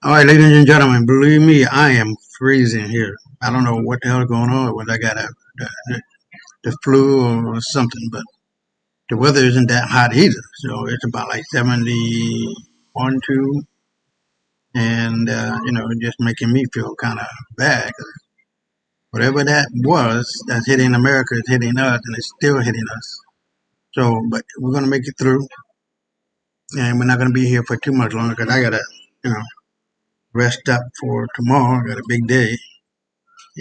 All right, ladies and gentlemen, believe me, I am freezing here. I don't know what the hell is going on, whether I got the flu or something, but the weather isn't that hot either. So it's about like 71, 2, and, just making me feel kind of bad. 'Cause whatever that was that's hitting America is hitting us, and it's still hitting us. So, but we're going to make it through, and we're not going to be here for too much longer because I got to, you know, rest up for tomorrow. I got a big day.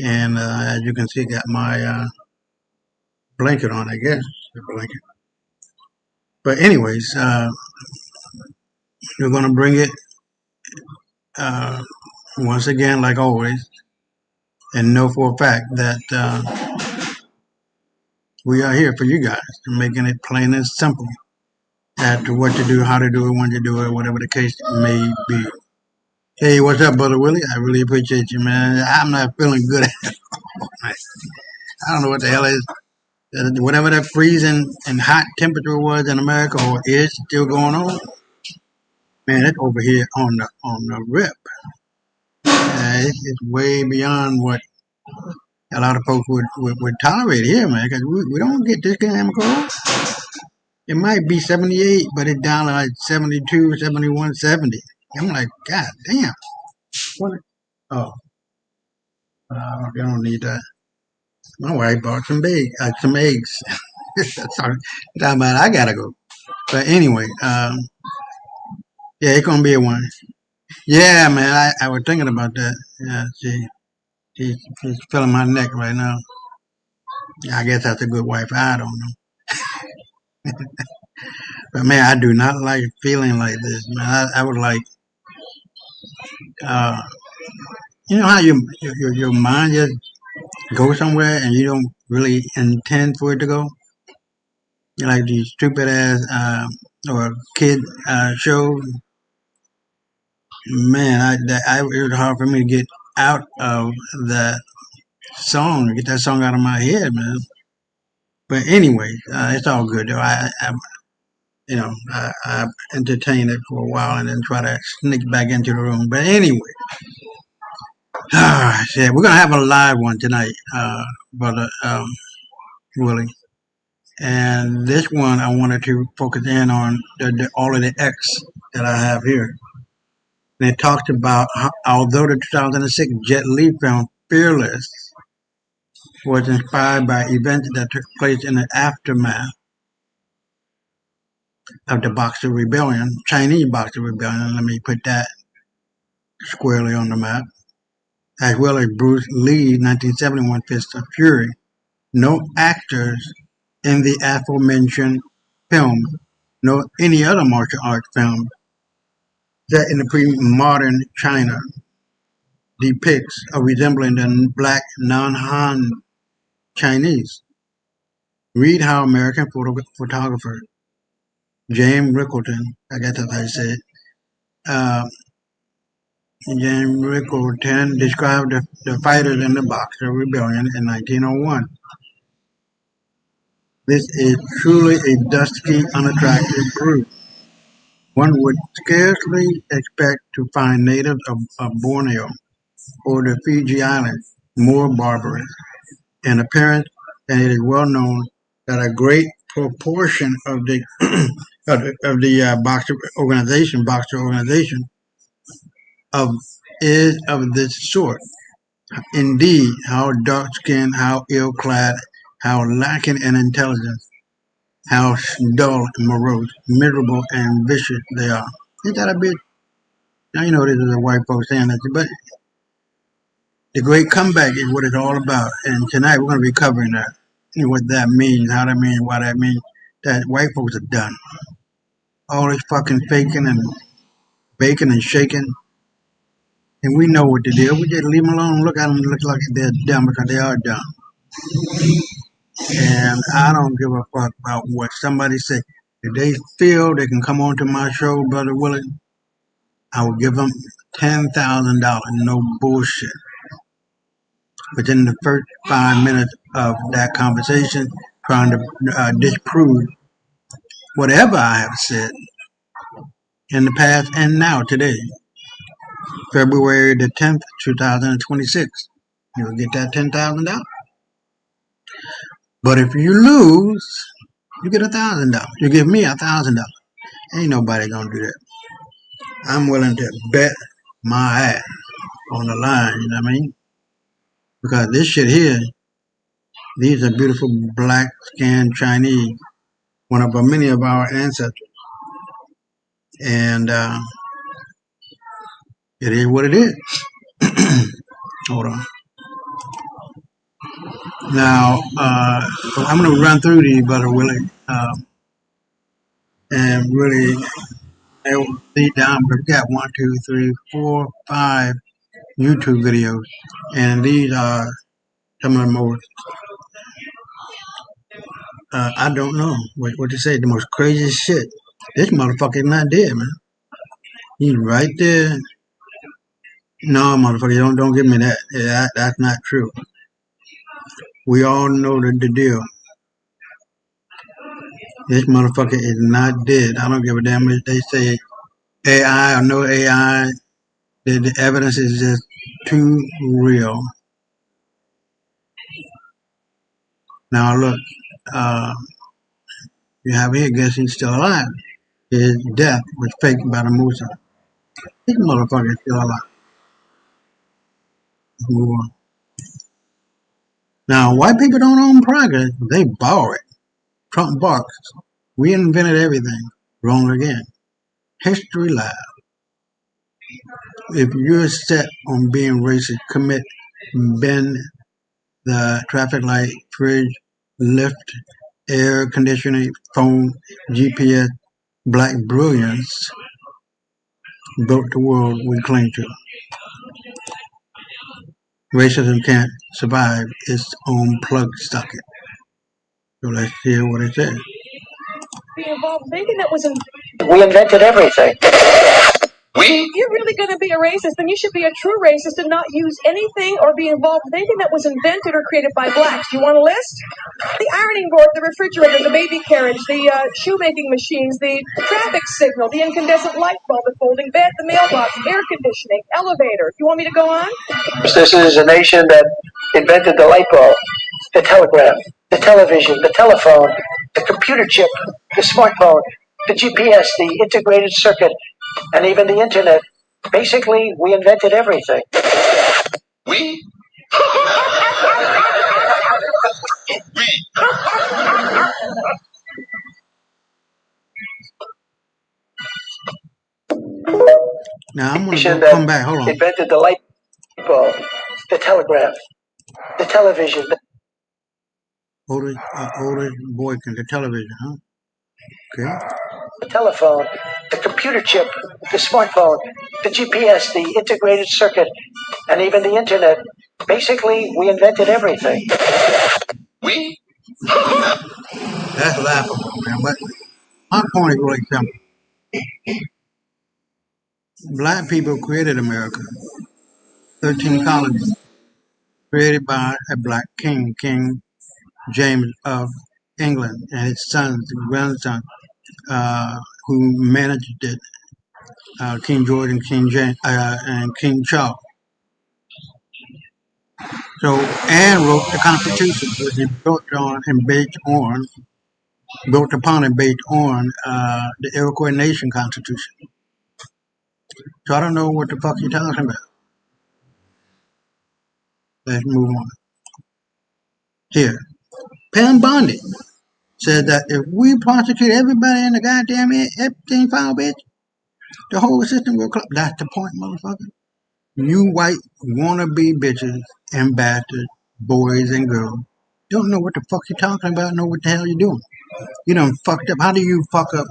And as you can see, got my blanket on, I guess. A blanket. But anyways, we're going to bring it uh, once again, like always, and know for a fact that we are here for you guys, making it plain and simple as to what to do, how to do it, when to do it, whatever the case may be. Hey, what's up, Brother Willie? I really appreciate you, man. I'm not feeling good at all. I don't know what the hell is. Whatever that freezing and hot temperature was in America or is still going on, man, it's over here on the rip. It's way beyond what a lot of folks would tolerate here, man, because we don't get this damn cold. It might be 78, but it's down to like 72, 71, 70. I'm like, God damn. What? Oh, you don't need that. My wife bought some eggs. Sorry, talking about I gotta go. But anyway, yeah, it's gonna be a one. Yeah, man, I was thinking about that. Yeah, she's feeling my neck right now. I guess that's a good wife. I don't know. But man, I do not like feeling like this, man. I would like, uh, you know how your mind just goes somewhere and you don't really intend for it to go. You like these stupid ass or kid shows. Man, it was hard for me to get out of that song, get that song out of my head, man. But anyway, it's all good though. I entertain it for a while and then try to sneak back into the room. But anyway, yeah, we're gonna have a live one tonight, brother Willie. And this one, I wanted to focus in on all of the X that I have here. And it talks about how, although the 2006 Jet Li film Fearless was inspired by events that took place in the aftermath of the Boxer Rebellion, Chinese Boxer Rebellion. Let me put that squarely on the map, as well as Bruce Lee's 1971 Fist of Fury. No actors in the aforementioned film, nor any other martial arts film set in the pre-modern China depicts or resembling the black non-Han Chinese. Read how American photographer James Rickelton, I guess that's how you say it, uh, James Rickelton described the fighters in the Boxer Rebellion in 1901. This is truly a dusky, unattractive group. One would scarcely expect to find natives of Borneo or the Fiji Islands more barbarous in appearance, and it is well known that a great proportion of the Boxer organization, of is of this sort. Indeed, how dark-skinned, how ill-clad, how lacking in intelligence, how dull and morose, miserable and vicious they are. Ain't that a bit? Now you know this is a white folks saying that, but the great comeback is what it's all about. And tonight we're going to be covering that, and what that means, how that means, why that means. That white folks are done. All this fucking faking and baking and shaking, and we know what to do. We just leave them alone. Look at them, look like they're dumb because they are dumb. And I don't give a fuck about what somebody say. If they feel they can come on to my show, Brother Willie, I will give them $10,000. No bullshit. Within the first 5 minutes of that conversation, trying to disprove whatever I have said in the past and now today. February the 10th, 2026. You'll get that $10,000. But if you lose, you get $1,000. You give me $1,000. Ain't nobody gonna do that. I'm willing to bet my ass on the line, you know what I mean? Because this shit here, these are beautiful black skinned Chinese, one of many of our ancestors. And it is what it is. Hold on. Now, I'm going to run through these, Brother Willie, and really lead down. We've got 1, 2, 3, 4, 5 YouTube videos, and these are some of the most, I don't know what to say, the most craziest shit. This motherfucker is not dead, man. He's right there. No, motherfucker, don't give me that. Yeah, that's not true. We all know the deal. This motherfucker is not dead. I don't give a damn if they say AI or no AI. The evidence is just too real. Now look, you have here, guess he's still alive. His death was faked by the Musa. This motherfucker is still alive. Move on. Now, white people don't own progress. They borrow it. Trump barks. We invented everything. Wrong again. History lies. If you're set on being racist, commit, bend the traffic light, fridge, lift, air conditioning, phone, GPS, black brilliance built the world we cling to. Racism can't survive its own plug socket. So let's hear what it says. We invented everything. If you're really going to be a racist, then you should be a true racist and not use anything or be involved with anything that was invented or created by blacks. Do you want a list? The ironing board, the refrigerator, the baby carriage, the shoemaking machines, the traffic signal, the incandescent light bulb, the folding bed, the mailbox, air conditioning, elevator. You want me to go on? This is a nation that invented the light bulb, the telegraph, the television, the telephone, the computer chip, the smartphone, the GPS, the integrated circuit, and even the internet. Basically, we invented everything. We? Now I'm going to come back. Hold on. Invented the light bulb, the telegraph, the television. Older boy can the television, huh? Okay. The telephone, the computer chip, the smartphone, the GPS, the integrated circuit, and even the internet. Basically, we invented everything. We? That's laughable, man. But my point is really simple. Black people created America. 13 colonies created by a black king, King James of England, and his sons, grandson, who managed it, King George and King James and King Charles. So Anne wrote the Constitution, which is built upon and based on the Iroquois Nation Constitution. So I don't know what the fuck you're talking about. Let's move on. Here, Pam Bondi said that if we prosecute everybody in the goddamn Epstein file, bitch, the whole system will collapse. That's the point, motherfucker. You white wannabe bitches and bastards, boys and girls, don't know what the fuck you're talking about, know what the hell you're doing. You done fucked up. How do you fuck up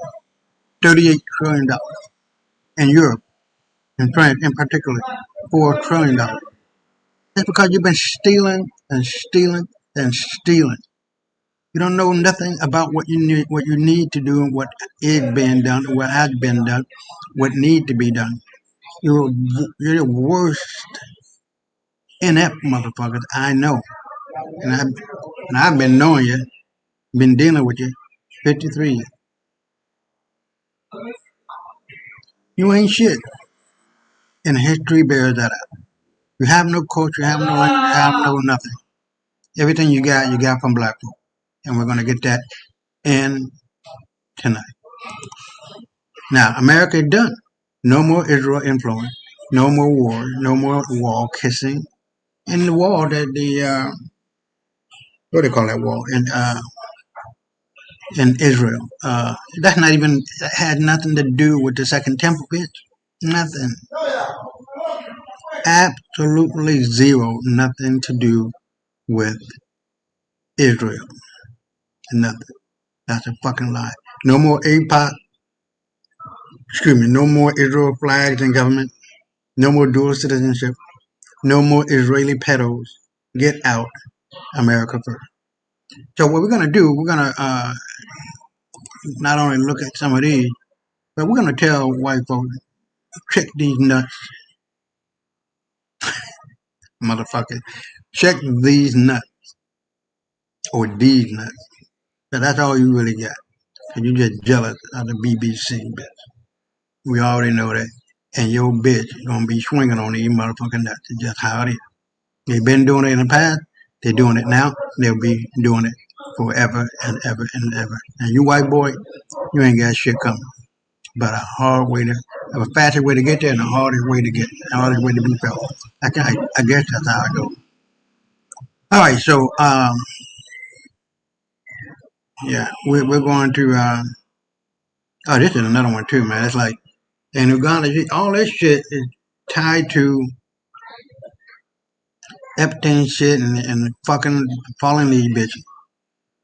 $38 trillion in Europe, in France in particular, $4 trillion? That's because you've been stealing and stealing and stealing. You don't know nothing about what you need to do and what is being done, what has been done, what needs to be done. You're the worst inept motherfuckers I know. And I've been knowing you, been dealing with you 53 years. You ain't shit. And history bears that out. You have no culture, you have no language, you have no nothing. Everything you got from black folk. And we're going to get that in tonight. Now, America is done. No more Israel influence. No more war. No more wall kissing. And the wall that what do they call that wall? In Israel. That's not even, that had nothing to do with the Second Temple, bitch. Nothing. Absolutely zero. Nothing to do with Israel. Nothing. That's a fucking lie. No more APOC. Excuse me. No more Israel flags in government. No more dual citizenship. No more Israeli pedos. Get out. America first. So what we're gonna do, we're gonna not only look at some of these, but we're gonna tell white folks, check these nuts, motherfucker. Check these nuts or these nuts. So that's all you really got. And you just jealous of the BBC, bitch. We already know that. And your bitch gonna be swinging on these motherfucking nuts. It's just how it is. They've been doing it in the past. They're doing it now. They'll be doing it forever and ever and ever. And you white boy, you ain't got shit coming. But a hard way to, a faster way to get there and a hardest way to get, the hardest way to be felt. I guess that's how I go. All right, so yeah, we're going to. Oh, this is another one too, man. It's like in Uganda, all this shit is tied to Epstein shit and fucking following these bitches.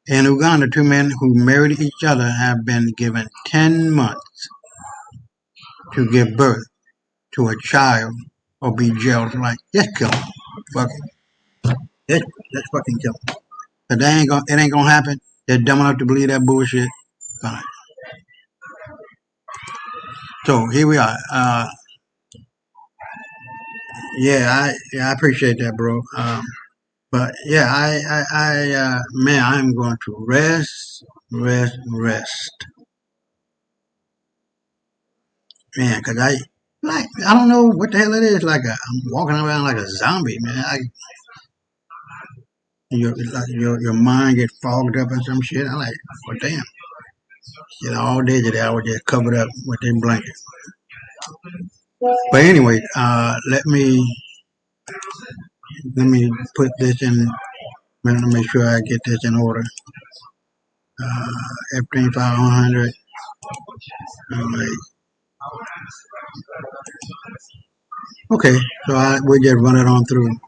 In Uganda, two men who married each other have been given 10 months to give birth to a child or be jailed for life. Just kill them. Fuck it. Let's fucking kill them. But it ain't gonna happen. They're dumb enough to believe that bullshit. Fine. So here we are. Yeah, I appreciate that, bro. But yeah, man, I'm going to rest. Man, cause I don't know what the hell it is. I'm walking around like a zombie, man. Your mind gets fogged up and some shit. I'm like, well, damn. You know, all day today I was just covered up with them blankets. But anyway, let me put this in. Let me make sure I get this in order. F 500. All right. Okay, so we'll just run it on through.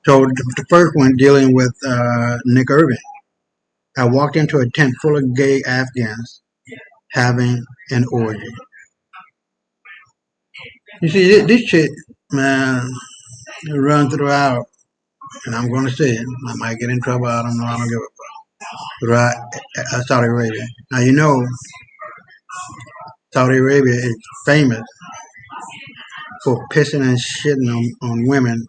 So the first one dealing with Nick Irving. I walked into a tent full of gay Afghans having an orgy. You see, this shit, man, run throughout, and I'm going to say it. I might get in trouble. I don't know. I don't give a fuck. Throughout Saudi Arabia. Now, you know, Saudi Arabia is famous for pissing and shitting on women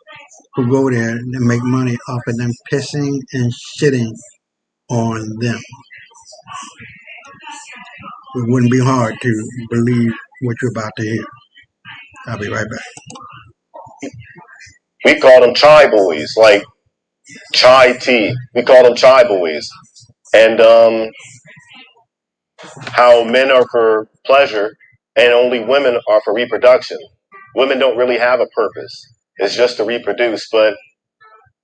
who go there and make money off of them pissing and shitting on them. It wouldn't be hard to believe what you're about to hear. I'll be right back. We call them chai boys, like chai tea. We call them chai boys. And how men are for pleasure and only women are for reproduction. Women don't really have a purpose. It's just to reproduce. But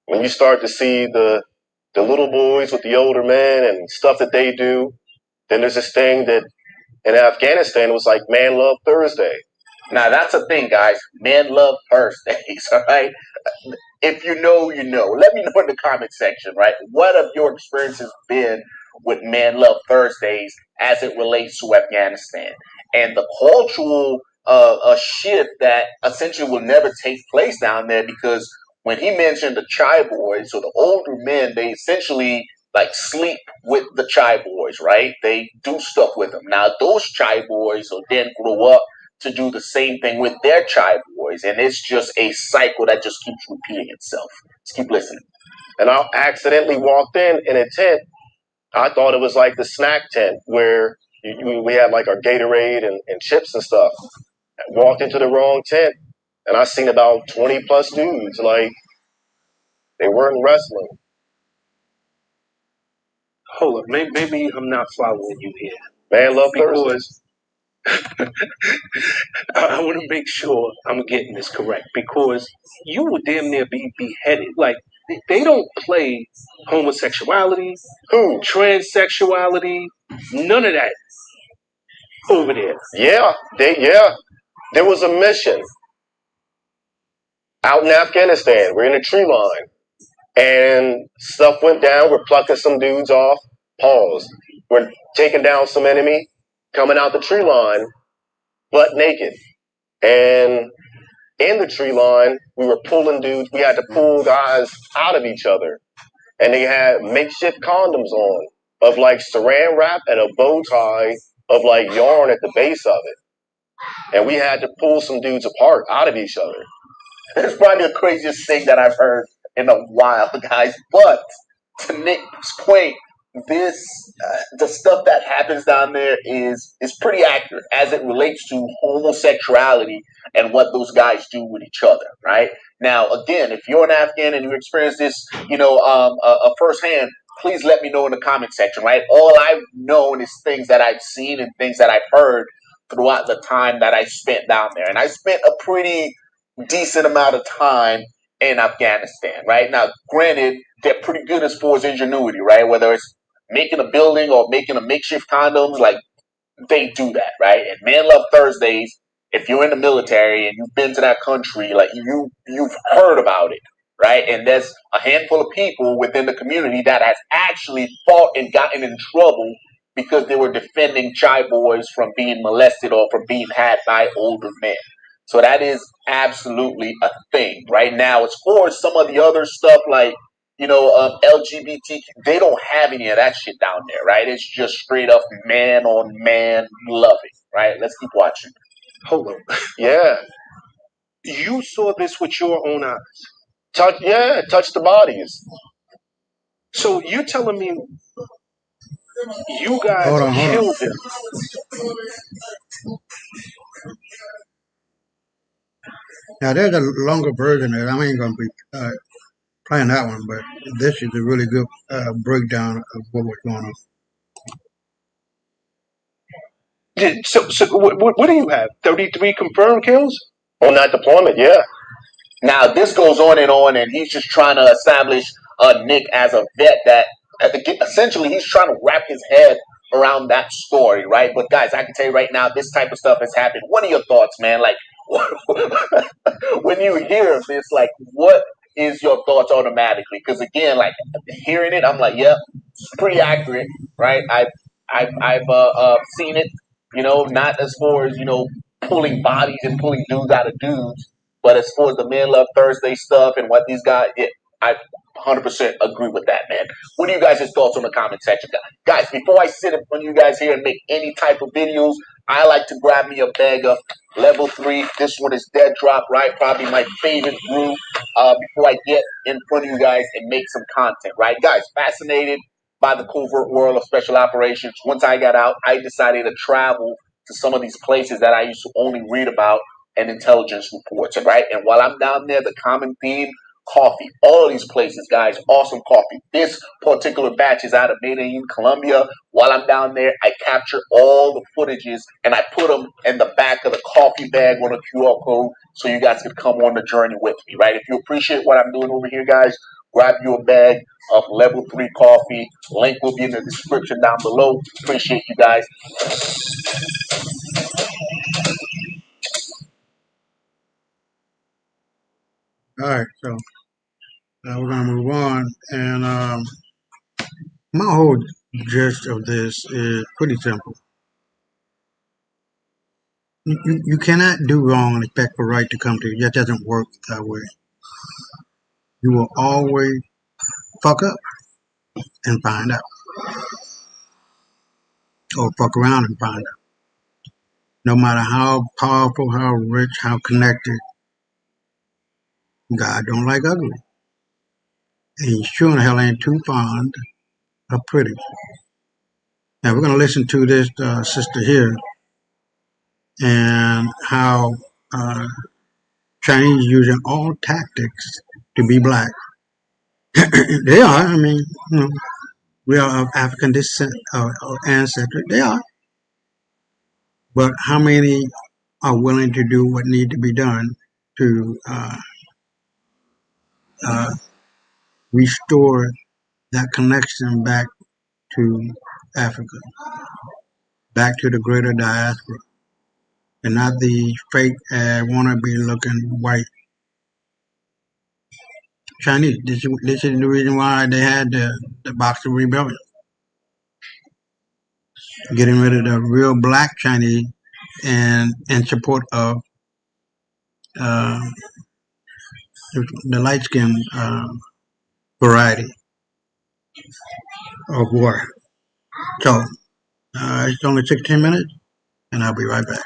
when you start to see the little boys with the older men and stuff that they do, then there's this thing that in Afghanistan was like Man Love Thursday. Now that's a thing, guys. Men love Thursdays, all right? If you know, you know. Let me know in the comment section, right? What have your experiences been with Men Love Thursdays as it relates to Afghanistan? And the cultural a shift that essentially will never take place down there, because when he mentioned the chai boys, so the older men, they essentially like sleep with the chai boys, right? They do stuff with them. Now those chai boys will then grow up to do the same thing with their chai boys, and it's just a cycle that just keeps repeating itself. Let's keep listening. And I accidentally walked in a tent. I thought it was like the snack tent where we had like our Gatorade and chips and stuff. I walked into the wrong tent. and I seen about 20 plus dudes. Like, they weren't wrestling. Hold up, maybe I'm not following you here. Man Love Thursday. Because I want to make sure I'm getting this correct. Because you would damn near be beheaded. Like, they don't play homosexuality, Who? transsexuality, none of that over there. Yeah, there was a mission out in Afghanistan. We're in a tree line, and stuff went down. We're plucking some dudes off. Pause. We're taking down some enemy, coming out the tree line, butt naked. And in the tree line, we were pulling dudes. We had to pull guys out of each other. And they had makeshift condoms on of like saran wrap and a bow tie of like yarn at the base of it. And we had to pull some dudes apart out of each other. It's probably the craziest thing that I've heard in a while, guys. But to Nick's point, the stuff that happens down there is pretty accurate as it relates to homosexuality and what those guys do with each other. Right now, again, if you're an Afghan and you experience this, firsthand, please let me know in the comment section. Right, all I've known is things that I've seen and things that I've heard throughout the time that I spent down there, and I spent a pretty decent amount of time in Afghanistan, right? Now, granted, they're pretty good as far as ingenuity, right? Whether it's making a building or making a makeshift condoms, like they do that, right? And Man Love Thursdays, if you're in the military and you've been to that country, like you've heard about it, right? And there's a handful of people within the community that has actually fought and gotten in trouble because they were defending shy boys from being molested or from being had by older men. So that is absolutely a thing right now. As far as some of the other stuff like LGBTQ, they don't have any of that shit down there, right? It's just straight up man on man loving, right? Let's keep watching. Hold on. Yeah. You saw this with your own eyes. Touch the bodies. So you're telling me you guys killed him? Now there's a longer version of it. I ain't gonna be playing that one, but this is a really good breakdown of what was going on. So what do you have? 33 confirmed kills? On that deployment, yeah. Now, this goes on, and he's just trying to establish Nick as a vet that essentially he's trying to wrap his head around that story, right? But guys, I can tell you right now, this type of stuff has happened. What are your thoughts, man? Like, when you hear this, like, what is your thoughts automatically? Because again, like hearing it, I'm like, yeah, it's pretty accurate, right? I've seen it, not as far as pulling bodies and pulling dudes out of dudes, but as far as the Man Love Thursday stuff and what these guys, I 100% agree with that, man. What are you guys' thoughts on the comment section? Guys, before I sit in front of you guys here and make any type of videos, I like to grab me a bag of level 3. This one is Dead Drop, right? Probably my favorite brew before I get in front of you guys and make some content, right? Guys, fascinated by the covert world of special operations. Once I got out, I decided to travel to some of these places that I used to only read about and intelligence reports, right? And while I'm down there, the common theme, coffee. All of these places, guys, awesome coffee. This particular batch is out of Medellin, Colombia. While I'm down there, I capture all the footages and I put them in the back of the coffee bag on a QR code so you guys can come on the journey with me, right? If you appreciate what I'm doing over here, guys, grab you a bag of level 3 coffee. Link will be in the description down below. Appreciate you guys. All right, so we're gonna move on, and my whole gist of this is pretty simple. You cannot do wrong and expect for right to come to you. That doesn't work that way. You will always fuck up and find out, or fuck around and find out. No matter how powerful, how rich, how connected, God don't like ugly. And he sure in hell ain't too fond of pretty. Now we're going to listen to this sister here and how Chinese using all tactics to be black. They are. I mean, we are of African descent or ancestry. They are. But how many are willing to do what need to be done to restore that connection back to Africa, back to the greater diaspora, and not the fake wannabe looking white Chinese. This is the reason why they had the Boxer Rebellion, getting rid of the real black Chinese and in support of uh, the light skinned variety of war. So it's only 16 minutes, and I'll be right back.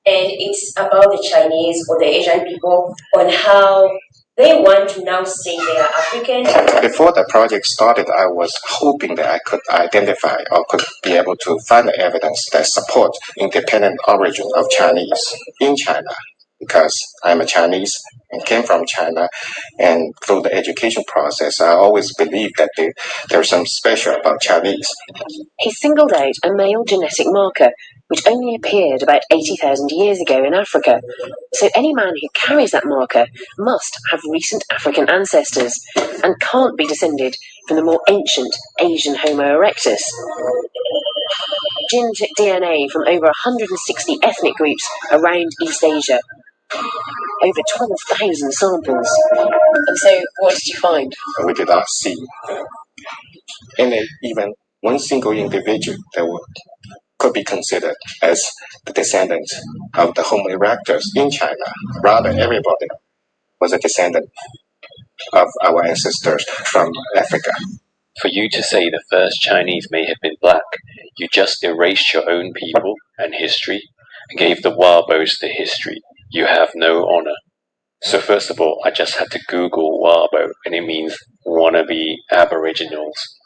And it's about the Chinese or the Asian people on how they want to now say they are African. Before the project started, I was hoping that I could identify or could be able to find the evidence that support independent origin of Chinese in China, because I'm a Chinese and came from China, and through the education process, I always believed that there's something special about Chinese. He singled out a male genetic marker which only appeared about 80,000 years ago in Africa. So any man who carries that marker must have recent African ancestors and can't be descended from the more ancient Asian Homo erectus. Jin took DNA from over 160 ethnic groups around East Asia, over 12,000 samples. And so, what did you find? We did not see even one single individual that could be considered as the descendant of the Homo erectus in China. Rather, everybody was a descendant of our ancestors from Africa. For you to say the first Chinese may have been black, you just erased your own people and history and gave the Wabos the history. You have no honor. So first of all, I just had to Google Wabo, and it means wannabe aboriginals.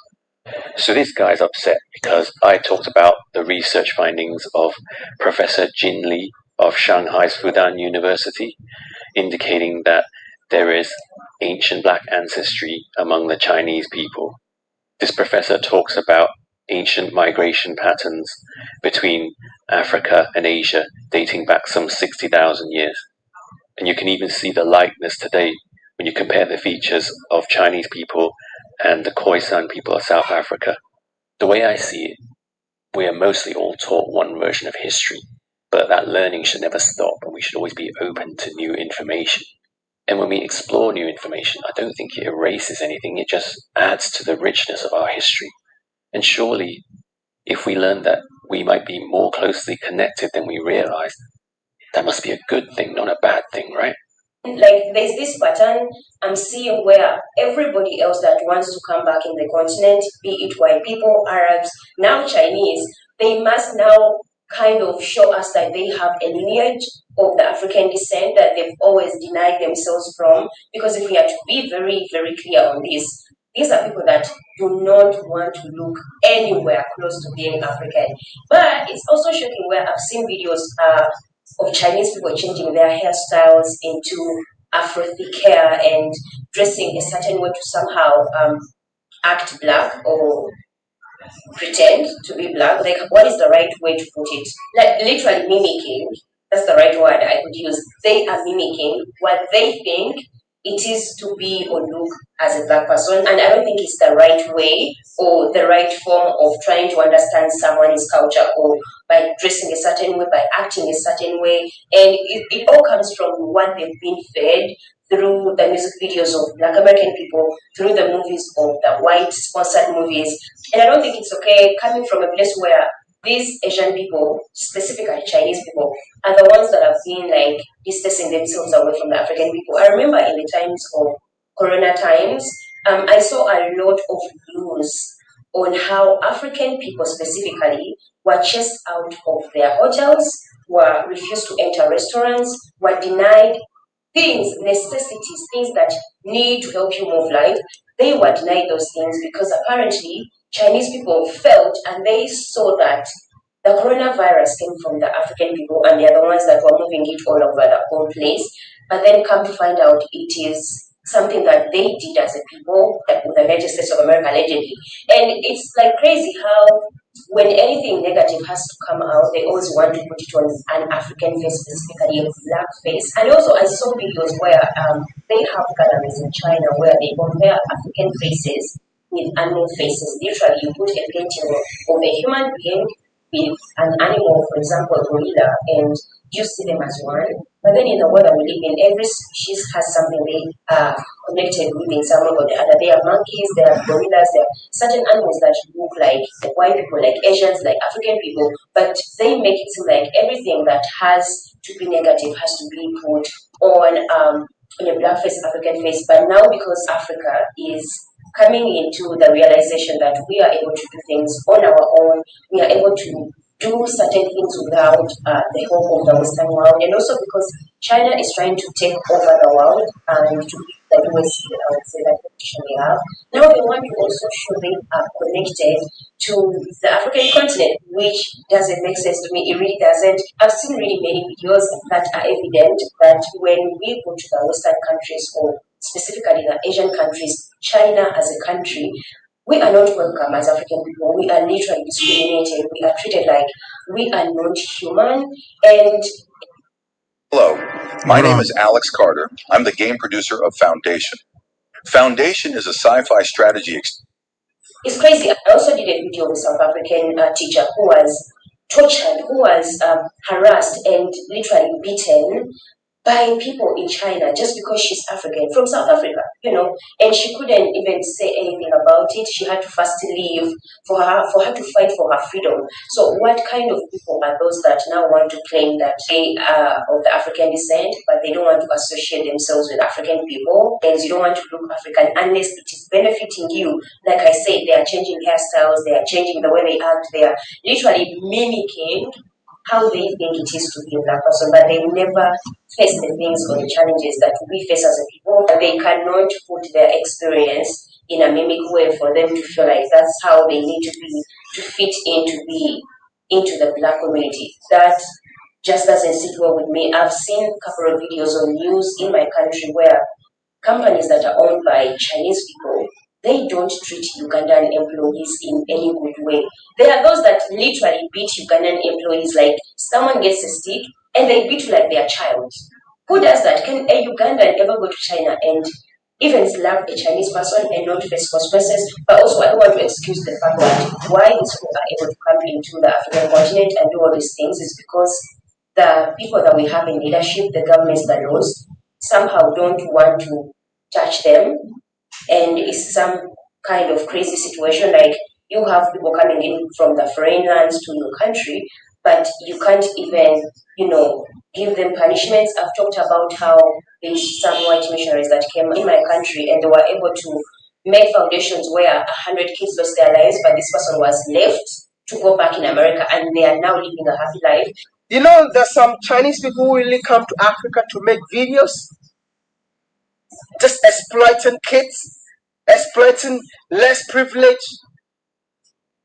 So this guy's upset because I talked about the research findings of Professor Jin Li of Shanghai's Fudan University, indicating that there is ancient black ancestry among the Chinese people. This professor talks about ancient migration patterns between Africa and Asia dating back some 60,000 years. And you can even see the likeness today when you compare the features of Chinese people and the Khoisan people of South Africa. The way I see it, we are mostly all taught one version of history, but that learning should never stop, and we should always be open to new information. And when we explore new information, I don't think it erases anything, it just adds to the richness of our history. And surely, if we learn that we might be more closely connected than we realize, that must be a good thing, not a bad thing, right? Like, there's this pattern I'm seeing where everybody else that wants to come back in the continent, be it white people, Arabs, now Chinese, they must now kind of show us that they have a lineage of the African descent that they've always denied themselves from. Because if we are to be very, very clear on this, these are people that do not want to look anywhere close to being African. But it's also shocking where I've seen videos of Chinese people changing their hairstyles into Afro thick hair and dressing a certain way to somehow act black or pretend to be black. Like, what is the right way to put it? Like, literally mimicking. That's the right word I could use. They are mimicking what they think it is to be or look as a black person. And I don't think it's the right way or the right form of trying to understand someone's culture, or by dressing a certain way, by acting a certain way. And it all comes from what they've been fed through the music videos of Black American people, through the movies of the white-sponsored movies. And I don't think it's okay coming from a place where these Asian people, specifically Chinese people, are the ones that have been like distancing themselves away from the African people. I remember in the times of Corona times, I saw a lot of news on how African people specifically were chased out of their hotels, were refused to enter restaurants, were denied things, necessities, things that need to help you move life. They were denied those things because apparently Chinese people felt and they saw that the coronavirus came from the African people, and they're the ones that were moving it all over the whole place. but then come to find out it is something that they did as a people, that with the United States of America allegedly. And it's like crazy how when anything negative has to come out, they always want to put it on an African face, specifically a black face. And also I saw videos where they have galleries in China where they compare African faces with animal faces. Literally, you put a painting of a human being with an animal, for example, a gorilla, and you see them as one. But then in the world that we live in, every species has something they are connected with in some way or the other. There are monkeys, there are gorillas, there are certain animals that look like white people, like Asians, like African people, but they make it seem like everything that has to be negative has to be put on a black face, African face. But now because Africa is coming into the realization that we are able to do things on our own, we are able to do certain things without the help of the Western world, and also because China is trying to take over the world and to beat the USA, I would say that competition they have. Now they want to also show they are connected to the African continent, which doesn't make sense to me. It really doesn't. I've seen really many videos that are evident that when we go to the Western countries or specifically the Asian countries, China as a country, we are not welcome as African people. We are literally discriminated. We are treated like we are not human. And hello, my Hold name on. is Alex Carter. I'm the game producer of Foundation. Foundation is a sci-fi strategy. It's crazy. I also did a video with a South African teacher who was tortured, who was harassed and literally beaten by people in China just because she's African from South Africa, and she couldn't even say anything about it. She had to first leave for her to fight for her freedom. So what kind of people are those that now want to claim that they are of the African descent, but they don't want to associate themselves with African people? And you don't want to look African unless it is benefiting you. Like I said, they are changing hairstyles, they are changing the way they act, they are literally mimicking how they think it is to be a black person, but they never face the things or the challenges that we face as a people. They cannot put their experience in a mimic way for them to feel like that's how they need to be to fit into the black community. That just doesn't sit well with me. I've seen a couple of videos on news in my country where companies that are owned by Chinese people, they don't treat Ugandan employees in any good way. There are those that literally beat Ugandan employees like someone gets a stick and they beat you like their child. Who does that? Can a Ugandan ever go to China and even slap a Chinese person and not face consequences? But also, I don't want to excuse the fact that why these people are able to come into the African continent and do all these things is because the people that we have in leadership, the governments, the laws, somehow don't want to touch them, and it's some kind of crazy situation like you have people coming in from the foreign lands to your country, but you can't even give them punishments. I've talked about how there's some white missionaries that came in my country and they were able to make foundations where 100 kids lost their lives, but this person was left to go back in America and they are now living a happy life. There's some Chinese people who really come to Africa to make videos, just exploiting kids, exploiting less privileged.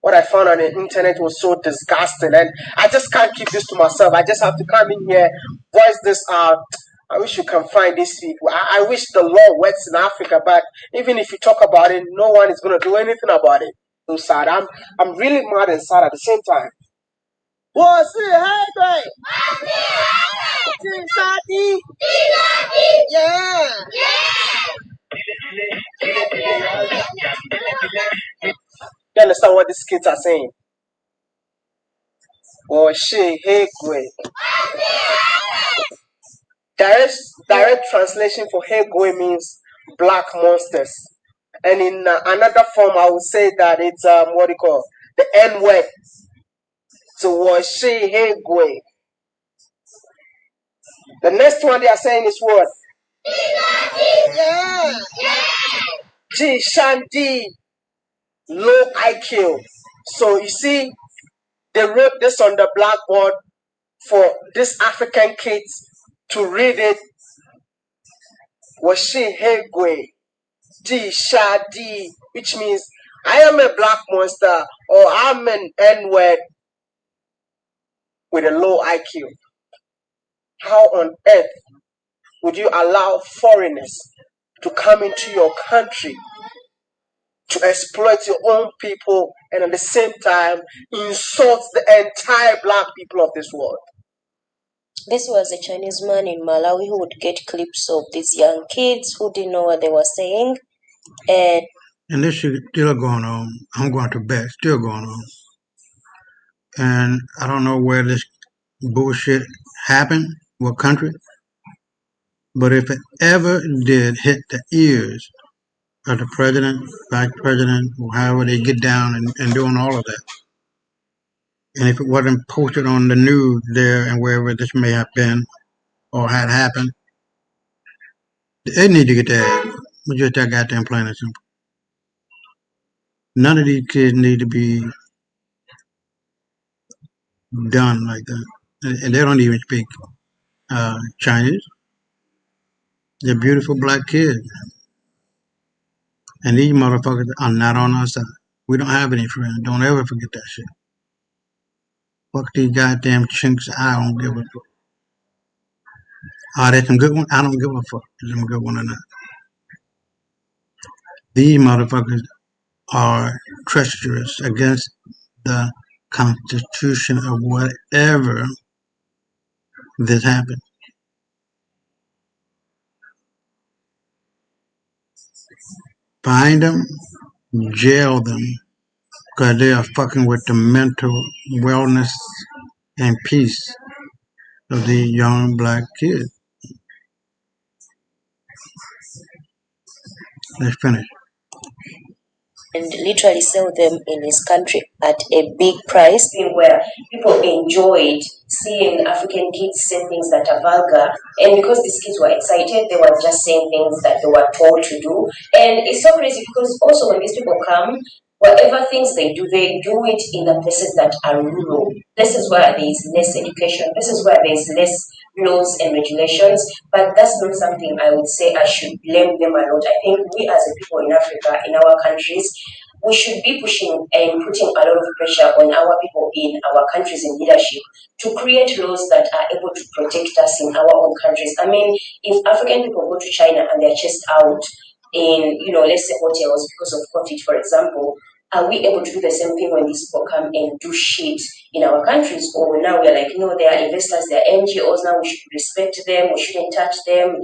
What I found on the internet was so disgusting, and I just can't keep this to myself. I just have to come in here, voice this out. I wish you can find these people. I wish the law works in Africa, but even if you talk about it, no one is going to do anything about it. So sad. I'm really mad and sad at the same time. What's it? Hey, boy. Yeah. You understand what these kids are saying? Oh shit, hey, great. Direct translation for hey, boy means black monsters. And in another form, I would say that it's what do you call the N word. So was she hey, boy. The next one they are saying is what? Yeah. G Shandy. Low IQ. So you see, they wrote this on the blackboard for these African kids to read it. Was she Hegwe Di Shadi, which means I am a black monster or I'm an N-word with a low IQ. How on earth would you allow foreigners to come into your country to exploit your own people and at the same time insult the entire black people of this world? This was a Chinese man in Malawi who would get clips of these young kids who didn't know what they were saying. And this shit still going on. I'm going to bet, still going on. And I don't know where this bullshit happened, what country, but if it ever did hit the ears of the president, vice president, or however they get down and doing all of that, and if it wasn't posted on the news there and wherever this may have been or had happened, they need to get their ass. It's just that goddamn plain and simple. None of these kids need to be done like that. And they don't even speak Chinese. They're beautiful black kids. And these motherfuckers are not on our side. We don't have any friends. Don't ever forget that shit. Fuck these goddamn chinks. I don't give a fuck. Are they some good ones? I don't give a fuck if they're some good one or not. These motherfuckers are treacherous against the Constitution of whatever this happened. Find them, jail them, because they are fucking with the mental wellness and peace of these young black kids. Let's finish. And literally sell them in his country at a big price, where people enjoyed seeing African kids say things that are vulgar. And because these kids were excited, they were just saying things that they were told to do. And it's so crazy because also when these people come, whatever things they do it in the places that are rural, places where there is less education, places where there is less laws and regulations. But that's not something I would say I should blame them a lot. I think we as a people in Africa, in our countries, we should be pushing and putting a lot of pressure on our people in our countries in leadership to create laws that are able to protect us in our own countries. I mean, if African people go to China and they're chased out in, let's say hotels because of COVID, for example, are we able to do the same thing when these people come and do shit in our countries? Or now we're like, no, they are investors, they are NGOs, now we should respect them, we shouldn't touch them,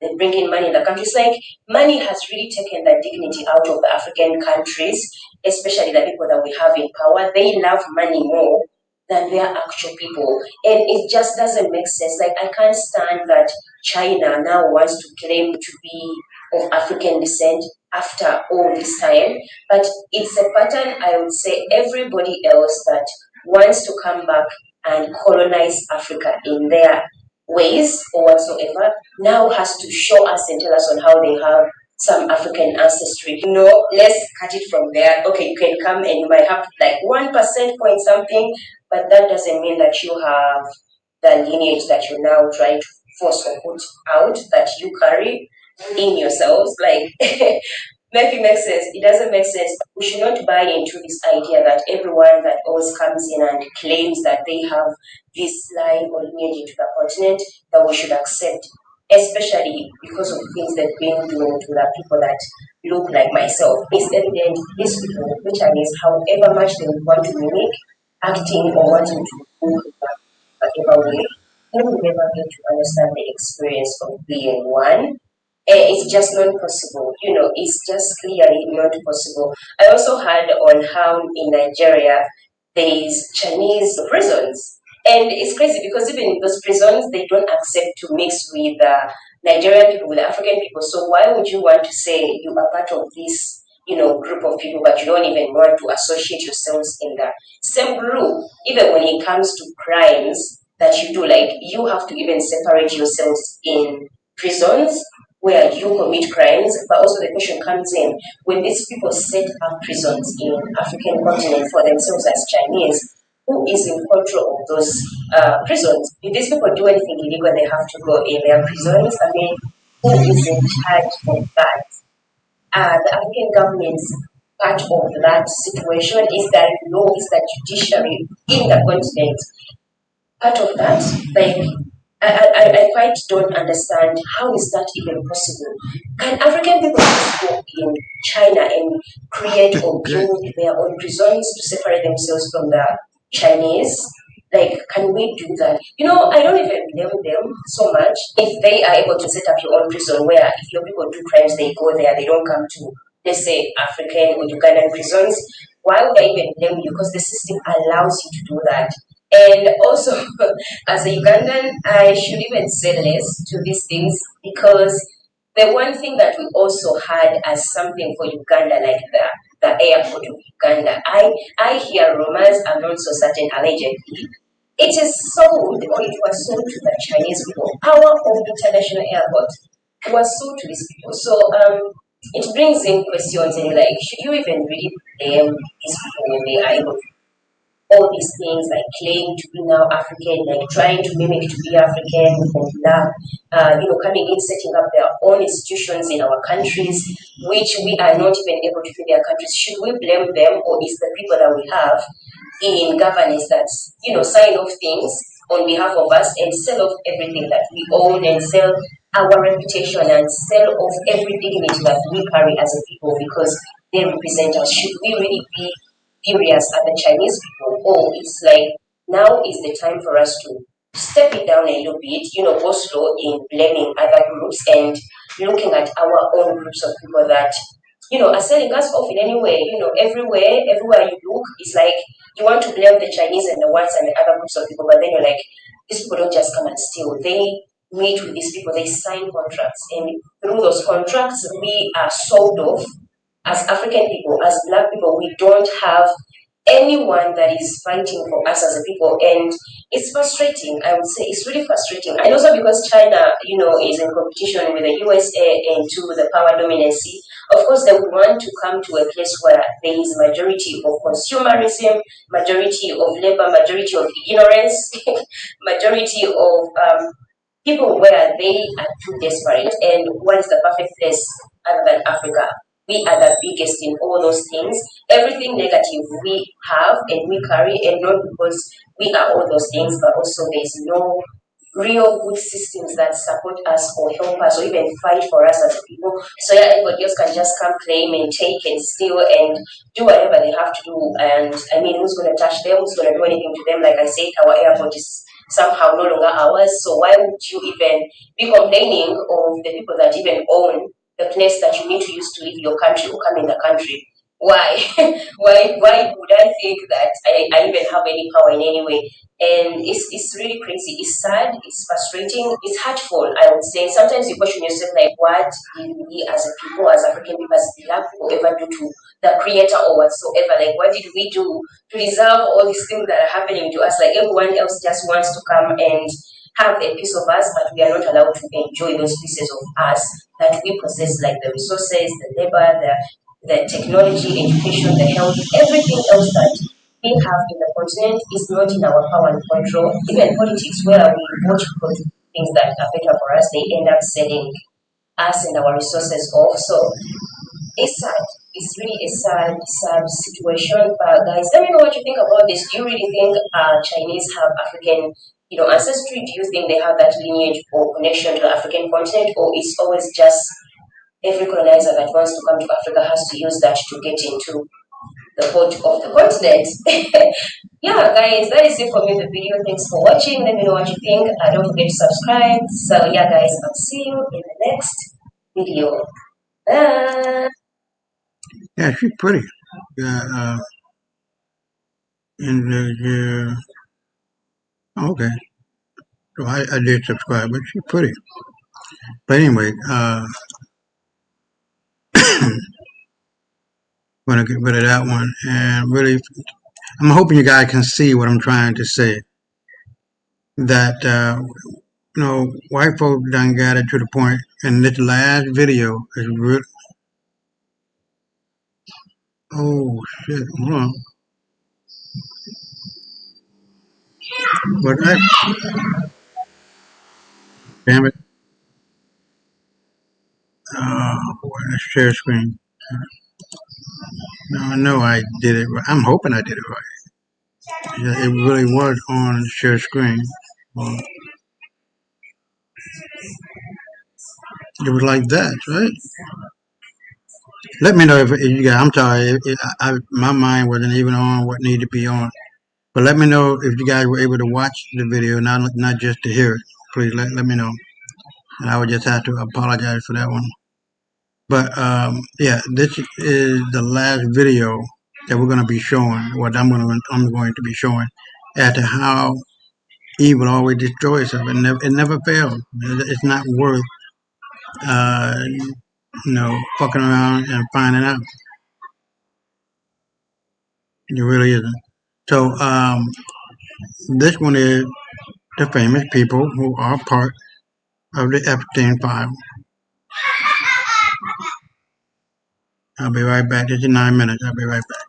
they bring in money in the country. It's like money has really taken that dignity out of the African countries, especially the people that we have in power. They love money more than their actual people. And it just doesn't make sense. Like, I can't stand that China now wants to claim to be of African descent after all this time. But it's a pattern, I would say, everybody else that wants to come back and colonize Africa in their ways or whatsoever now has to show us and tell us on how they have some African ancestry. Let's cut it from there. Okay, you can come and you might have like 1% point something, but that doesn't mean that you have the lineage that you now try to force or put out that you carry in yourselves. Like, make it make sense. It doesn't make sense. We should not buy into this idea that everyone that always comes in and claims that they have this line or lineage into the continent, that we should accept, especially because of things they've been doing to the people that look like myself. It's evident these people, the Chinese, however much they want to mimic, acting or wanting to move whatever way, they will never get to understand the experience of being one. It's just not possible. It's just clearly not possible. I also heard on how in Nigeria there's Chinese prisons. And it's crazy because even in those prisons, they don't accept to mix with Nigerian people, with African people. So why would you want to say you are part of this, group of people, but you don't even want to associate yourselves in the same group? Even when it comes to crimes that you do, like, you have to even separate yourselves in prisons where you commit crimes. But also the question comes in, when these people set up prisons in African continent for themselves as Chinese, who is in control of those prisons? If these people do anything illegal, they have to go in their prisons. I mean, who is in charge of that? The African government's part of that situation is that law, is that judiciary in the continent. Part of that, like, I quite don't understand how is that even possible. Can African people just go in China and create or build their own prisons to separate themselves from the Chinese? Like, can we do that? I don't even blame them so much if they are able to set up your own prison where if your people do crimes, they go there, they don't come to, let's say, African or Ugandan prisons. Why would I even blame you? Because the system allows you to do that. And also, as a Ugandan, I should even say less to these things because the one thing that we also had as something for Uganda, like the airport of Uganda, I hear rumors, I'm not so certain allegedly, it is sold or it was sold to the Chinese people. Our own international airport was sold to these people. So it brings in questions and like, should you even really blame these people when they are able to all these things like claim to be now African, like trying to mimic to be African and blah, coming in, setting up their own institutions in our countries, which we are not even able to feed their countries. Should we blame them or is the people that we have in governance that, sign off things on behalf of us and sell off everything that we own and sell our reputation and sell off every dignity that we carry as a people because they represent us? Should we really be furious at the Chinese people, or it's like now is the time for us to step it down a little bit, go slow in blaming other groups and looking at our own groups of people that, are selling us off in any way, everywhere you look, it's like you want to blame the Chinese and the whites and the other groups of people, but then you're like, these people don't just come and steal. They meet with these people, they sign contracts, and through those contracts, we are sold off as African people, as Black people. We don't have anyone that is fighting for us as a people, and it's frustrating. I would say it's really frustrating, and also because China, is in competition with the USA and to the power dominancy. Of course, they would want to come to a place where there is majority of consumerism, majority of labor, majority of ignorance, majority of people where they are too desperate. And what is the perfect place other than Africa? We are the biggest in all those things. Everything negative we have and we carry, and not because we are all those things, but also there's no real good systems that support us or help us or even fight for us as people. So yeah, everybody else can just come claim and take and steal and do whatever they have to do. And I mean, who's going to touch them? Who's going to do anything to them? Like I said, our airport is somehow no longer ours. So why would you even be complaining of the people that even own the place that you need to use to leave your country or come in the country? Why? why would I think that I even have any power in any way? And it's really crazy. It's sad, it's frustrating, it's hurtful, I would say. Sometimes you question yourself like, what did we as a people, as African people, as Black people ever do to the creator or whatsoever? Like, what did we do to deserve all these things that are happening to us? Like, everyone else just wants to come and have a piece of us, but we are not allowed to enjoy those pieces of us that we possess, like the resources, the labor, the technology, education, the health, everything else that we have in the continent is not in our power and control. Even politics, where we watch people do things that are better for us, they end up selling us and our resources off. So it's sad. It's really a sad situation. But guys, let me know what you think about this. Do you really think Chinese have African, ancestry? Do you think they have that lineage or connection to the African continent, or it's always just every colonizer that wants to come to Africa has to use that to get into the port of the continent? Yeah, guys, that is it for me, the video. Thanks for watching. Let me know what you think. Don't forget to subscribe. So yeah, guys, I'll see you in the next video. Bye. Yeah, she's pretty. Okay. So I did subscribe, but she's pretty. But anyway, gonna get rid of that one, and really, I'm hoping you guys can see what I'm trying to say. That white folks done got it to the point, and this last video is real. Oh shit! Hold on. But damn it! Boy, that share screen. No, I know I did it right. I'm hoping I did it right. Yeah, it really was on share screen. It was like that, right? Let me know if you guys. I'm sorry, my mind wasn't even on what needed to be on. But let me know if you guys were able to watch the video, not just to hear it. Please let me know, and I would just have to apologize for that one. But yeah, this is the last video that we're going to be showing. What I'm going to be showing as to how evil always destroys itself. It never fails. It's not worth fucking around and finding out. It really isn't. So this one is the famous people who are part of the Epstein file. I'll be right back. This is 9 minutes. I'll be right back.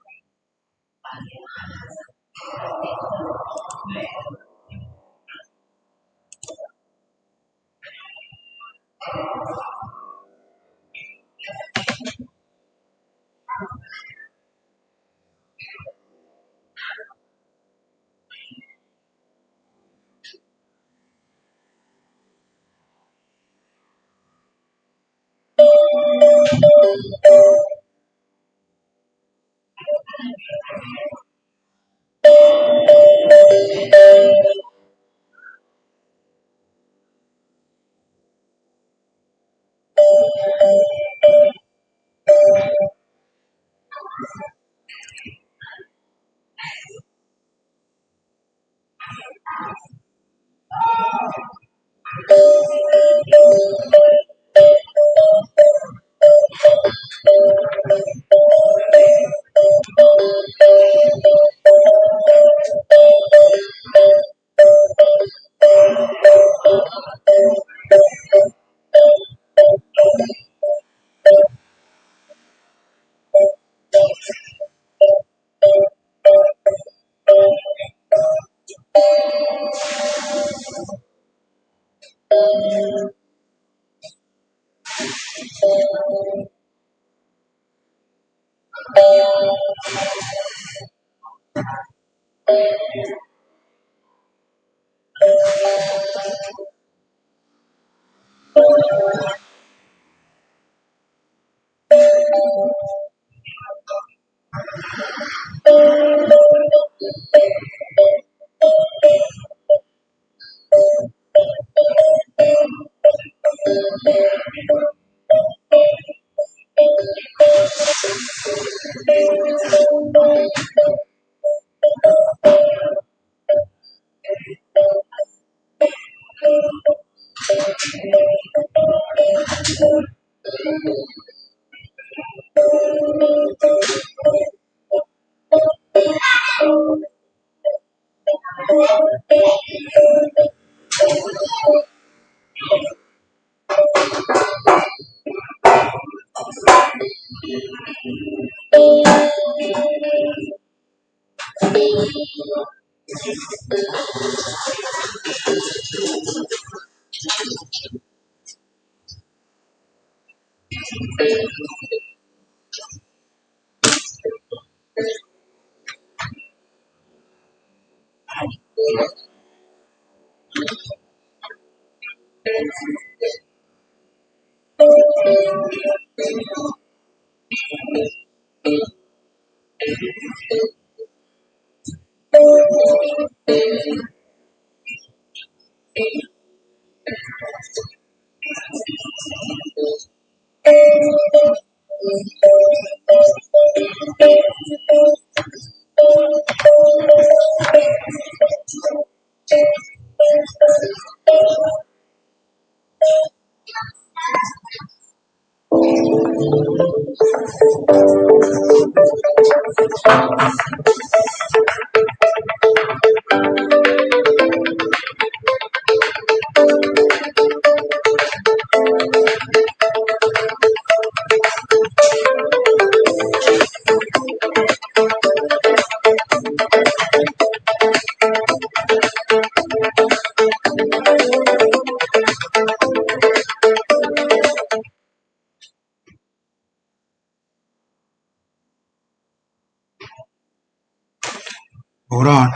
Hold on.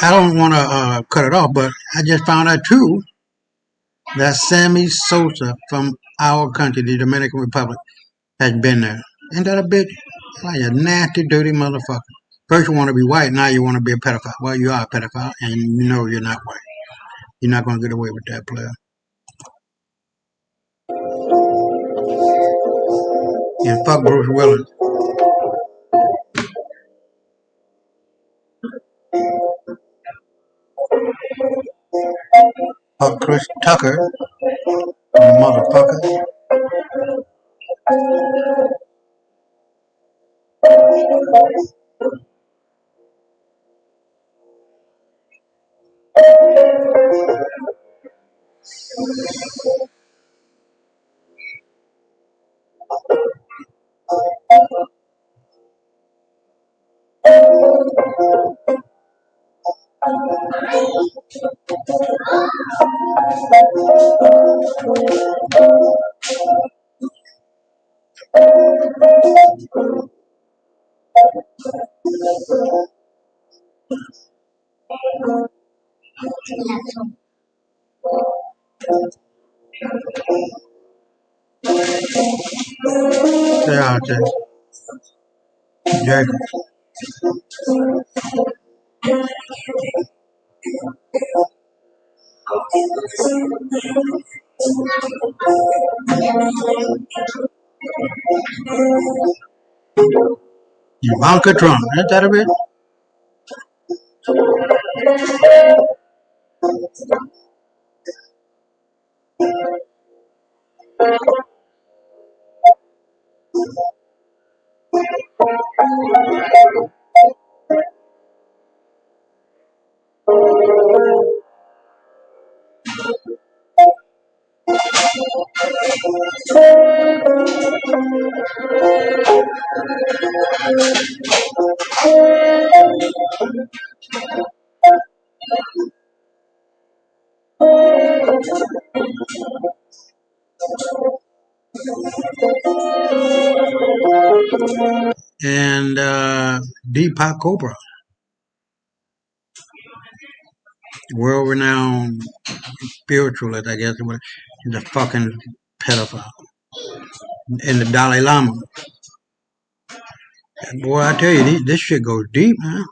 I don't want to cut it off, but I just found out too that Sammy Sosa from our country, the Dominican Republic, has been there. Ain't that a bitch? Like a nasty, dirty motherfucker. First you want to be white, now you want to be a pedophile. Well, you are a pedophile, and you know you're not white. You're not going to get away with that, player. And fuck Bruce Willis. Fuck Chris Tucker, motherfucker. Stay out there. Jacob. Ivanka Trump. Ain't that a bitch? And Deepak Chopra, world-renowned spiritualist, I guess, is a fucking pedophile. And the Dalai Lama. Boy, I tell you, this shit goes deep, man.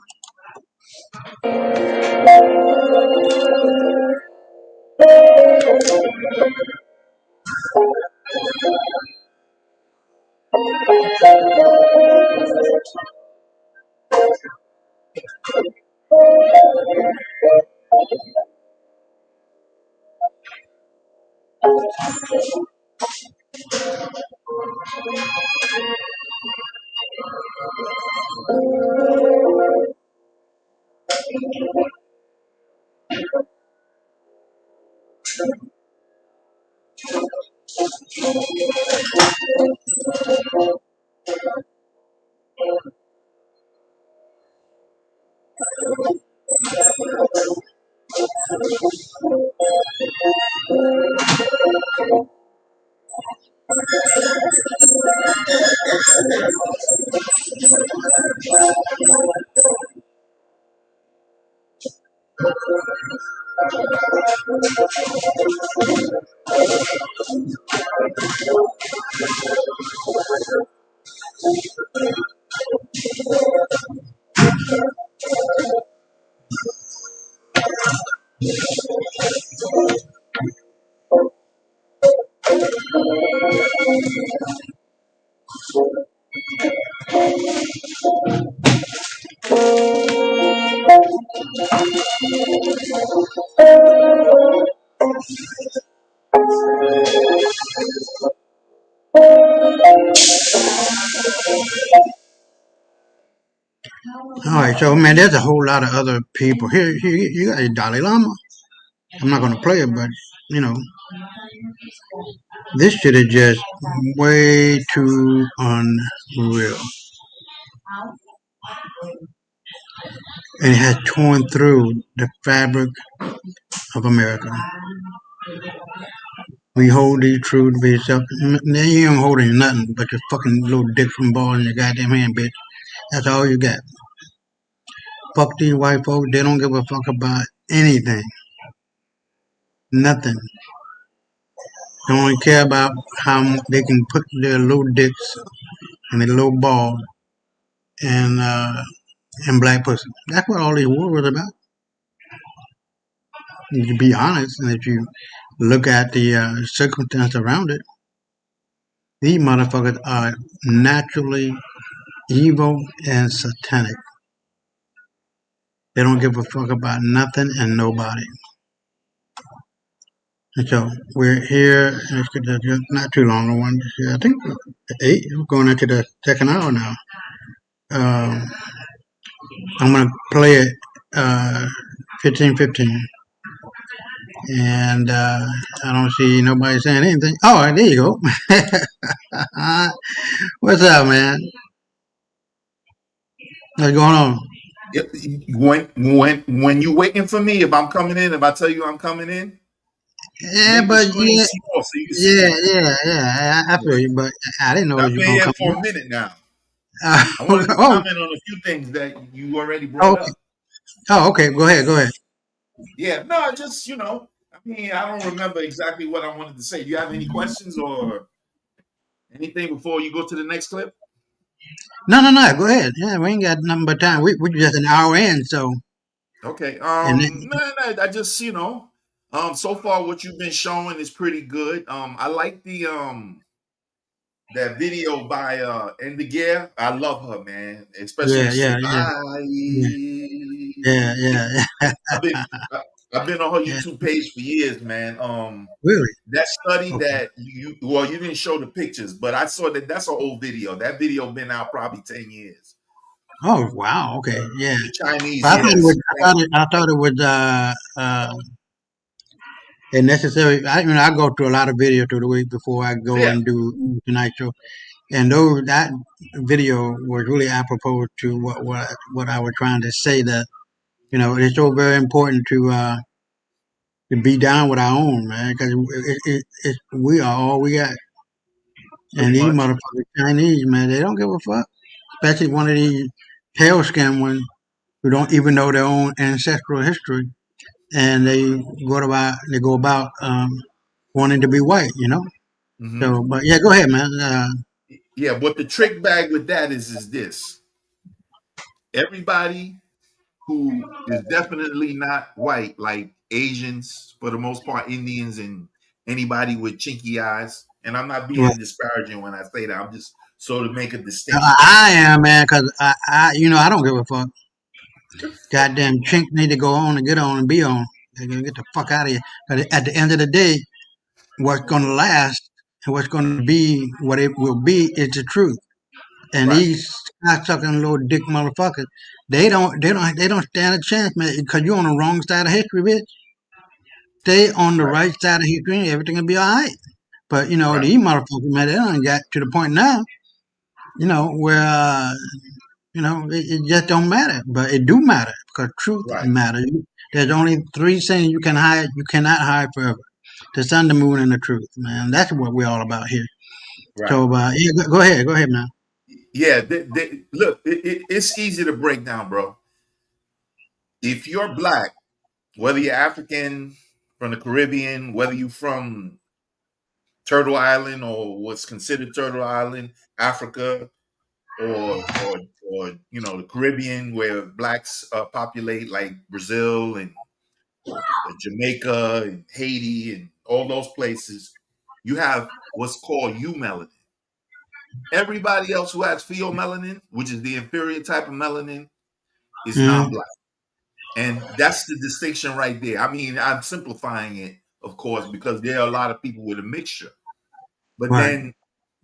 All right, so man, there's a whole lot of other people here. You got the Dalai Lama. I'm not gonna play it, but you know, this shit is just way too unreal, and it has torn through the fabric of America. We hold these truths to be yourself. Now you ain't holding nothing but your fucking little dick from balls in your goddamn hand, bitch. That's all you got. Fuck these white folks. They don't give a fuck about anything. Nothing. They only care about how they can put their little dicks and their little balls and black pussy. That's what all these wars was about. To be honest, and if you look at the circumstance around it, these motherfuckers are naturally evil and satanic. They don't give a fuck about nothing and nobody. And so we're here, and it's not too long. I think 8. We're going into the second hour now. I'm gonna play it 15:15, and I don't see nobody saying anything. Oh, there you go. What's up, man? What's going on? When you waiting for me, if I'm coming in, if I tell you I'm coming in, Yeah, make the but screen yeah, small so you can see me. I feel you, but I didn't know I've you were been gonna here come for in. a minute now. I wanted to Oh, comment on a few things that you already brought okay. up. Oh, okay. Go ahead. Yeah, no, just I mean, I don't remember exactly what I wanted to say. Do you have any questions or anything before you go to the next clip? No. Go ahead. Yeah, we ain't got nothing but time. We just an hour in, so Okay. and No, I just so far what you've been showing is pretty good. I like the that video by Endegear. I love her, man. Especially when yeah, she say yeah, yeah, bye. yeah. I've been I've been on her Yeah. YouTube page for years, man. Really? That study Okay. that you didn't show the pictures, but I saw that's an old video. That video been out probably 10 years. Oh, wow. Okay. Yeah. The Chinese, But I thought it yes. was. I thought it was. A necessary. I go through a lot of video through the week before I go Yeah. and do Tonight Show, and that video was really apropos to what I was trying to say. That it's so very important to be down with our own, man, because we are all we got. Pretty And these much. motherfucking Chinese, man, they don't give a fuck. Especially one of these pale skinned ones who don't even know their own ancestral history, and they go about wanting to be white, Hmm. So, but yeah, go ahead, man. Yeah, but the trick bag with that is this. Everybody who is definitely not white, like Asians, for the most part, Indians, and anybody with chinky eyes. And I'm not Well, being disparaging when I say that. I'm just so to make a distinction. I am, man, because I don't give a fuck. Goddamn chink need to go on and get on and be on. They gonna get the fuck out of here. 'Cause at the end of the day, what's gonna last and what's gonna be what it will be is the truth. And Right. these cocksucking little dick motherfuckers, they don't stand a chance, man, because you're on the wrong side of history, bitch. stay on the right side of history, everything will be all right. But Right. these motherfuckers, man, they done got to the point now, where it just don't matter. But it do matter because truth Right. matters. There's only three things you can hide. You cannot hide forever: the sun, the moon, and the truth, man. That's what we're all about here. Right. So, yeah, go ahead, man. Yeah. Look, it's easy to break down, bro. If you're black, whether you're African, from the Caribbean, whether you're from Turtle Island or what's considered Turtle Island, Africa, or the Caribbean where blacks populate, like Brazil and Jamaica and Haiti and all those places, you have what's called eumelanin. Everybody else who has pheomelanin, which is the inferior type of melanin, is non-black. And that's the distinction right there. I mean, I'm simplifying it, of course, because there are a lot of people with a mixture. But Right. then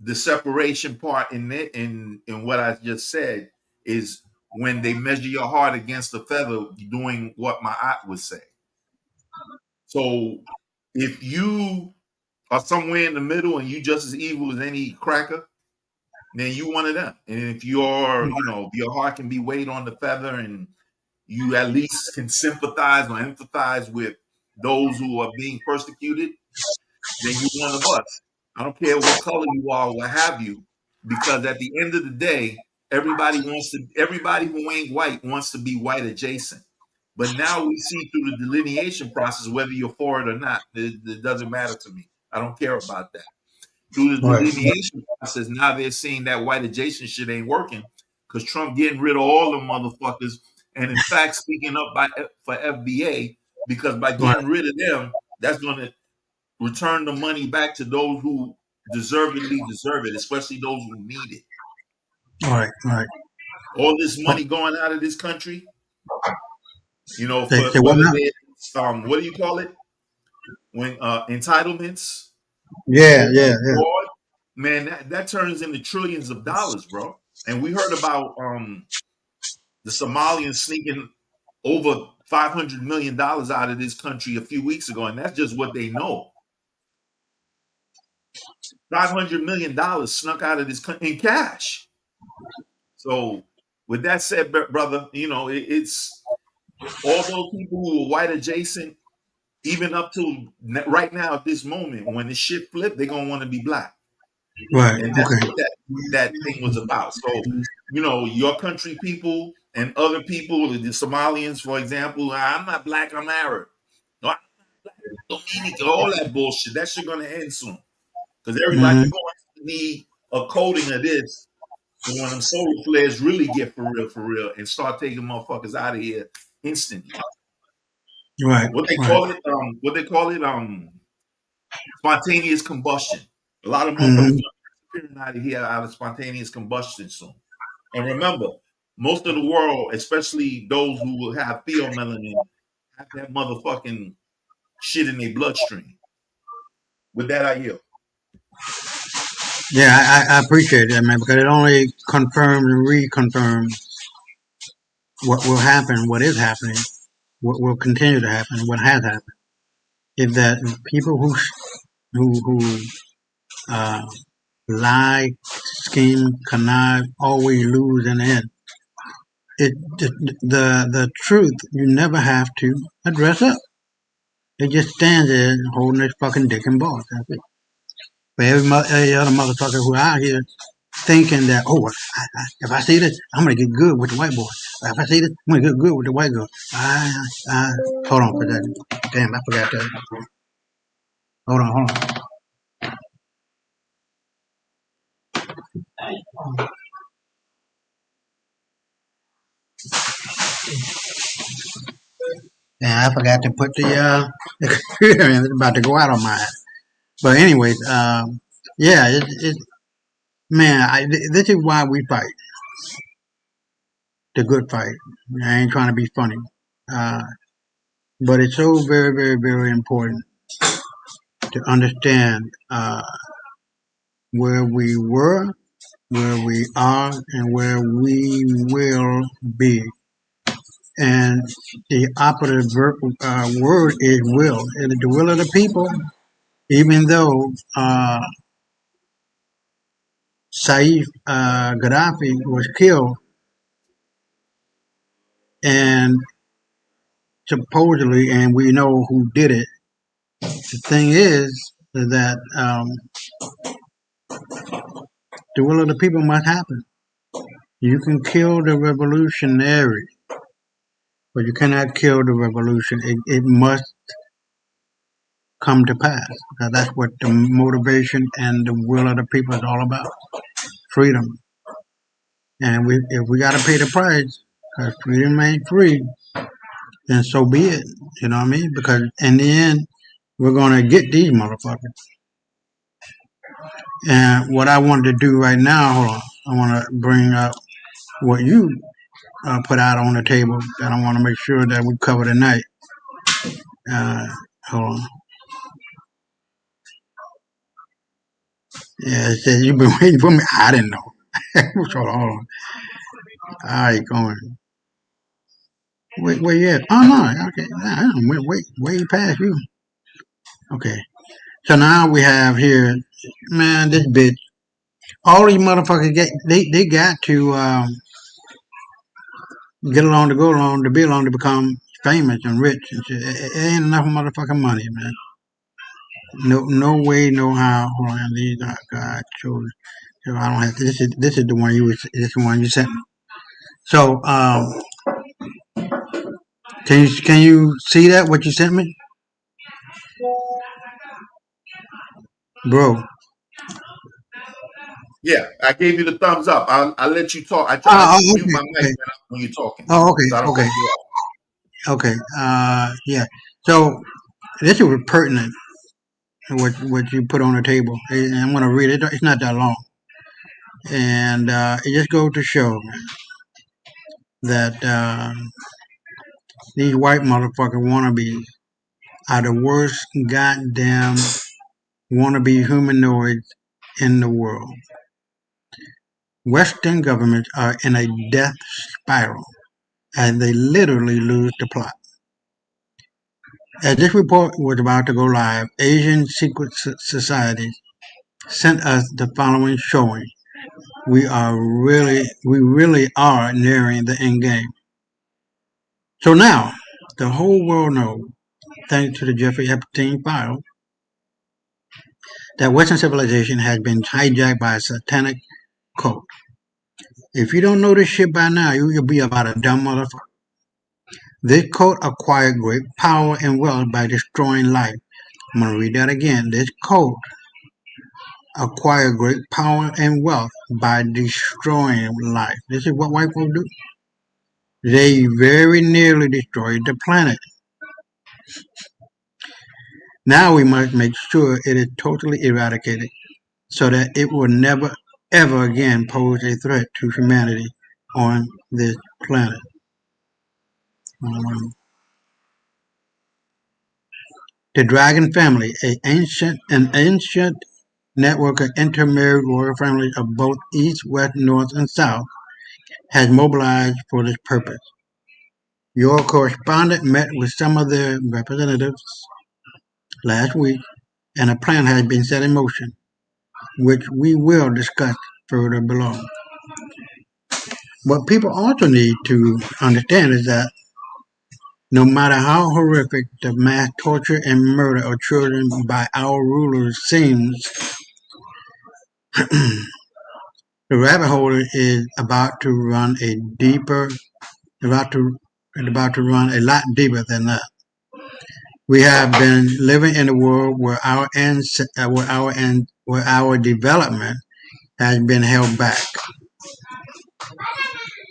the separation part in what I just said is when they measure your heart against the feather, doing what my aunt would say. So if you are somewhere in the middle and you just as evil as any cracker, then you one of them. And if your heart can be weighed on the feather and you at least can sympathize or empathize with those who are being persecuted, then you're one of us. I don't care what color you are, what have you, because at the end of the day, everybody who ain't white wants to be white adjacent. But now we see through the delineation process whether you're for it or not. It doesn't matter to me. I don't care about that. Through the Right. delineation process, now they're seeing that white adjacent shit ain't working because Trump getting rid of all the motherfuckers. And in fact, speaking up for FBA, because by getting rid of them, that's going to return the money back to those who deservedly deserve it, especially those who need it. Right. All this money going out of this country, Say for what whether now? it's what do you call it? When entitlements, Yeah. fraud, man, that turns into trillions of dollars, bro. And we heard about the Somalians sneaking over $500 million out of this country a few weeks ago, and that's just what they know. $500 million snuck out of this country in cash. So, with that said, brother, it's all those people who are white adjacent, even up to right now at this moment, when the shit flip, they're gonna want to be black, Right. and that's Okay. what that thing was about. So, your country people and other people, the Somalians, for example, I'm not black, I'm Arab. No, I'm not black, Dominican, all that bullshit. That shit gonna end soon, because everybody Mm-hmm. you're going to need a coating of this. So when them solar flares really get for real, and start taking motherfuckers out of here instantly. Right. What they call it, spontaneous combustion. A lot of motherfuckers Mm-hmm. are disappearing out of spontaneous combustion soon. And remember, most of the world, especially those who will have pheomelanin, have that motherfucking shit in their bloodstream. With that, I yield. Yeah, I appreciate that, man, because it only confirms and reconfirms what will happen, what is happening, what will continue to happen, what has happened. Is that people who lie, scheme, connive, always lose in the end. The truth, you never have to address up. It just stands there holding its fucking dick and balls. That's it. But every other motherfucker who out here thinking that, if I see this, I'm gonna get good with the white boy. If I see this, I'm gonna get good with the white girl. Hold on for that. Damn, I forgot that. Hold on. Damn, I forgot to put the computer in. It's about to go out on my ass. But anyways, yeah, man, this is why we fight. The good fight. I ain't trying to be funny. But it's so very, very, very important to understand where we were, where we are, and where we will be. and the operative word is will. And the will of the people, even though Saif Gaddafi was killed, and supposedly, and we know who did it. The thing is that the will of the people must happen. You can kill the revolutionary, but you cannot kill the revolution. It must come to pass, because that's what the motivation and the will of the people is all about. Freedom. And if we got to pay the price, because freedom ain't free, then so be it. You know what I mean? Because in the end, we're going to get these motherfuckers. And what I wanted to do right now, hold on, I want to bring up what you put out on the table that I want to make sure that we cover tonight. Hold on. Yeah, it says you've been waiting for me. I didn't know. So hold on. All right, going. Wait, where you at? Oh no, okay. I went way past you. Okay. So now we have here, man, this bitch. All these motherfuckers they got to get along to go along to be along to become famous and rich and shit. It ain't enough motherfucking money, man. No way, no how. Hold on, these are God children. So I don't have to, this is the one this is the one you sent me. So can you see that what you sent me, bro? Yeah, I gave you the thumbs up. I'll let you talk. I try to mute my mic when you're talking. Oh, okay, So I don't okay, cut you off. okay. Yeah. So this is pertinent. What you put on the table. And I'm gonna read it. It's not that long, and it just goes to show, man, that these white motherfucker wannabes are the worst goddamn wannabe humanoids in the world. Western governments are in a death spiral, and they literally lose the plot. As this report was about to go live, Asian secret societies sent us the following showing. We really are nearing the end game. So now, the whole world knows, thanks to the Jeffrey Epstein file, that Western civilization has been hijacked by a satanic cult. If you don't know this shit by now, you'll be about a dumb motherfucker. This cult acquired great power and wealth by destroying life. I'm going to read that again. This cult acquired great power and wealth by destroying life. This is what white folks do. They very nearly destroyed the planet. Now we must make sure it is totally eradicated so that it will never, ever again pose a threat to humanity on this planet. The Dragon family, an ancient network of intermarried royal families of both East, West, North, and South, has mobilized for this purpose. Your correspondent met with some of their representatives last week, and a plan has been set in motion, which we will discuss further below. What people also need to understand is that no matter how horrific the mass torture and murder of children by our rulers seems, the rabbit hole is about to run a lot deeper than that. We have been living in a world where our development has been held back.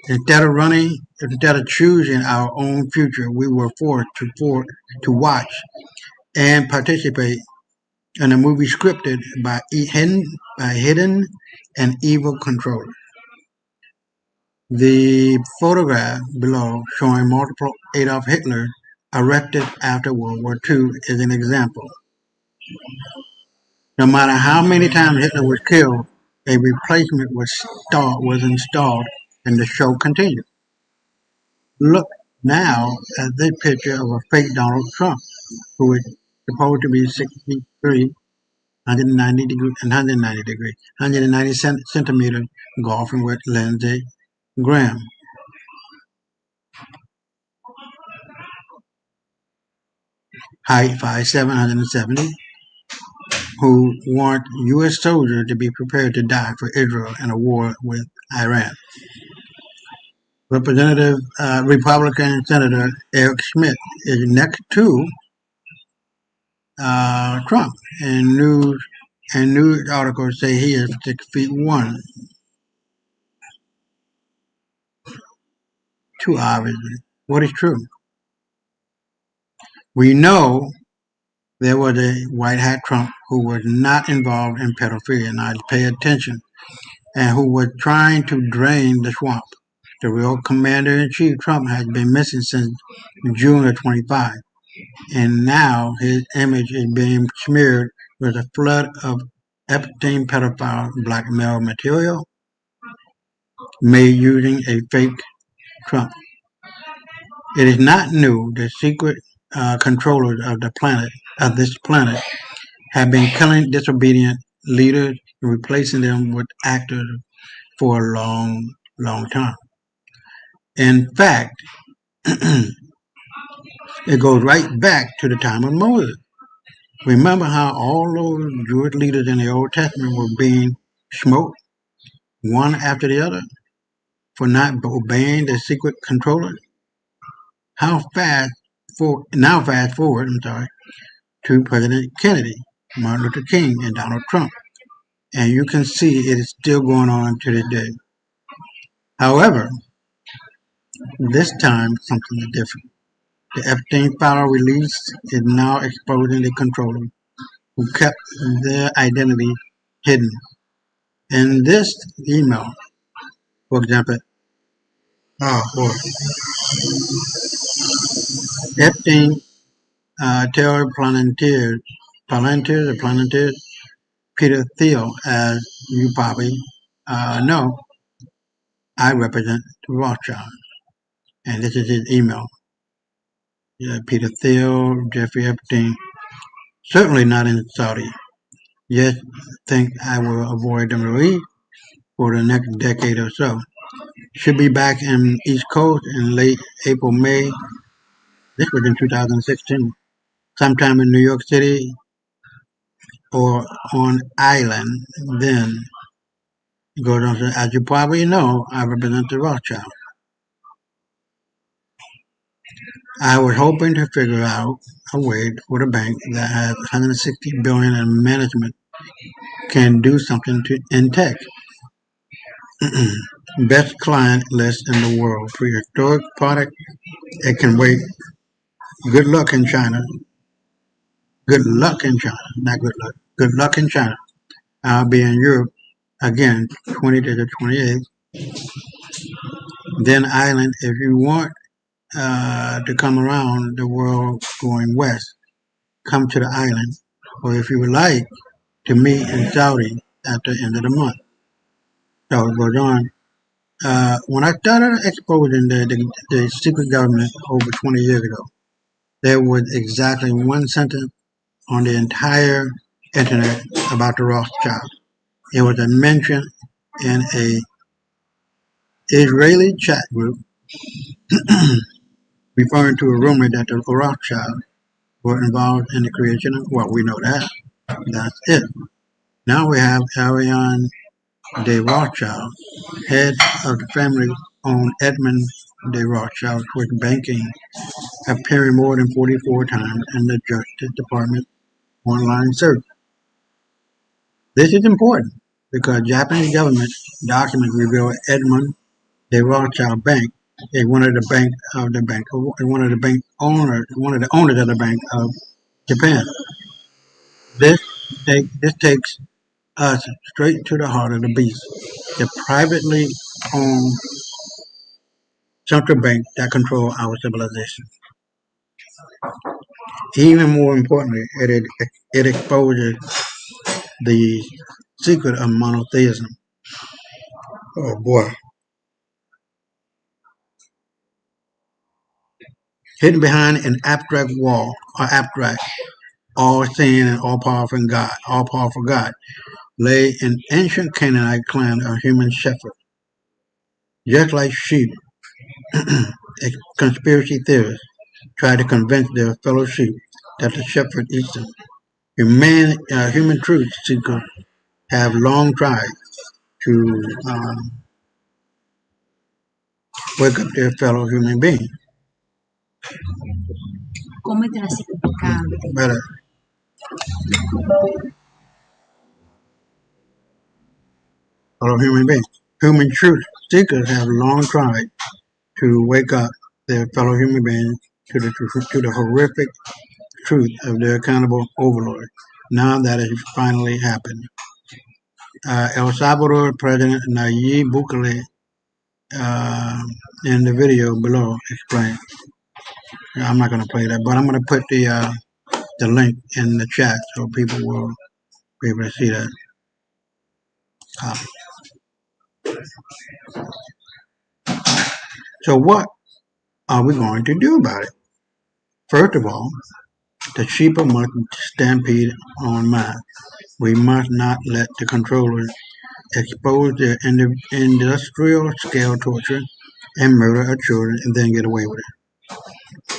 Instead of choosing our own future, we were forced to watch and participate in a movie scripted by hidden and evil controllers. The photograph below showing multiple Adolf Hitler arrested after World War II is an example. No matter how many times Hitler was killed, a replacement was installed, and the show continued. Look Now, this picture of a fake Donald Trump, who is supposed to be 6'3", 190 centimeters, golfing with Lindsey Graham. Height 5'7", 170, who want U.S. soldiers to be prepared to die for Israel in a war with Iran. Republican Senator Eric Schmidt is next to Trump, and news articles say he is 6'1". Too obviously. What is true? We know there was a white hat Trump who was not involved in pedophilia, now pay attention, and who was trying to drain the swamp. The real commander-in-chief Trump has been missing since June of 25, and now his image is being smeared with a flood of Epstein pedophile blackmail material made using a fake Trump. It is not new that secret controllers of this planet have been killing disobedient leaders and replacing them with actors for a long, long time. In fact, it goes right back to the time of Moses. Remember how all those Jewish leaders in the Old Testament were being smoked one after the other for not obeying the secret controllers? Fast forward, to President Kennedy, Martin Luther King, and Donald Trump, and you can see it is still going on to this day. However, this time something is different. The Epstein file release is now exposing the controllers who kept their identity hidden. In this email, for example, Epstein Terror Planeteers, Peter Thiel, as you probably know, I represent the Rothschild. And this is his email. Peter Thiel, Jeffrey Epstein, certainly not in Saudi. Yet think I will avoid the Middle East for the next decade or so. Should be back in East Coast in late April, May. This was in 2016. Sometime in New York City or on island. Then it goes on to, as you probably know, I represent the Rothschild. I was hoping to figure out a way for the bank that has $160 billion in management can do something in tech. Best client list in the world. Prehistoric product. It can wait. Good luck in China. Good luck in China. Not good luck. Good luck in China. I'll be in Europe again, 20th to the 28th. Then island, if you want to come around the world going west, come to the island. Or if you would like to meet in Saudi at the end of the month. So it goes on. When I started exposing the secret government over 20 years ago, there was exactly one sentence on the entire internet about the Rothschild. It was a mention in a Israeli chat group referring to a rumor that the Rothschild were involved in the creation of, well, we know that. That's it. Now we have Ariane de Rothschild, head of the family-owned Edmond de Rothschild Swiss banking, appearing more than 44 times in the Justice Department online search. This is important because Japanese government documents reveal Edmond de Rothschild Bank is one of the owners of the Bank of Japan. This takes us straight to the heart of the beast, the privately owned central bank that control our civilization. Even more importantly, it exposes the secret of monotheism. Oh boy. hidden behind an abstract wall, or abstract, all-seeing and all-powerful God, lay an ancient Canaanite clan of human shepherds. Just like sheep, conspiracy theorists try to convince their fellow sheep that the shepherd eats them. Human truth seekers have long tried to wake up their fellow human beings. But fellow human beings. Human truth seekers have long tried to wake up their fellow human beings to the horrific truth of their accountable overlord. Now that has finally happened. El Salvador President Nayib Bukele, in the video below, explained. I'm not going to play that, but I'm going to put the link in the chat so people will be able to see that. So what are we going to do about it? First of all, the sheep must stampede en masse. We must not let the controllers expose their industrial scale torture and murder of children and then get away with it.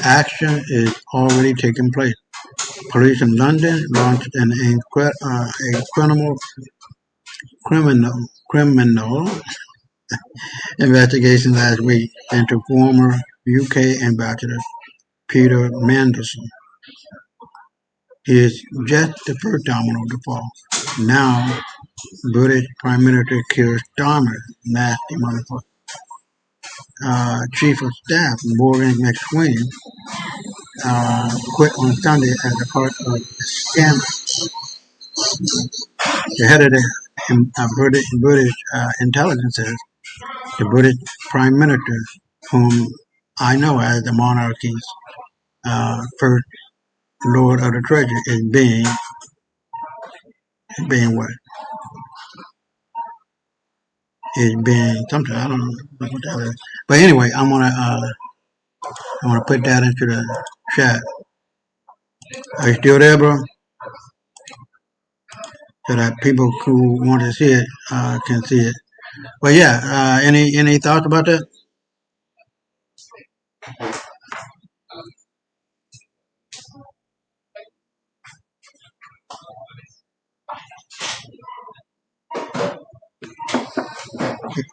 Action is already taking place. Police in London launched an criminal investigation last week into former UK Ambassador Peter Mandelson. He is just the first domino to fall. Now, British Prime Minister Keir Starmer, nasty motherfucker, Chief of Staff Morgan McSween, quit on Sunday as a part of the scandal. The head of the British intelligence says the British Prime Minister, whom I know as the monarchy's first Lord of the Treasury, is being what? Is being something, I don't know what that is. But anyway, I'm gonna put that into the chat. Are you still there, bro? So that people who want to see it can see it. But yeah, any thoughts about that?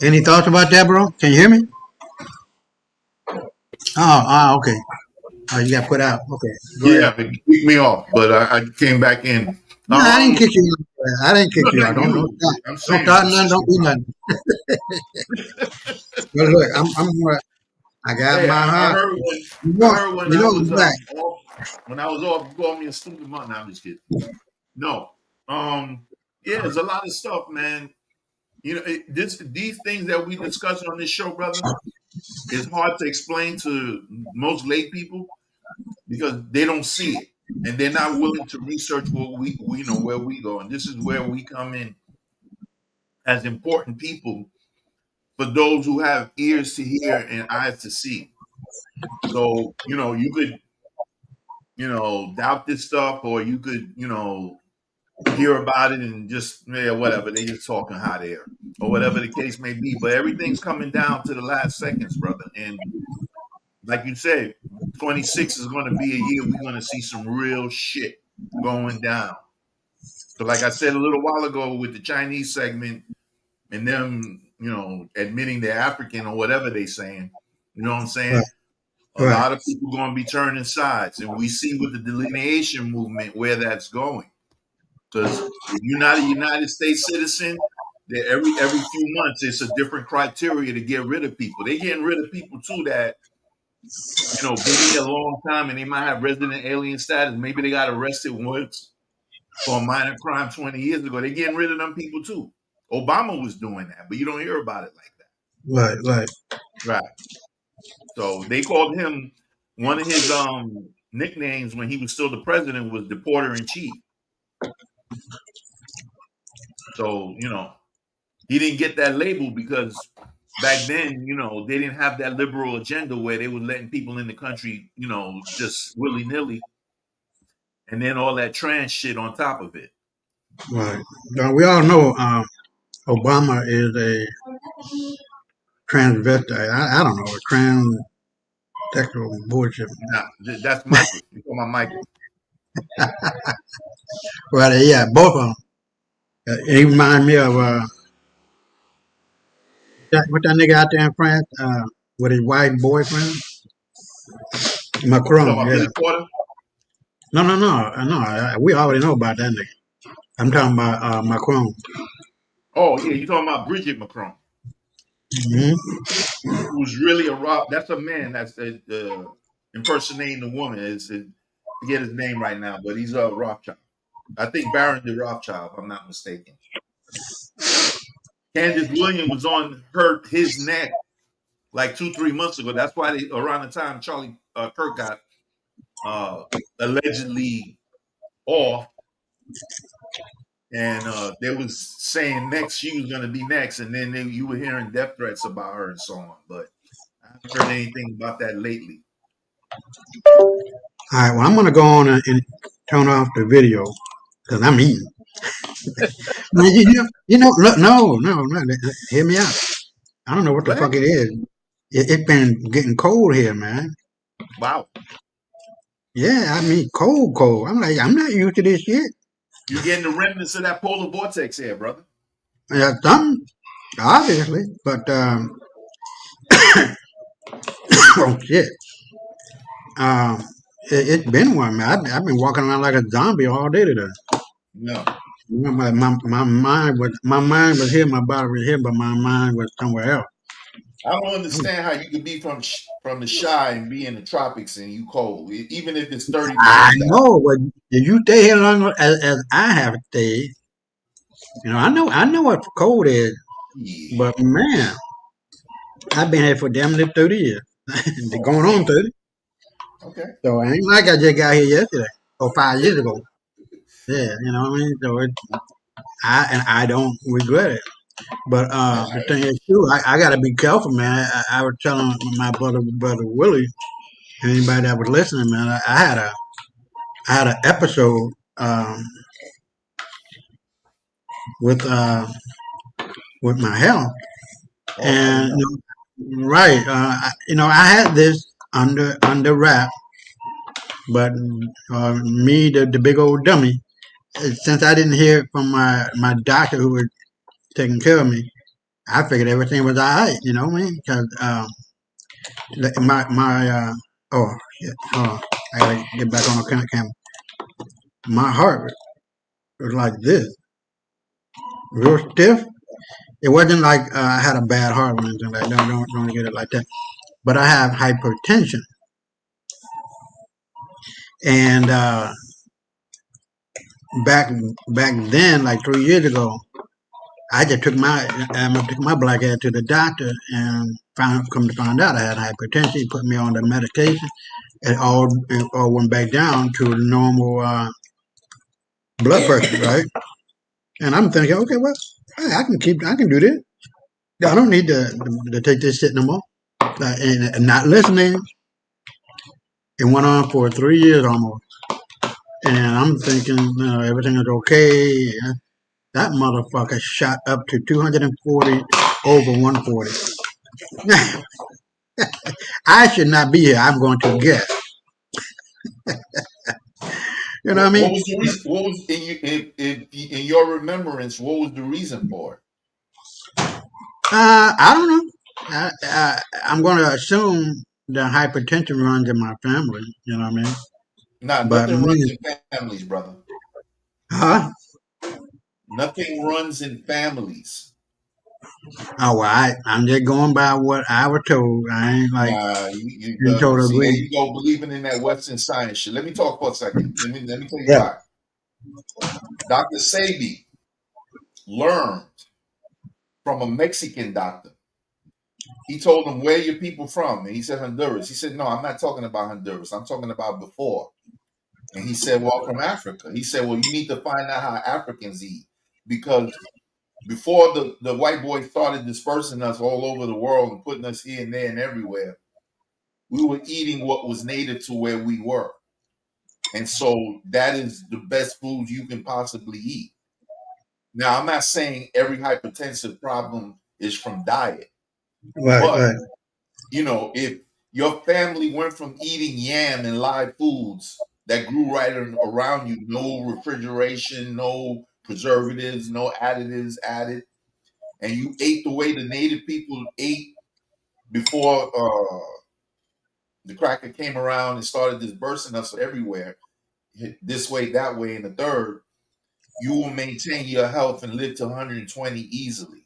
Any thoughts about that, bro? Can you hear me? Okay. Oh, you got put out. Okay. Go Yeah, ahead. it kicked me off, but I came back in. No, I didn't kick you out. I didn't kick you Not out. Don't you. I'm don't saying start the nothing. Don't do system. nothing. But look, I got Hey, my I heart. heard when You I know was it's back. off. When I was off, you called me a stupid month. Now I'm just kidding. No, yeah, there's a lot of stuff, man. You know, these things that we discuss on this show, brother, is hard to explain to most lay people because they don't see it and they're not willing to research what we know where we go, and this is where we come in as important people for those who have ears to hear and eyes to see. So, you could, doubt this stuff, or you could, hear about it and just, yeah, whatever. They just talking hot air or whatever the case may be. But everything's coming down to the last seconds, brother. And like you said, 26 is going to be a year we're going to see some real shit going down. So, like I said a little while ago with the Chinese segment and them, admitting they're African or whatever they saying, you know what I'm saying? A Right. lot of people going to be turning sides, and we see with the delineation movement where that's going. Because if you're not a United States citizen, that every few months it's a different criteria to get rid of people. They're getting rid of people too that been here a long time and they might have resident alien status. Maybe they got arrested once for a minor crime 20 years ago. They're getting rid of them people too. Obama was doing that, but you don't hear about it like that. Right. Right. So they called him, one of his nicknames when he was still the president was Deporter in Chief. So, he didn't get that label because back then, they didn't have that liberal agenda where they were letting people in the country, just willy nilly, and then all that trans shit on top of it. Right. Now, we all know Obama is a transvestite. I don't know, transsexual bullshit. Now, that's Michael. You talking about Michael? Right, yeah, both of them. He remind me of what that nigga out there in France with his white boyfriend, You Macron. talking about Yeah. Billy Porter? No. We already know about that nigga. I'm talking about Macron. Oh yeah, you talking about Bridget Macron, Hmm. who's really that's a man that's impersonating a woman. Forget his name right now, but he's a Rothschild. I think Baron de Rothschild, if I'm not mistaken. Candace Williams was on his neck like 2-3 months ago. That's why around the time Charlie Kirk got allegedly off, and they was saying next she was going to be next, and then you were hearing death threats about her and so on. But I haven't heard anything about that lately. All right, well, I'm going to go on and turn off the video because I'm eating. Man, look, no, hear me out. I don't know what the fuck it is. It's been getting cold here, man. Wow. Yeah, I mean, cold. I'm like, I'm not used to this shit. You're getting the remnants of that polar vortex here, brother. Yeah, some, obviously, but, oh, shit. It's been one, man. I've been walking around like a zombie all day today. No. My mind was here, my body was here, but my mind was somewhere else. I don't understand how you could be from the Chi and be in the tropics and you cold, even if it's 30 degrees. I know, but if you stay here long as I have stayed, I know what cold is. Yeah. But man, I've been here for damn near 30 years. They're going on 30. Okay. So it ain't like I just got here yesterday or 5 years ago. Yeah, you know what I mean? So I don't regret it. But the thing is too, I gotta be careful, man. I was telling my brother Willie, and anybody that was listening, man, I had an episode with my health, and right, I had this under wrap, but me, the big old dummy, since I didn't hear from my doctor who was taking care of me, I figured everything was all right, you know what I mean? Because I gotta get back on the camera. My heart was like this, real stiff. It wasn't like I had a bad heart or anything like that. Don't get it like that. But I have hypertension, and back then, like 3 years ago, I just took my black ass to the doctor and come to find out I had hypertension. He put me on the medication. It all went back down to normal blood pressure, right? And I'm thinking, okay, well, I can do this. I don't need to take this shit no more. And not listening. It went on for 3 years almost. And I'm thinking, everything is okay. That motherfucker shot up to 240 over 140. I should not be here. I'm going to guess. You know what I mean? What was the reason? What was in your remembrance? What was the reason for it? I don't know. I'm going to assume the hypertension runs in my family. You know what I mean? Nah, nothing runs in families, brother. Huh? Nothing runs in families. Oh, well, I'm just going by what I was told. I ain't like you told there you go, believing in that Western science shit. Let me talk for a second. Let me tell you why. Dr. Sebi learned from a Mexican doctor. He told him, where are your people from? And he said, Honduras. He said, no, I'm not talking about Honduras. I'm talking about before. And he said, well, from Africa. He said, well, you need to find out how Africans eat, because before the white boy started dispersing us all over the world and putting us here and there and everywhere, we were eating what was native to where we were. And so that is the best food you can possibly eat. Now, I'm not saying every hypertensive problem is from diet, Right, but right, if your family went from eating yam and live foods that grew right around you, no refrigeration, no preservatives, no additives added, and you ate the way the native people ate before the cracker came around and started dispersing us everywhere, this way, that way, and the third, you will maintain your health and live to 120 easily.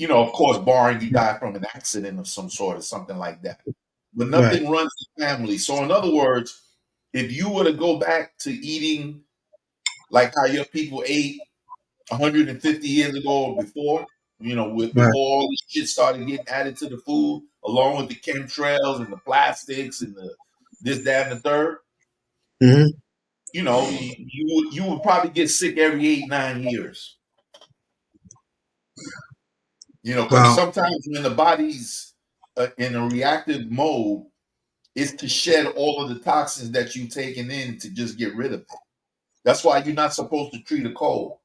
Of course, barring you die from an accident of some sort or something like that. But right. nothing runs the family. So, in other words, if you were to go back to eating like how your people ate 150 years ago or before, Right. before all this shit started getting added to the food, along with the chemtrails and the plastics and the this, that, and the third, Hmm. you would probably get sick every 8-9 years. Because Well, sometimes when the body's in a reactive mode, it's to shed all of the toxins that you've taken in to just get rid of it. That's why you're not supposed to treat a cold.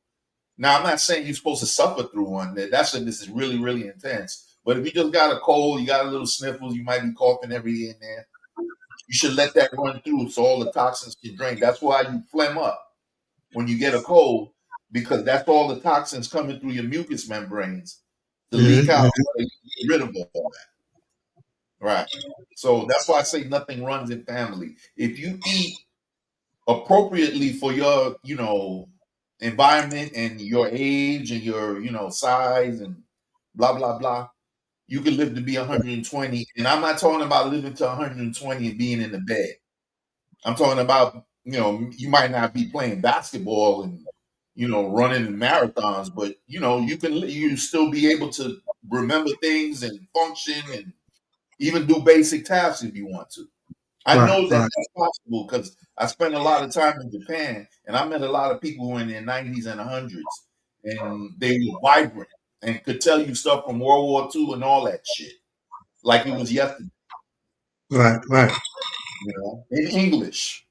Now, I'm not saying you're supposed to suffer through one. That's when this is really, really intense. But if you just got a cold, you got a little sniffles, you might be coughing every here and there, you should let that run through so all the toxins can drain. That's why you phlegm up when you get a cold, because that's all the toxins coming through your mucous membranes to leak out, so you get rid of all that. Right. So that's why I say nothing runs in family. If you eat appropriately for your, environment and your age and your, size and blah, blah, blah, you can live to be 120. And I'm not talking about living to 120 and being in the bed. I'm talking about, you might not be playing basketball and, running in marathons, but, you still be able to remember things and function and even do basic tasks if you want to. I right, know that right. that's possible because I spent a lot of time in Japan and I met a lot of people who were in their 90s and 100s and they were vibrant and could tell you stuff from World War II and all that shit like it was yesterday, Right, right. in English.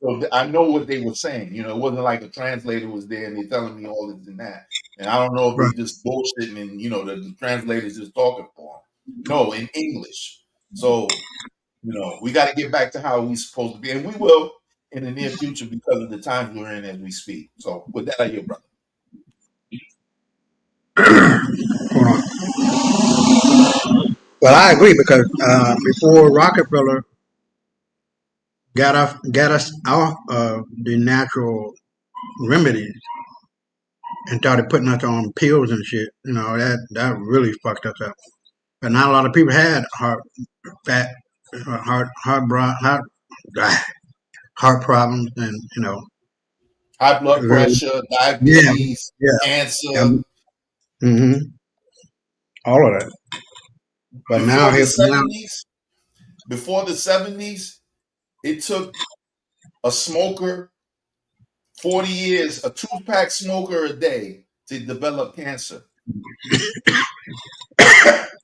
So I know what they were saying. It wasn't like a translator was there and they're telling me all this and that. And I don't know if Right. they just bullshitting and, the translator's just talking for them. No, in English. So, we got to get back to how we supposed to be. And we will in the near future because of the times we're in as we speak. So with that, I hear, brother. Hold on. Well, I agree because before Rockefeller got us off of the natural remedies and started putting us on pills and shit, that really fucked us up. But not a lot of people had heart problems, and High blood really, pressure, yeah, diabetes, yeah, cancer. hmm all of that. But now Before the here, now, 70s, before the 70s, it took a smoker 40 years, a 2-pack smoker a day to develop cancer.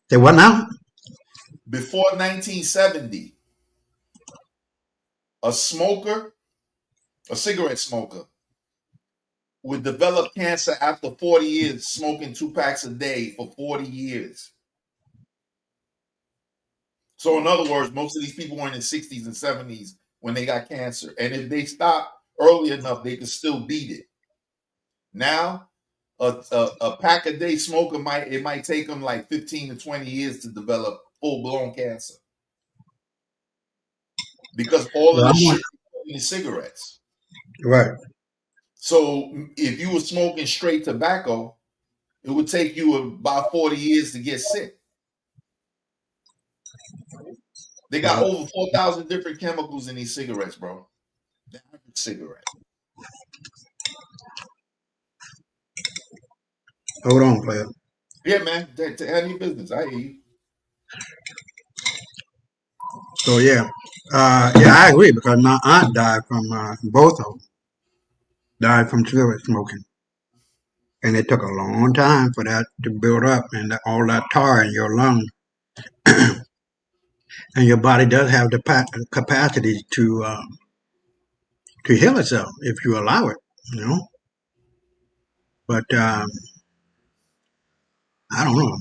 say what now? Before 1970, a cigarette smoker, would develop cancer after 40 years smoking 2 packs a day for 40 years. So, in other words, most of these people were in their 60s and 70s when they got cancer. And if they stopped early enough, they could still beat it. Now, a pack a day smoker might take them like 15 to 20 years to develop full-blown cancer. Because all of this shit is in cigarettes. Right. So if you were smoking straight tobacco, it would take you about 40 years to get sick. They got over 4,000 different chemicals in these cigarettes, bro. The average cigarette. Hold on, player. Yeah, man. To handle your business. I hear you. So yeah, I agree because my aunt died from both of them. died from cigarette smoking. And it took a long time for that to build up and all that tar in your lung. And your body does have the capacity to heal itself if you allow it, you know. But I don't know.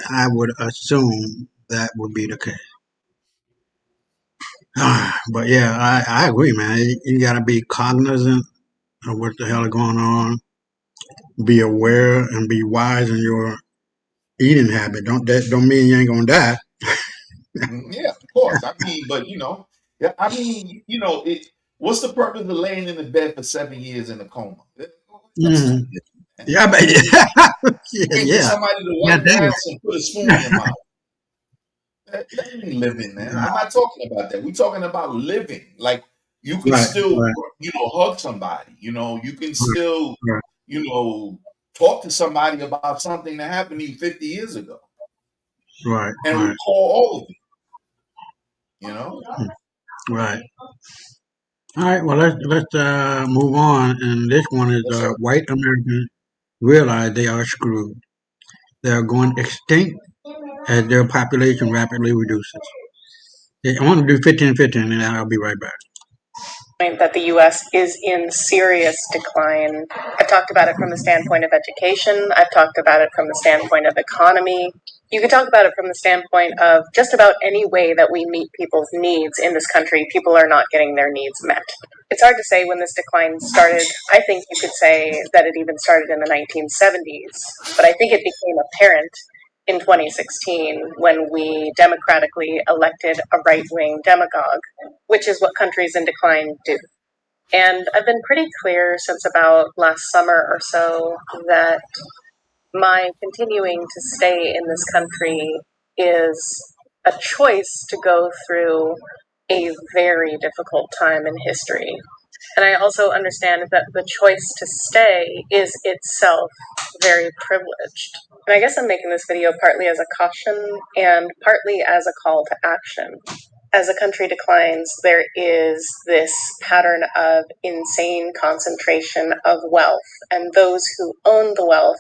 I would assume that would be the case. But yeah, I agree, man. You got to be cognizant of what the hell is going on. Be aware and be wise in your eating habit. That don't mean you ain't gonna die. Yeah, of course. I mean, but yeah, I mean, what's the purpose of laying in the bed for 7 years in a coma? That's Hmm. not living, man. Yeah, but You can't get yeah, somebody to yeah, wipe damn. ass and put a spoon in your mouth. That ain't living, man. I'm not talking about that. We're talking about living. Like you can Right, still, right, hug somebody. You can right, still, right, talk to somebody about something that happened to you 50 years ago right, and right, recall all of it. right. All right, well let's move on. And this one is Yes, sir. white Americans realize they are screwed. They are going extinct as their population rapidly reduces. Yeah, I want to do 15-15, and I'll be right back. That the U.S. is in serious decline. I've talked about it from the standpoint of education. I've talked about it from the standpoint of economy. You can talk about it from the standpoint of just about any way that we meet people's needs in this country. People are not getting their needs met. It's hard to say when this decline started. I think you could say that it even started in the 1970s, but I think it became apparent in 2016 when we democratically elected a right-wing demagogue, which is what countries in decline do. And I've been pretty clear since about last summer or so that my continuing to stay in this country is a choice to go through a very difficult time in history. And I also understand that the choice to stay is itself very privileged. And I guess I'm making this video partly as a caution and partly as a call to action. As a country declines, there is this pattern of insane concentration of wealth, and those who own the wealth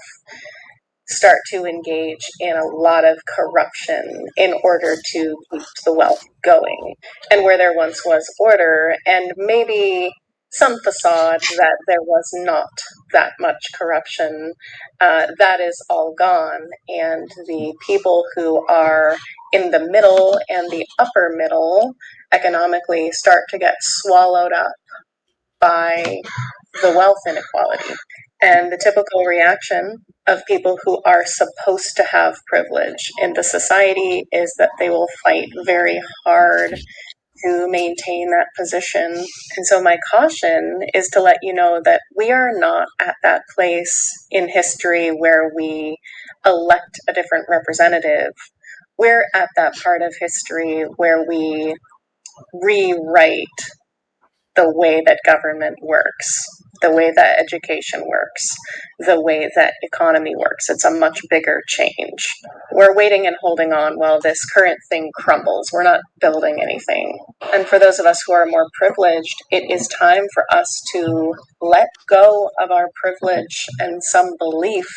start to engage in a lot of corruption in order to keep the wealth going. And where there once was order and maybe some facade that there was not that much corruption, that is all gone. And the people who are in the middle and the upper middle economically start to get swallowed up by the wealth inequality. And the typical reaction of people who are supposed to have privilege in the society is that they will fight very hard to maintain that position. And so my caution is to let you know that we are not at that place in history where we elect a different representative. We're at that part of history where we rewrite the way that government works, the way that education works, the way that economy works. It's a much bigger change. We're waiting and holding on while this current thing crumbles. We're not building anything. And for those of us who are more privileged, it is time for us to let go of our privilege and some belief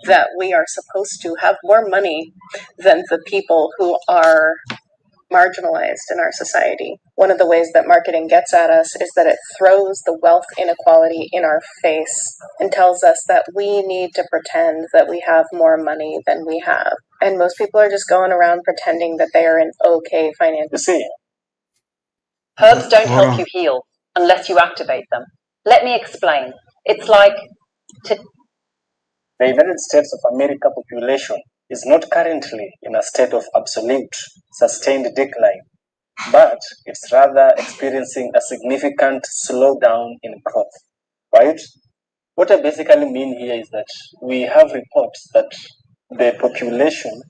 that we are supposed to have more money than the people who are marginalized in our society. One of the ways that marketing gets at us is that it throws the wealth inequality in our face and tells us that we need to pretend that we have more money than we have. And most people are just going around pretending that they are in okay financial state. Herbs don't Hold help on. you heal unless you activate them. Let me explain. It's like The United States of America population is not currently in a state of absolute, sustained decline, but it's rather experiencing a significant slowdown in growth, right? What I basically mean here is that we have reports that the population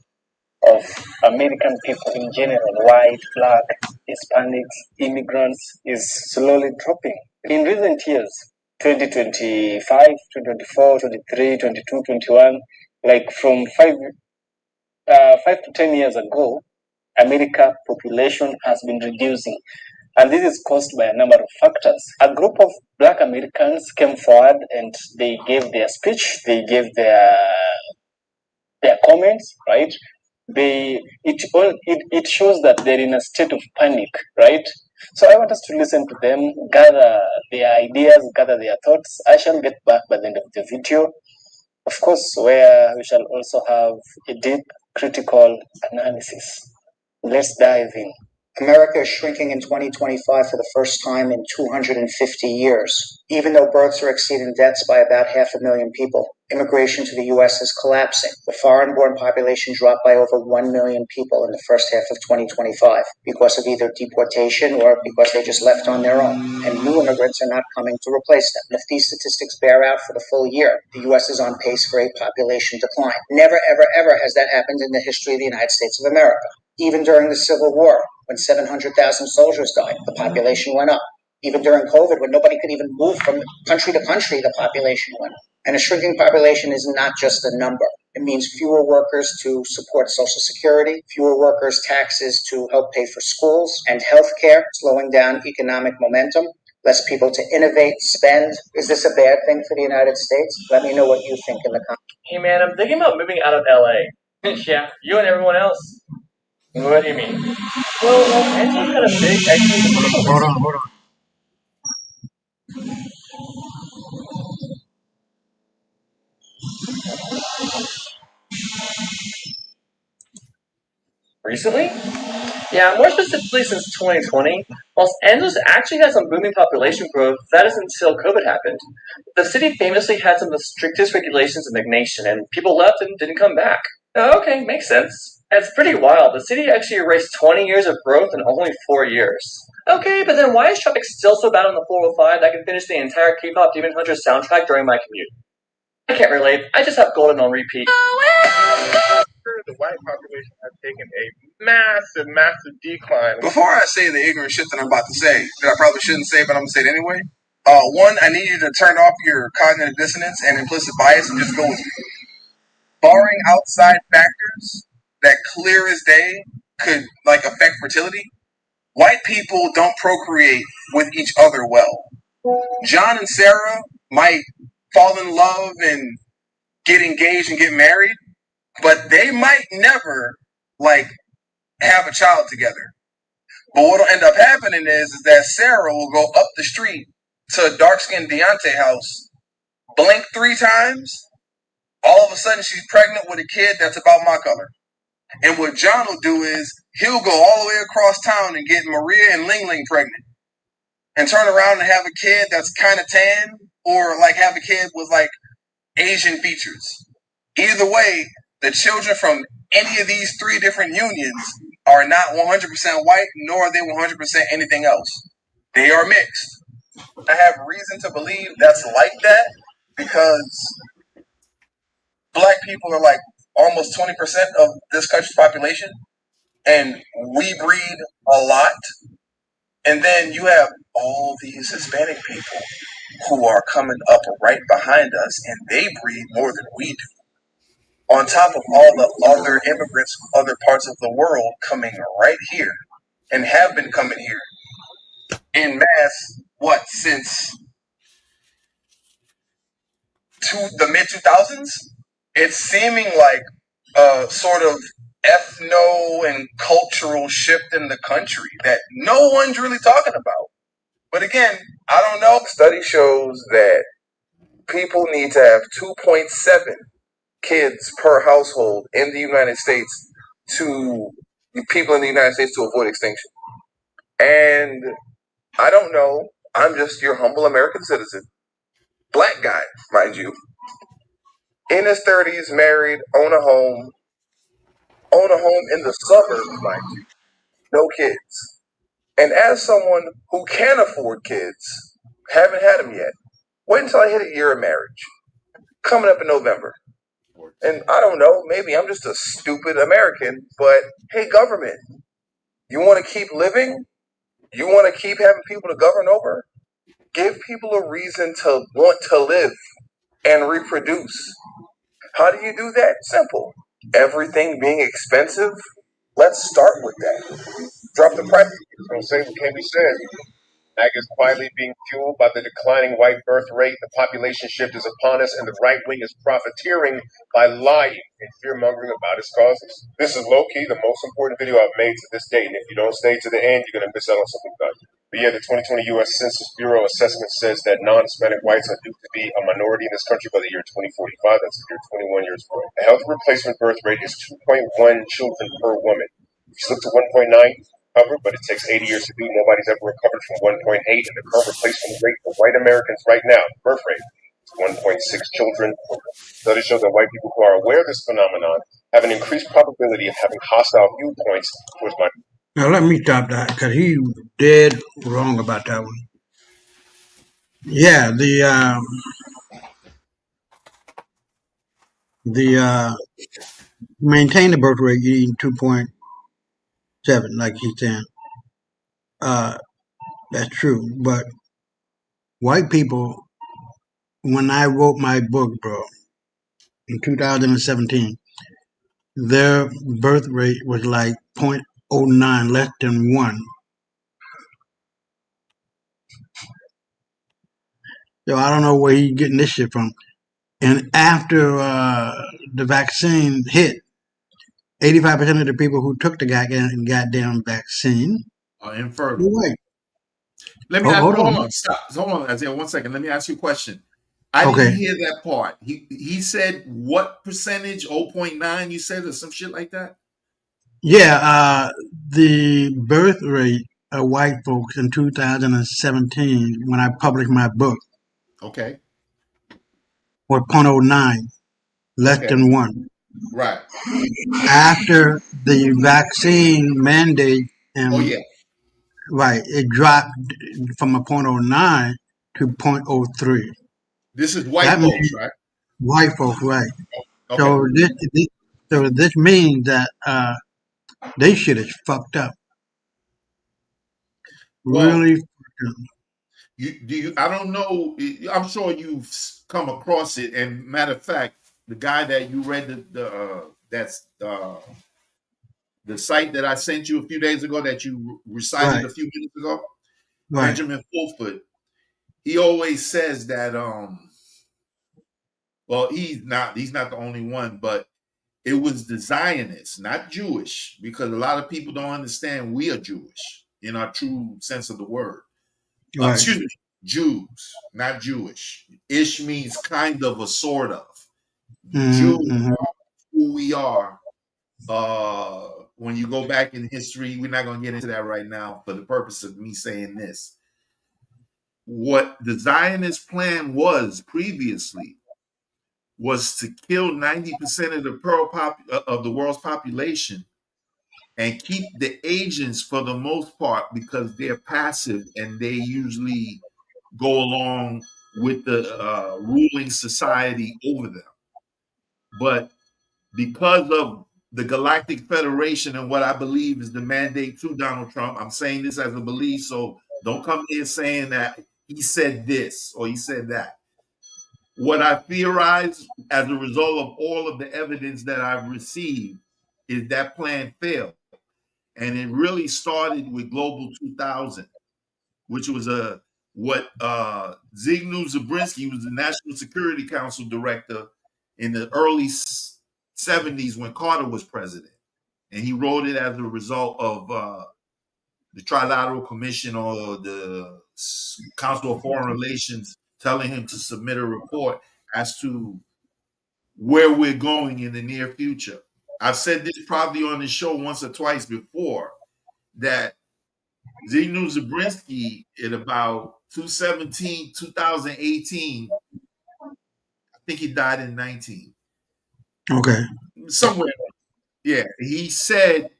of American people in general, white, black, Hispanics, immigrants, is slowly dropping. In recent years, 2025, 2024, 23, 22, 21, like from 5 to 10 years ago, America population has been reducing. And this is caused by a number of factors. A group of Black Americans came forward and they gave their speech, they gave their comments, right? It shows that they're in a state of panic, right? So I want us to listen to them, gather their ideas, gather their thoughts. I shall get back by the end of the video, of course, where we shall also have a deep critical analysis. Let's dive in. America is shrinking in 2025 for the first time in 250 years. Even though births are exceeding deaths by about 500,000 people, immigration to the U.S. is collapsing. The foreign-born population dropped by over 1 million people in the first half of 2025 because of either deportation or because they just left on their own. And new immigrants are not coming to replace them. If these statistics bear out for the full year, the U.S. is on pace for a population decline. Never, ever, ever has that happened in the history of the United States of America. Even during the Civil War, when 700,000 soldiers died, the population went up. Even during COVID, when nobody could even move from country to country, the population went up. And a shrinking population is not just a number. It means fewer workers to support Social Security, fewer workers' taxes to help pay for schools and healthcare, slowing down economic momentum, less people to innovate, spend. Is this a bad thing for the United States? Let me know what you think in the comments. Hey man, I'm thinking about moving out of LA. Yeah, you and everyone else. What do you mean? Well, Angela's got a big extra. Hold on. Recently? Yeah, more specifically since 2020, Los Angeles actually had some booming population growth, that is until COVID happened. The city famously had some of the strictest regulations in the nation, and people left and didn't come back. Okay, makes sense. It's pretty wild. The city actually erased 20 years of growth in only 4 years. Okay, but then why is traffic still so bad on the 405 that I can finish the entire K-pop Demon Hunter soundtrack during my commute? I can't relate. I just have Golden on repeat. The white population has taken a massive decline. Before I say the ignorant shit that I'm about to say, that I probably shouldn't say, but I'm going to say it anyway. One, I need you to turn off your cognitive dissonance and implicit bias and just go with me. Barring outside factors that clear as day could affect fertility, white people don't procreate with each other well. John and Sarah might fall in love and get engaged and get married, but they might never have a child together. But what'll end up happening is that Sarah will go up the street to dark-skinned Deontay house, blink 3 times, all of a sudden she's pregnant with a kid that's about my color. And what John will do is he'll go all the way across town and get Maria and Ling Ling pregnant and turn around and have a kid that's kind of tan or have a kid with Asian features. Either way, the children from any of these 3 different unions are not 100% white, nor are they 100% anything else. They are mixed. I have reason to believe that's like that because black people are almost 20% of this country's population, and we breed a lot. And then you have all these Hispanic people who are coming up right behind us, and they breed more than we do. On top of all the other immigrants from other parts of the world coming right here and have been coming here in mass, since the mid-2000s? It's seeming like a sort of ethno and cultural shift in the country that no one's really talking about. But again, I don't know. Study shows that people need to have 2.7 kids per household in the United States to avoid extinction. And I don't know. I'm just your humble American citizen. Black guy, mind you. In his 30s, married, own a home in the suburbs, mind you. No kids. And as someone who can afford kids, haven't had them yet, wait until I hit a year of marriage. Coming up in November. And I don't know, maybe I'm just a stupid American, but hey, government, you want to keep living? You want to keep having people to govern over? Give people a reason to want to live and reproduce. How do you do that? Simple. Everything being expensive Let's start with that. Drop the price. Don't say what can be said. Ag is quietly being fueled by the declining white birth rate. The population shift is upon us, and the right wing is profiteering by lying and fear mongering about its causes. This is low key the most important video I've made to this date, and if you don't stay to the end, you're going to miss out on something valuable. But yeah, the 2020 U.S. Census Bureau assessment says that non-Hispanic whites are due to be a minority in this country by the year 2045. That's the year 21 years ago. The healthy replacement birth rate is 2.1 children per woman. If you slip to 1.9, recover, but it takes 80 years to do. Nobody's ever recovered from 1.8, and the current replacement rate for white Americans right now, birth rate, is 1.6 children. Studies show that white people who are aware of this phenomenon have an increased probability of having hostile viewpoints towards my. Now let me stop that because he dead wrong about that one. Yeah, the maintain the birth rate eating 2.7, like he's saying. That's true, but white people, when I wrote my book, bro, in 2017, their birth rate was like 0.09, less than 1. So I don't know where he's getting this shit from. And after the vaccine hit, 85% of the people who took the goddamn vaccine Are were infertile. white. Let me Oh, ask. hold Hold on. on. Stop. Hold on, Isaiah. 1 second. Let me ask you a question. I Okay. didn't hear that part. He said what percentage? 0.9. You said, or some shit like that. Yeah, the birth rate of white folks in 2017, when I published my book, Okay. was 0.09, less Okay. than 1. Right. After the vaccine mandate, Oh and yeah. right, it dropped from a 0.09 to 0.03. This is white That folks, means right? white folks, right? Okay. So this means that they shit is fucked up, Well, really fucked up. I don't know. I'm sure you've come across it. And matter of fact, the guy that you read that's the site that I sent you a few days ago that you recited Right, a few minutes ago, right, Benjamin Fulford. He always says that well, he's not the only one, but it was the Zionists, not Jewish, because a lot of people don't understand we are Jewish in our true sense of the word. right. Excuse me, Jews, not Jewish. Ish means kind of, a sort of. Hmm, Jews hmm. are who we are. When you go back in history, we're not going to get into that right now for the purpose of me saying this. What the Zionist plan was previously was to kill 90% of of the world's population and keep the Asians for the most part because they're passive and they usually go along with the ruling society over them. But because of the Galactic Federation and what I believe is the mandate to Donald Trump, I'm saying this as a belief, so don't come here saying that he said this or he said that. What I theorize as a result of all of the evidence that I've received is that plan failed. And it really started with Global 2000, which was what Zygmunt Zabriskie was the National Security Council director in the early 70s when Carter was president. And he wrote it as a result of the Trilateral Commission or the Council of Foreign Relations telling him to submit a report as to where we're going in the near future. I've said this probably on the show once or twice before that Zygmunt Zabriskie in about 2018, I think he died in 19, Okay, somewhere. Yeah, he said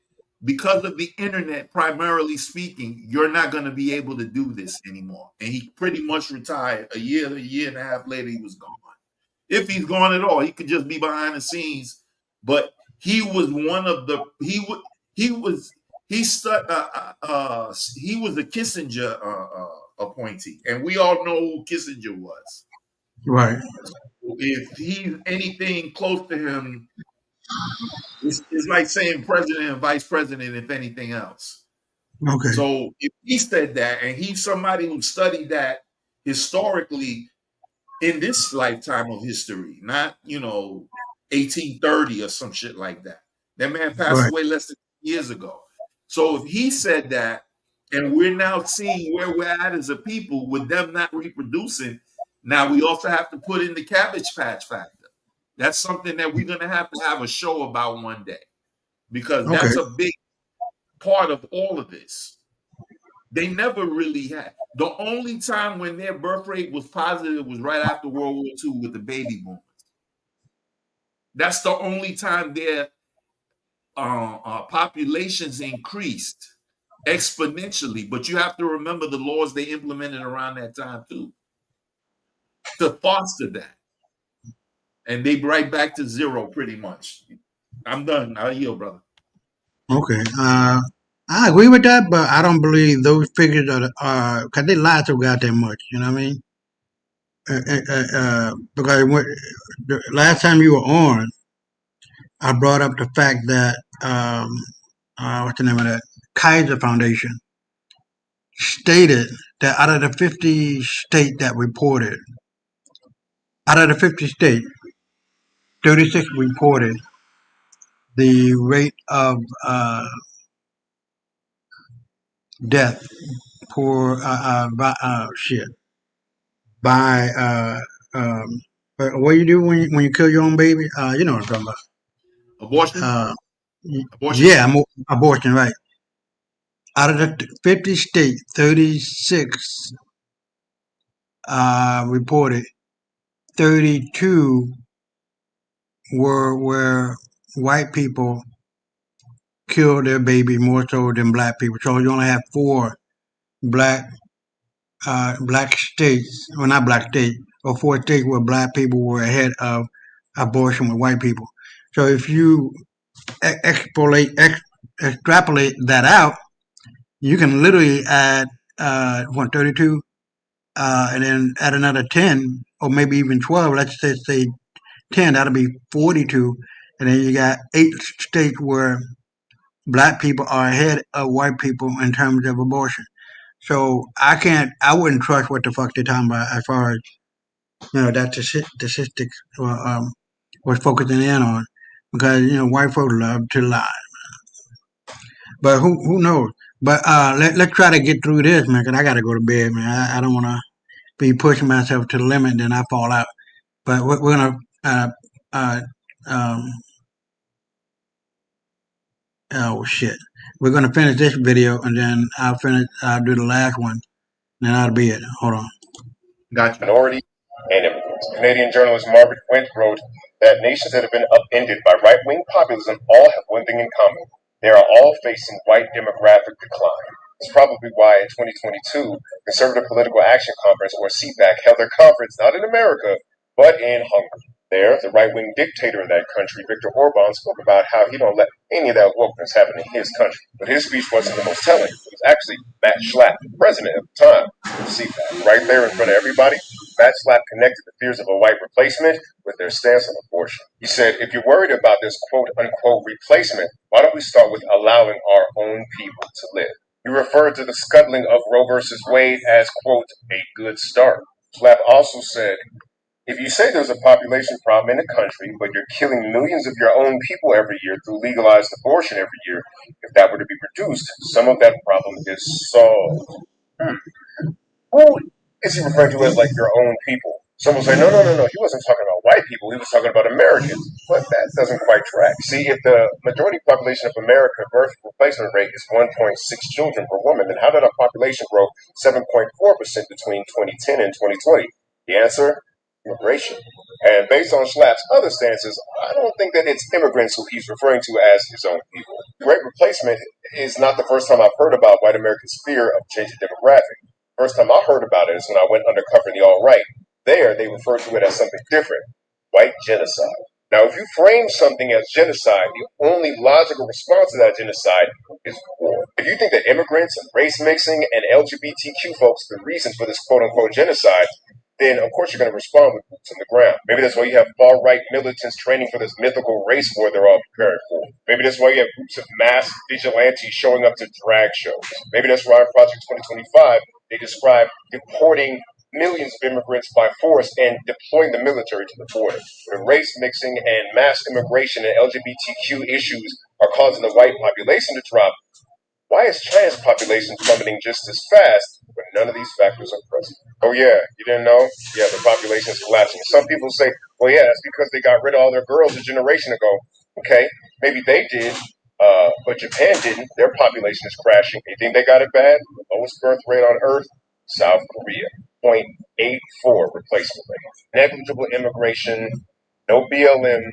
because of the internet, primarily speaking, you're not going to be able to do this anymore. And he pretty much retired a year and a half later. He was gone. If he's gone at all, he could just be behind the scenes. But he was one of the he was he was he was a Kissinger appointee, and we all know who Kissinger was. right. If he's anything close to him, It's like saying president and vice president, if anything else. Okay. So if he said that, and he's somebody who studied that historically in this lifetime of history, not 1830 or some shit like that. That man passed Right. away less than years ago. So if he said that, and we're now seeing where we're at as a people with them not reproducing, now we also have to put in the Cabbage Patch factor. That's something that we're gonna have a show about one day, because Okay. that's a big part of all of this. They never really had. The only time when their birth rate was positive was right after World War II with the baby boomers. That's the only time their populations increased exponentially. But you have to remember the laws they implemented around that time too to foster that, and they right back to zero pretty much. I'm done. I'll yield, brother. Okay. I agree with that, but I don't believe those figures are because they lie so goddamn much. You know what I mean? Because the last time you were on, I brought up the fact that what's the name of that Kaiser Foundation stated that out of the 50 states that reported, out of the 50 states, 36 reported the rate of death for by what you do when you kill your own baby. You know what I'm talking about. Abortion. Abortion. Yeah, abortion, right. Out of the 50 states, 36 reported. 32 were where white people killed their baby more so than black people. So you only have 4 black black states, well not black states, or 4 states where black people were ahead of abortion with white people. So if you extrapolate that out, you can literally add 32, and then add another 10, or maybe even 12. Let's just say 10. That'll be 42, and then you got 8 states where black people are ahead of white people in terms of abortion. So I wouldn't trust what the fuck they're talking about as far as that statistics was focusing in on, because white folks love to lie. But who knows? But let's try to get through this, man, because I got to go to bed, man. I don't want to be pushing myself to the limit, then I fall out. But we're going to, oh shit. We're going to finish this video, and then I'll do the last one, and then that'll be it. Hold on. Gotcha. Minority and immigrants. Canadian journalist Margaret Went wrote that nations that have been upended by right-wing populism all have one thing in common. They are all facing white demographic decline. It's probably why in 2022, Conservative Political Action Conference, or CPAC, held their conference not in America, but in Hungary. There, the right-wing dictator of that country, Viktor Orban, spoke about how he don't let any of that wokeness happen in his country. But his speech wasn't the most telling. It was actually Matt Schlapp, the president at the time of CPAC. Right there in front of everybody, Matt Schlapp connected the fears of a white replacement with their stance on abortion. He said, if you're worried about this quote-unquote replacement, why don't we start with allowing our own people to live? He referred to the scuttling of Roe versus Wade as, quote, a good start. Schlapp also said, if you say there's a population problem in the country, but you're killing millions of your own people every year through legalized abortion every year, if that were to be reduced, some of that problem is solved. Who is he referring to as like your own people? Someone say, no, he wasn't talking about white people, he was talking about Americans. But that doesn't quite track. See, if the majority population of America birth replacement rate is 1.6 children per woman, then how did our population grow 7.4% between 2010 and 2020? The answer? Immigration. And based on Schlapp's other stances, I don't think that it's immigrants who he's referring to as his own people. Great replacement is not the first time I've heard about white Americans' fear of changing demographic. First time I heard about it is when I went undercover in the alt-right. There, they referred to it as something different, white genocide. Now, if you frame something as genocide, the only logical response to that genocide is war. If you think that immigrants and race mixing and LGBTQ folks are the reason for this quote-unquote genocide, then of course you're going to respond with boots on the ground. Maybe that's why you have far-right militants training for this mythical race war they're all preparing for. Maybe that's why you have groups of mass vigilantes showing up to drag shows. Maybe that's why in Project 2025 they describe deporting millions of immigrants by force and deploying the military to the border. When race mixing and mass immigration and LGBTQ issues are causing the white population to drop, why is China's population plummeting just as fast when none of these factors are present? Oh yeah, you didn't know? Yeah, the population is collapsing. Some people say, well yeah, that's because they got rid of all their girls a generation ago. Okay, maybe they did, but Japan didn't. Their population is crashing. You think they got it bad? The lowest birth rate on earth? South Korea, 0.84 replacement rate. Negligible immigration, no BLM,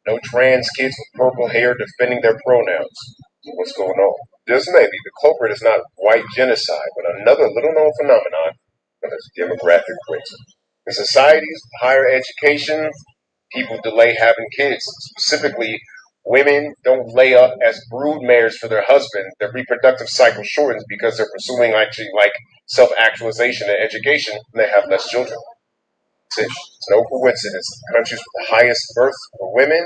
no trans kids with purple hair defending their pronouns. What's going on? This may be the culprit is not white genocide, but another little-known phenomenon known as demographic racism. In societies with higher education, people delay having kids. Specifically, women don't lay up as brood mares for their husband. Their reproductive cycle shortens because they're pursuing actually like self-actualization and education, and they have less children. It's no coincidence. Countries with the highest birth for women,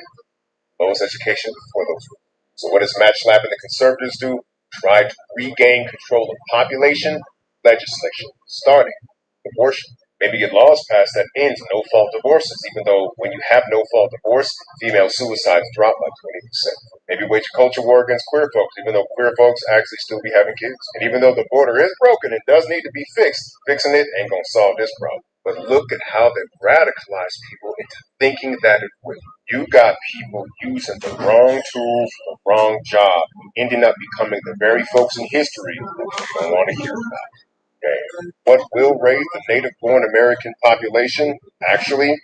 lowest education for those women. So what does Matt Schlapp and the conservatives do? Try to regain control of population legislation, starting abortion. Maybe get laws passed that end no-fault divorces, even though when you have no-fault divorce, female suicides drop by 20%. Maybe wage a culture war against queer folks, even though queer folks actually still be having kids. And even though the border is broken and does need to be fixed, fixing it ain't gonna solve this problem. But look at how they've radicalized people into thinking that it will. You got people using the wrong tools for the wrong job, ending up becoming the very folks in history that you don't want to hear about. Okay. What will raise the native-born American population? Actually,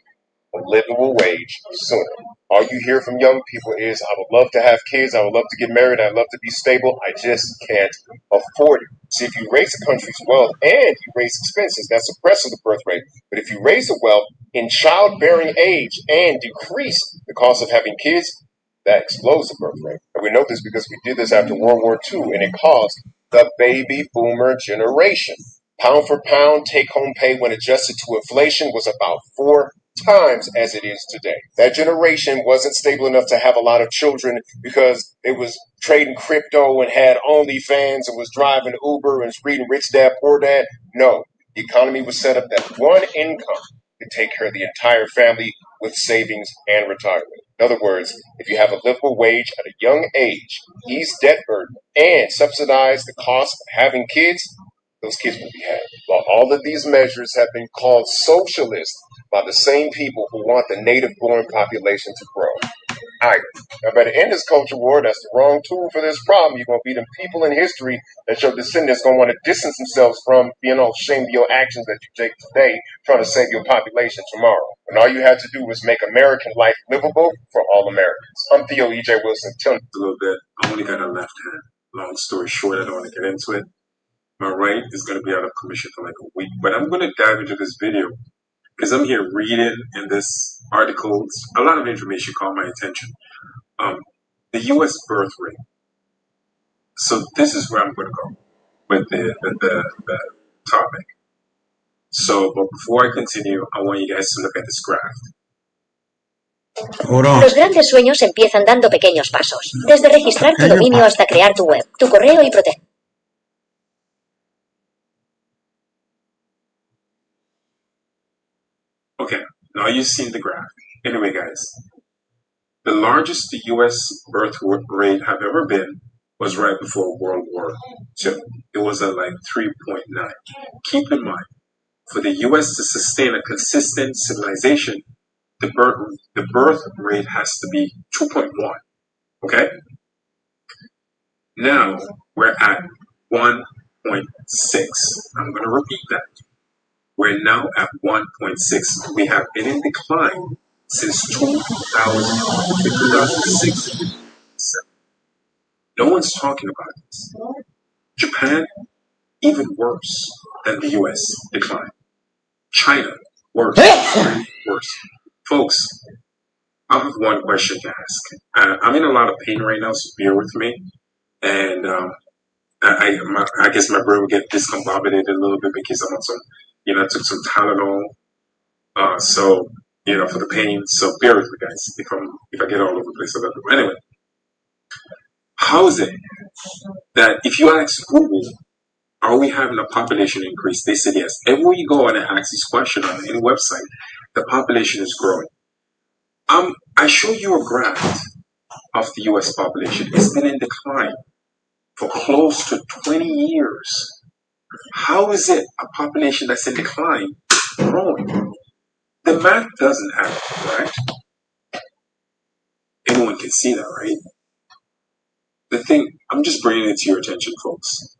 a livable wage sooner. All you hear from young people is, I would love to have kids, I would love to get married, I'd love to be stable, I just can't afford it. See, if you raise the country's wealth and you raise expenses, that suppresses the birth rate. But if you raise the wealth in childbearing age and decrease the cost of having kids, that explodes the birth rate. And we know this because we did this after World War II, and it caused the baby boomer generation. Pound for pound, take-home pay when adjusted to inflation was about 4 times as it is today. That generation wasn't stable enough to have a lot of children because it was trading crypto and had OnlyFans and was driving Uber and reading Rich Dad Poor Dad. No, the economy was set up that one income could take care of the entire family with savings and retirement. In other words, if you have a livable wage at a young age, ease debt burden, and subsidize the cost of having kids, those kids will be had. While all of these measures have been called socialist by the same people who want the native-born population to grow. Now, by the end of this culture war, that's the wrong tool for this problem. You're going to be them people in history that your descendants going to want to distance themselves from, being all ashamed of your actions that you take today, trying to save your population tomorrow. When all you had to do was make American life livable for all Americans. I'm Theo E.J. Wilson. Tell me a little bit. I only got a left hand. Long story short, I don't want to get into it. My right is going to be out of commission for like a week, but I'm going to dive into this video because I'm here reading in this article. A lot of information caught my attention. The U.S. birth rate. So this is where I'm going to go with the topic. So, but before I continue, I want you guys to look at this graph. Hold on. Los grandes sueños empiezan dando pequeños pasos, desde registrar tu dominio hasta crear tu web, tu correo y proteger. Okay, now you've seen the graph. Anyway, guys, the largest the U.S. birth rate have ever been was right before World War II. It was at like 3.9. Keep in mind, for the U.S. to sustain a consistent civilization, the birth rate has to be 2.1. Okay? Now we're at 1.6. I'm going to repeat that. We're now at 1.6. We have been in decline since 2006. No one's talking about this. Japan, even worse than the US decline. China, worse. Worse. Folks, I have one question to ask. I'm in a lot of pain right now, so bear with me. And I guess my brain will get discombobulated a little bit because I'm on some, I took some Tylenol So for the pain. So bear with me, guys, if I get all over the place. Anyway, how is it that if you ask Google, are we having a population increase? They said yes. Everywhere you go and ask this question on any website, the population is growing. I show you a graph of the U.S. population. It's been in decline for close to 20 years. How is it a population that's in decline growing? The math doesn't add up, right? Anyone can see that, right? The thing, I'm just bringing it to your attention, folks.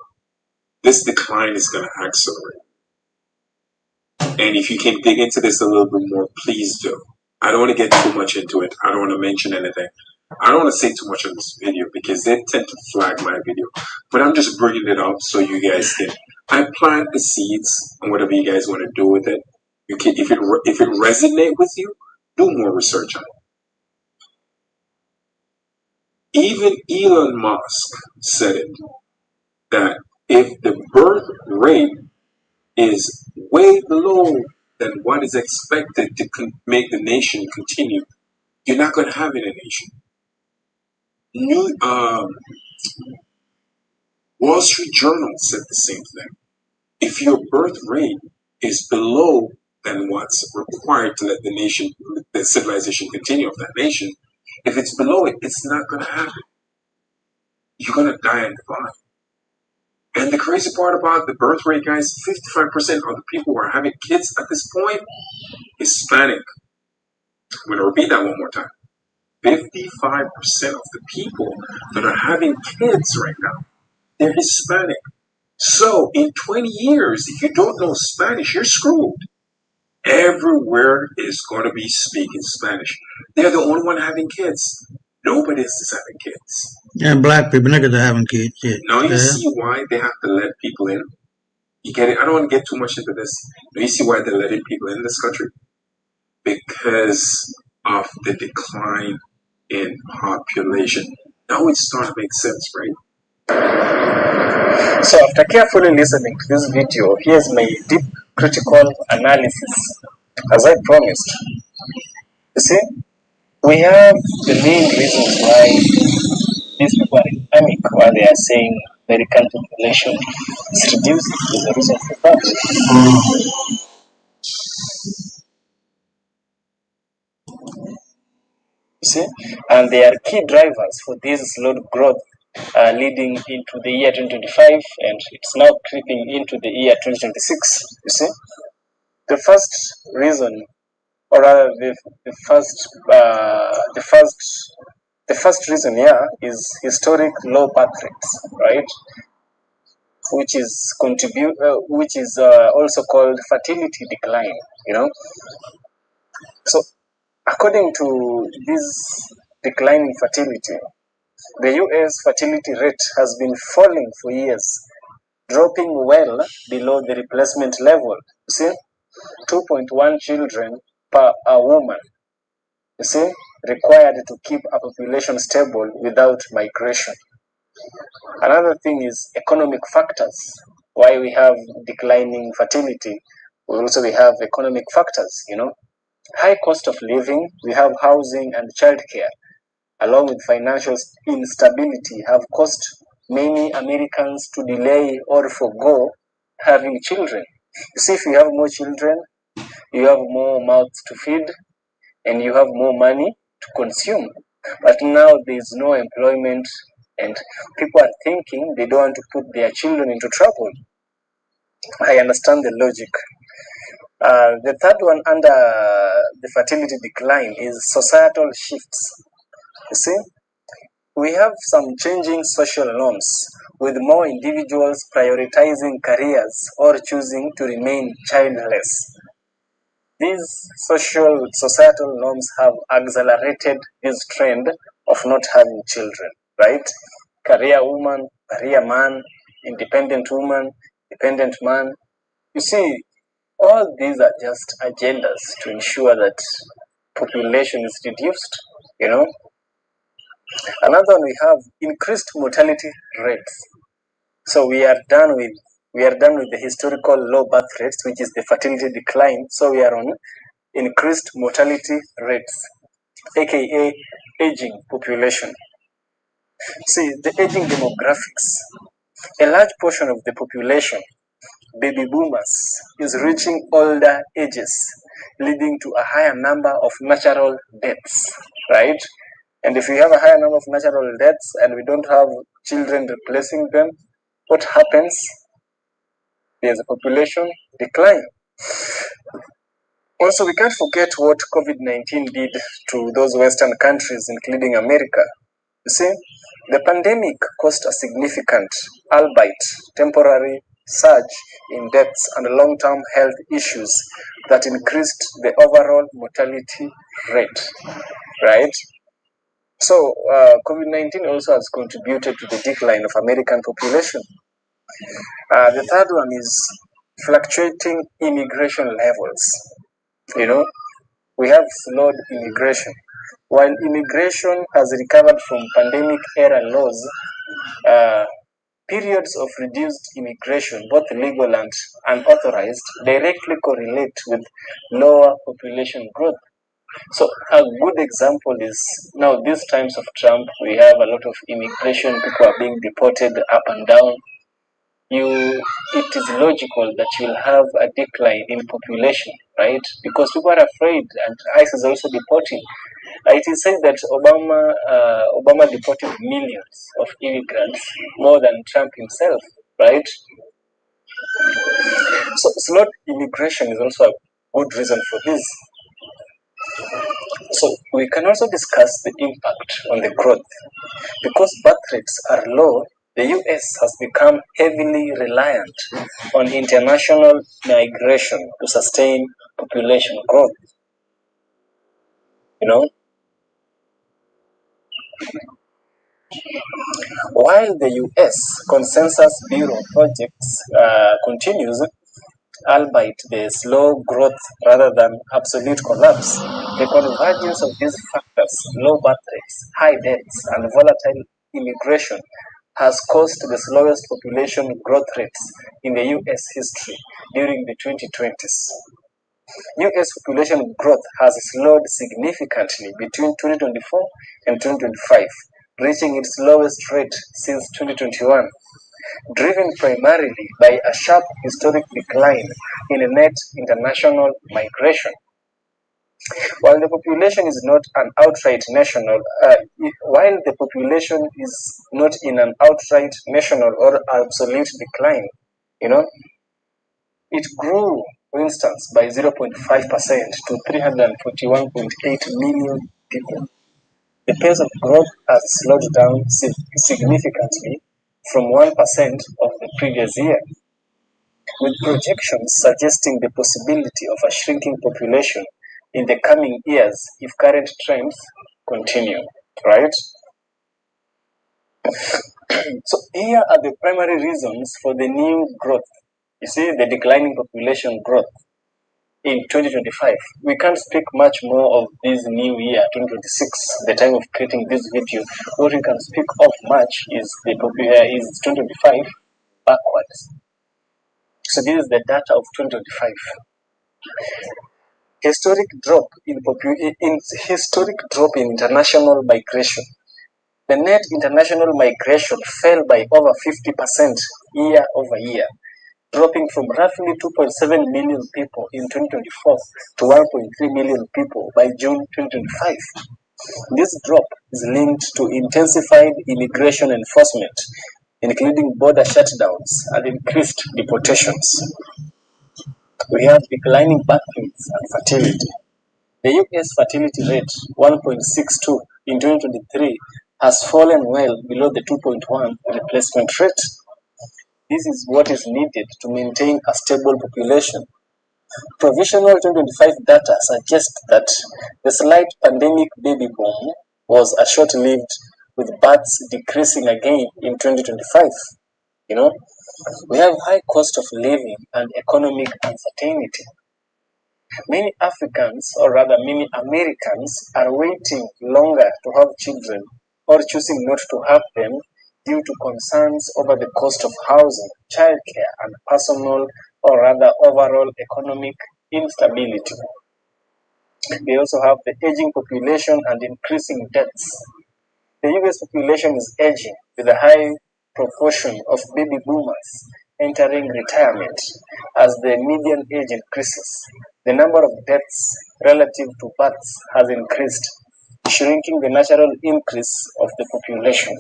This decline is going to accelerate. And if you can dig into this a little bit more, please do. I don't want to get too much into it. I don't want to mention anything. I don't want to say too much on this video because they tend to flag my video. But I'm just bringing it up so you guys can. I plant the seeds and whatever you guys want to do with it. You can, if it resonates with you, do more research on it. Even Elon Musk said it, that if the birth rate is way below than what is expected to make the nation continue, you're not going to have any nation. Wall Street Journal said the same thing. If your birth rate is below than what's required to let the civilization continue of that nation, if it's below it, it's not going to happen. You're going to die and decline. And the crazy part about the birth rate, guys, 55% of the people who are having kids at this point, Hispanic. I'm going to repeat that one more time. 55% of the people that are having kids right now, they're Hispanic. So in 20 years, if you don't know Spanish, you're screwed. Everywhere is going to be speaking Spanish. They're the only one having kids. Nobody else is having kids. Yeah, black people, niggas are having kids. Shit. Now you see why they have to let people in. You get it? I don't want to get too much into this. Now you see why they're letting people in this country? Because of the decline in population. Now it's starting to make sense, right? So after carefully listening to this video, here's my deep critical analysis. As I promised, you see, we have the main reasons why these people are in panic, why they are saying American population is reduced. There's a reason for that. You see, and they are key drivers for this slow growth leading into the year 2025, and it's now creeping into the year 2026. You see, the first reason, or rather, the first reason here is historic low birth rates, right? Which is also called fertility decline. You know, so according to this declining fertility, the U.S. fertility rate has been falling for years, dropping well below the replacement level. You see, 2.1 children per a woman, you see, required to keep a population stable without migration. Another thing is economic factors. Why we have declining fertility, we have economic factors, you know. High cost of living, we have housing and childcare, along with financial instability, have caused many Americans to delay or forego having children. You see, if you have more children, you have more mouths to feed, and you have more money to consume. But now there is no employment, and people are thinking they don't want to put their children into trouble. I understand the logic. The third one under the fertility decline is societal shifts. You see, we have some changing social norms, with more individuals prioritizing careers or choosing to remain childless. These societal norms have accelerated this trend of not having children, right? Career woman, career man, independent woman, dependent man. You see, all these are just agendas to ensure that population is reduced, you know. Another one, we have increased mortality rates. So we are done with the historical low birth rates, which is the fertility decline. So we are on increased mortality rates, aka aging population. See, the aging demographics. A large portion of the population, baby boomers, is reaching older ages, leading to a higher number of natural deaths, right? And if we have a higher number of natural deaths and we don't have children replacing them, what happens? There's a population decline. Also, we can't forget what COVID-19 did to those Western countries, including America. You see, the pandemic caused a significant, albeit temporary, surge in deaths and long-term health issues that increased the overall mortality rate, right? So, COVID-19 also has contributed to the decline of American population. The third one is fluctuating immigration levels. You know, we have slowed immigration. While immigration has recovered from pandemic era lows, periods of reduced immigration, both legal and unauthorized, directly correlate with lower population growth. So a good example is now these times of Trump, we have a lot of immigration, people are being deported up and down. It is logical that you'll have a decline in population, right? Because people are afraid, and ICE is also deporting. It is said that Obama deported millions of immigrants, more than Trump himself, right? So slowed immigration is also a good reason for this. So we can also discuss the impact on the growth. Because birth rates are low, the US has become heavily reliant on international migration to sustain population growth. You know, while the US Consensus Bureau projects continues, albeit the slow growth rather than absolute collapse, the convergence of these factors, low birth rates, high deaths, and volatile immigration, has caused the slowest population growth rates in the US history during the 2020s. US population growth has slowed significantly between 2024 and 2025, reaching its lowest rate since 2021, driven primarily by a sharp historic decline in net international migration. While the population is not an outright national, while the population is not in an outright national or absolute decline, you know, it grew, for instance, by 0.5% to 341.8 million people. The pace of growth has slowed down significantly from 1% of the previous year, with projections suggesting the possibility of a shrinking population in the coming years if current trends continue, right? So here are the primary reasons for the new growth. You see, the declining population growth in 2025. We can't speak much more of this new year, 2026, the time of creating this video. What we can speak of much is the is 2025 backwards. So this is the data of 2025. Historic drop in international migration. The net international migration fell by over 50% year over year, dropping from roughly 2.7 million people in 2024 to 1.3 million people by June 2025. This drop is linked to intensified immigration enforcement, including border shutdowns and increased deportations. We have declining birth rates and fertility. The US fertility rate, 1.62 in 2023, has fallen well below the 2.1 replacement rate. This is what is needed to maintain a stable population. Provisional 2025 data suggests that the slight pandemic baby boom was a short-lived, with births decreasing again in 2025. You know, we have high cost of living and economic uncertainty. Many Africans, or rather many Americans, are waiting longer to have children or choosing not to have them due to concerns over the cost of housing, childcare, and personal or rather overall economic instability. We also have the aging population and increasing deaths. The US population is aging with a high proportion of baby boomers entering retirement. As the median age increases, the number of deaths relative to births has increased, shrinking the natural increase of the population.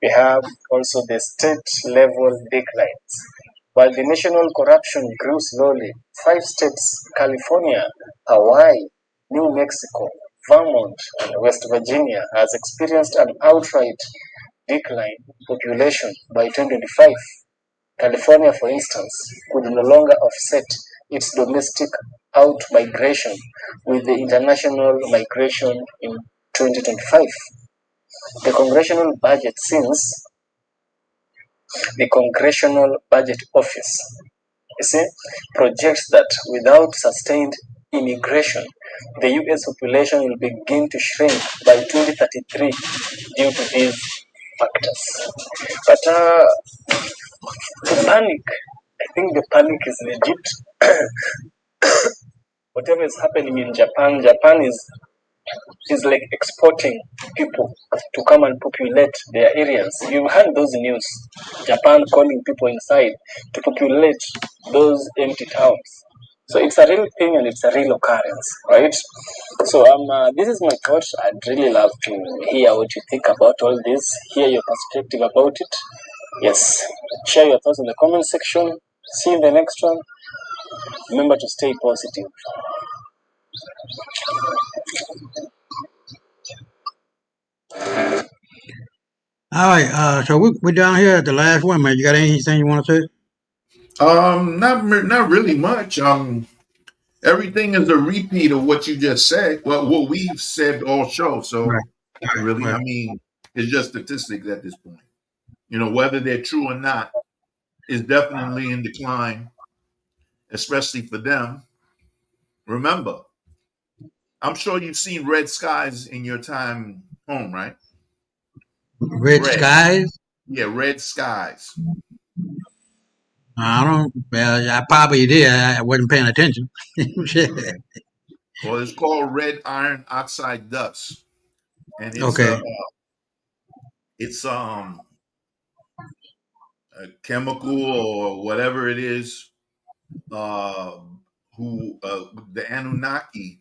We have also the state level declines. While the national corruption grew slowly, 5 states, California, Hawaii, New Mexico, Vermont, and West Virginia, has experienced an outright decline in population by 2025. California, for instance, could no longer offset its domestic out-migration with the international migration in 2025. The Congressional Budget Office, projects that without sustained immigration, the U.S. population will begin to shrink by 2033 due to these factors. But the panic, I think the panic is legit. Whatever is happening in Japan, is like exporting people to come and populate their areas. You've heard those news. Japan calling people inside to populate those empty towns. So it's a real thing and it's a real occurrence, right? So this is my thought. I'd really love to hear what you think about all this, hear your perspective about it. Yes, share your thoughts in the comment section. See you in the next one. Remember to stay positive. All right, so we're down here at the last one, man. You got anything you want to say? Not really much. Everything is a repeat of what you just said. Well, what we've said all show. So not really. Right. I mean, it's just statistics at this point. You know, whether they're true or not is definitely in decline, especially for them. Remember, I'm sure you've seen red skies in your time home, right? Red skies? Yeah, red skies. I don't. Well, I probably did. I wasn't paying attention. Well, it's called red iron oxide dust, and it's a chemical or whatever it is. The Anunnaki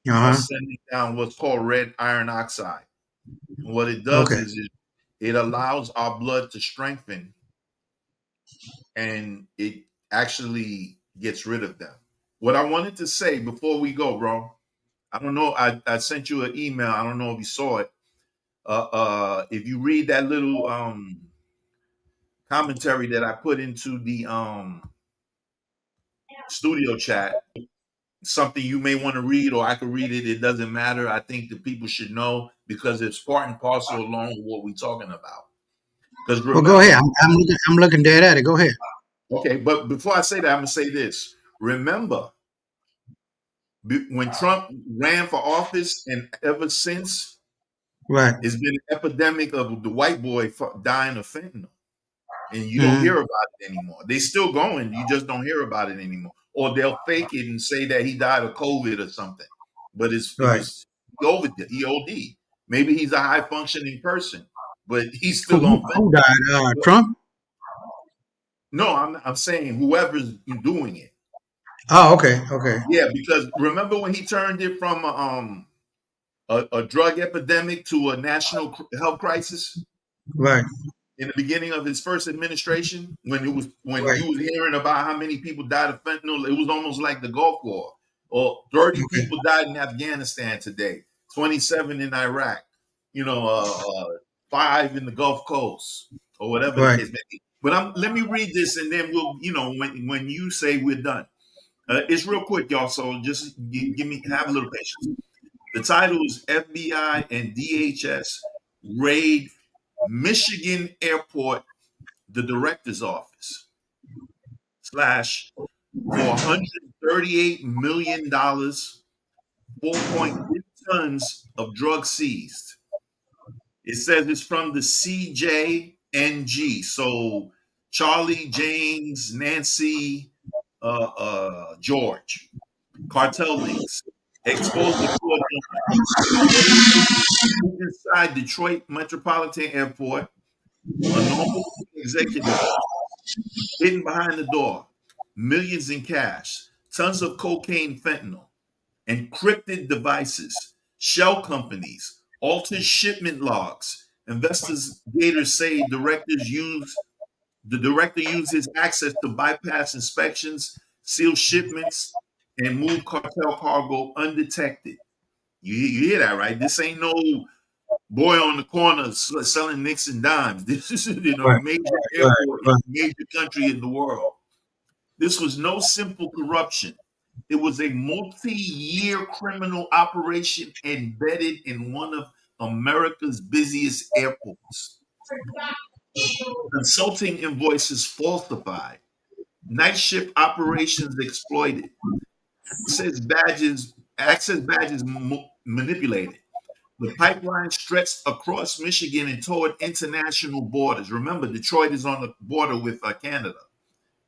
are sending down what's called red iron oxide. And what it does is it allows our blood to strengthen, and it actually gets rid of them. What I wanted to say before we go, bro, I don't know. I sent you an email. I don't know if you saw it. If you read that little commentary that I put into the studio chat, something you may want to read, or I could read it. It doesn't matter. I think that people should know because it's part and parcel along with what we're talking about. Because well, go ahead. I'm looking dead at it. Go ahead. Okay, but before I say that, I'm gonna say this. Remember, when Trump ran for office, and ever since, right, it's been an epidemic of the white boy dying of fentanyl, and you don't hear about it anymore. They're still going. You just don't hear about it anymore. Or they'll fake it and say that he died of COVID or something. But he OD. Maybe he's a high functioning person, but he's still on fentanyl. Who died? Trump? No, I'm saying whoever's doing it. Oh, okay. Yeah, because remember when he turned it from a drug epidemic to a national health crisis? Right. In the beginning of his first administration, when you was hearing about how many people died of fentanyl, it was almost like the Gulf War. Or 30 people died in Afghanistan today, 27 in Iraq, 5 in the Gulf Coast, or whatever the case may be. But let me read this, and then we'll, when you say we're done. It's real quick, y'all, so just have a little patience. The title is FBI and DHS raid Michigan Airport, the director's office, $438 million, 4.3 tons of drugs seized. It says it's from the CJNG. So Charlie, James, Nancy, George. cartel links, exposed the fraud inside Detroit Metropolitan Airport, a normal executive hidden behind the door, millions in cash, tons of cocaine, fentanyl, encrypted devices, shell companies, altered shipment logs. Investigators say the director used his access to bypass inspections, seal shipments, and move cartel cargo undetected. You hear that, right? This ain't no boy on the corner selling nicks and dimes. This is in a Right, major right, airport in right. a major country in the world. This was no simple corruption. It was a multi-year criminal operation embedded in one of America's busiest airports. Consulting invoices falsified. Night shift operations exploited. Access badges manipulated. The pipeline stretched across Michigan and toward international borders. Remember, Detroit is on the border with Canada,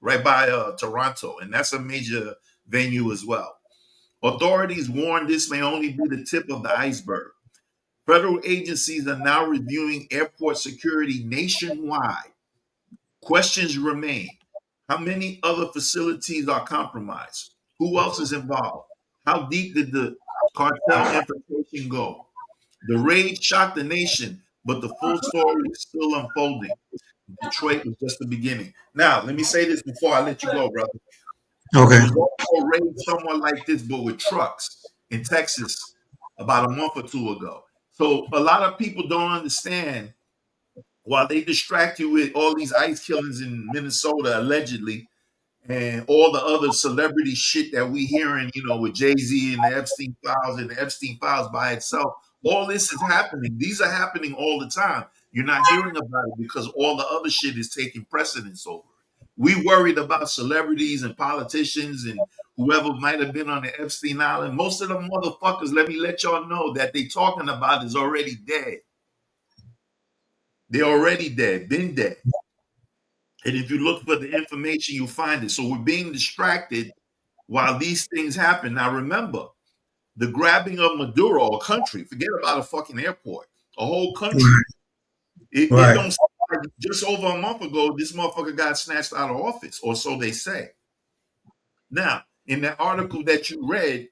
right by Toronto, and that's a major venue as well. Authorities warn this may only be the tip of the iceberg. Federal agencies are now reviewing airport security nationwide. Questions remain. How many other facilities are compromised? Who else is involved? How deep did the cartel infiltration go? The raid shocked the nation, but the full story is still unfolding. Detroit was just the beginning. Now, let me say this before I let you go, brother. Okay. There was also a raid somewhat like this, but with trucks in Texas about a month or two ago. So a lot of people don't understand while they distract you with all these ICE killings in Minnesota, allegedly, and all the other celebrity shit that we hearing, with Jay-Z and the Epstein files and the Epstein files by itself. All this is happening. These are happening all the time. You're not hearing about it because all the other shit is taking precedence over it. We worried about celebrities and politicians and whoever might have been on the Epstein Island. Most of them motherfuckers, let me let y'all know that they talking about is already dead. They're already dead, been dead. And if you look for the information, you'll find it. So we're being distracted while these things happen. Now remember, the grabbing of Maduro, a country, forget about a fucking airport, a whole country. It don't like just over a month ago, this motherfucker got snatched out of office, or so they say. Now, in that article that you read,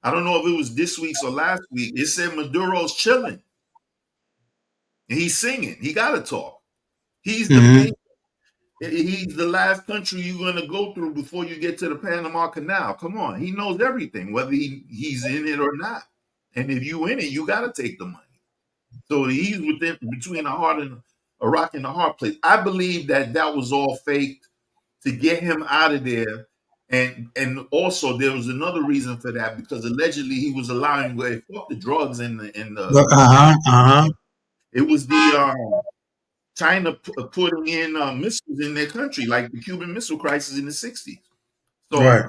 I don't know if it was this week's or last week, it said Maduro's chilling. And he's singing. He got to talk. He's the He's the last country you're going to go through before you get to the Panama Canal. Come on. He knows everything, whether he's in it or not. And if you in it, you got to take the money. So he's between a rock and a hard place. I believe that was all faked to get him out of there. And also there was another reason for that, because allegedly he was allowing the drugs in the it was the China putting in missiles in their country, like the Cuban Missile Crisis in the 60s. So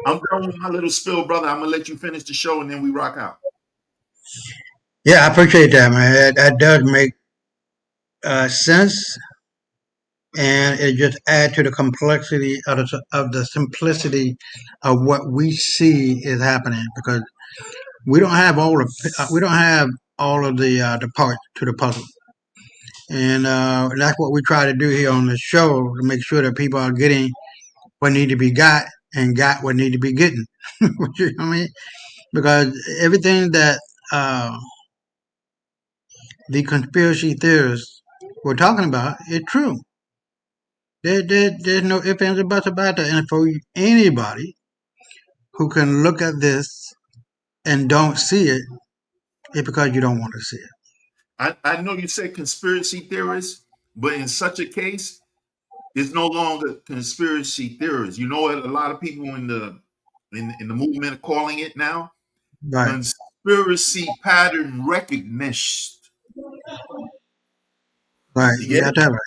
I'm done with my little spill, brother. I'm going to let you finish the show and then we rock out. Yeah, I appreciate that, man. That does make sense. And it just adds to the complexity of the simplicity of what we see is happening, because we don't have all of the parts to the puzzle. And that's what we try to do here on the show, to make sure that people are getting what need to be got and got what need to be getting. You know what I mean? Because everything that the conspiracy theorists were talking about is true. There's no ifs, ands, or buts about that. And for anybody who can look at this and don't see it, it's because you don't want to see it. I know you say conspiracy theorists, but in such a case, it's no longer conspiracy theories. You know what a lot of people in the movement are calling it now? Right. Conspiracy pattern recognition. Right. You got that right.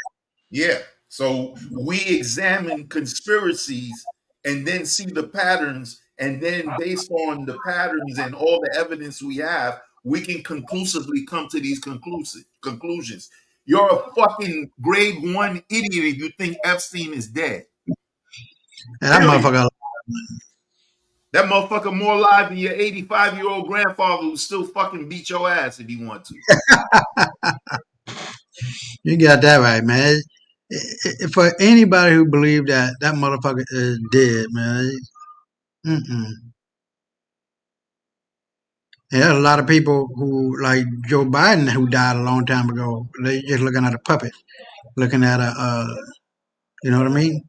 Yeah. So we examine conspiracies and then see the patterns, and then based on the patterns and all the evidence we have, we can conclusively come to these conclusions. You're a fucking grade 1 idiot if you think Epstein is dead. And that motherfucker. That motherfucker more alive than your 85-year-old grandfather who still fucking beat your ass if he want to. You got that right, man. For anybody who believes that motherfucker is dead, man. Mm-mm. And there's a lot of people who, like Joe Biden, who died a long time ago. They just looking at a puppet, looking at you know what I mean?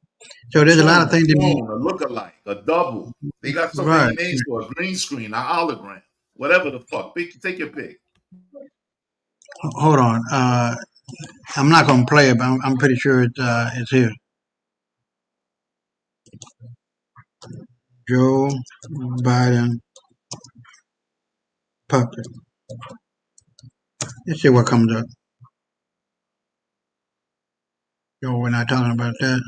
So there's a lot of things to be a look-alike, a double. They got so right. many names for a green screen, a hologram, whatever the fuck. Take your pick. Hold on. I'm not gonna play it, but I'm pretty sure it's here. Joe Biden puppet. Let's see what comes up. No, we're not talking about that.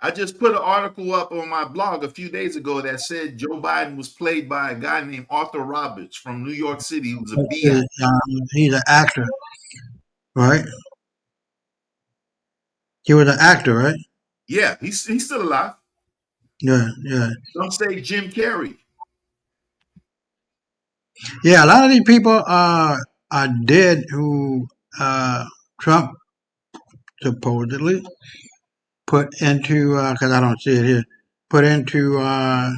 I just put an article up on my blog a few days ago that said Joe Biden was played by a guy named Arthur Roberts from New York City, who's a BI. He's an actor, right? He was an actor, right? Yeah, he's still alive. Yeah. Some say Jim Carrey. Yeah, a lot of these people are dead who Trump supposedly put into because I don't see it here, put into the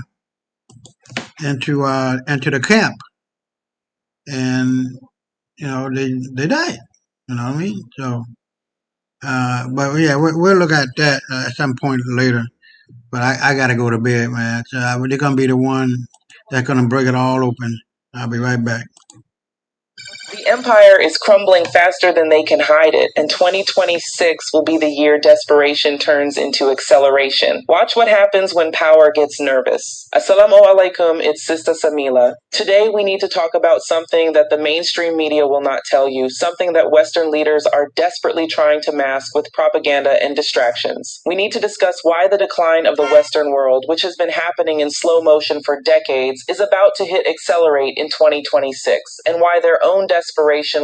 camp, and you know they died. You know what I mean? So, but yeah, we'll look at that at some point later. But I gotta go to bed, man. So they're gonna be the one that's gonna break it all open. I'll be right back. The empire is crumbling faster than they can hide it, and 2026 will be the year desperation turns into acceleration. Watch what happens when power gets nervous. Assalamu alaikum, it's Sister Samila. Today we need to talk about something that the mainstream media will not tell you, something that Western leaders are desperately trying to mask with propaganda and distractions. We need to discuss why the decline of the Western world, which has been happening in slow motion for decades, is about to hit accelerate in 2026, and why their own desperation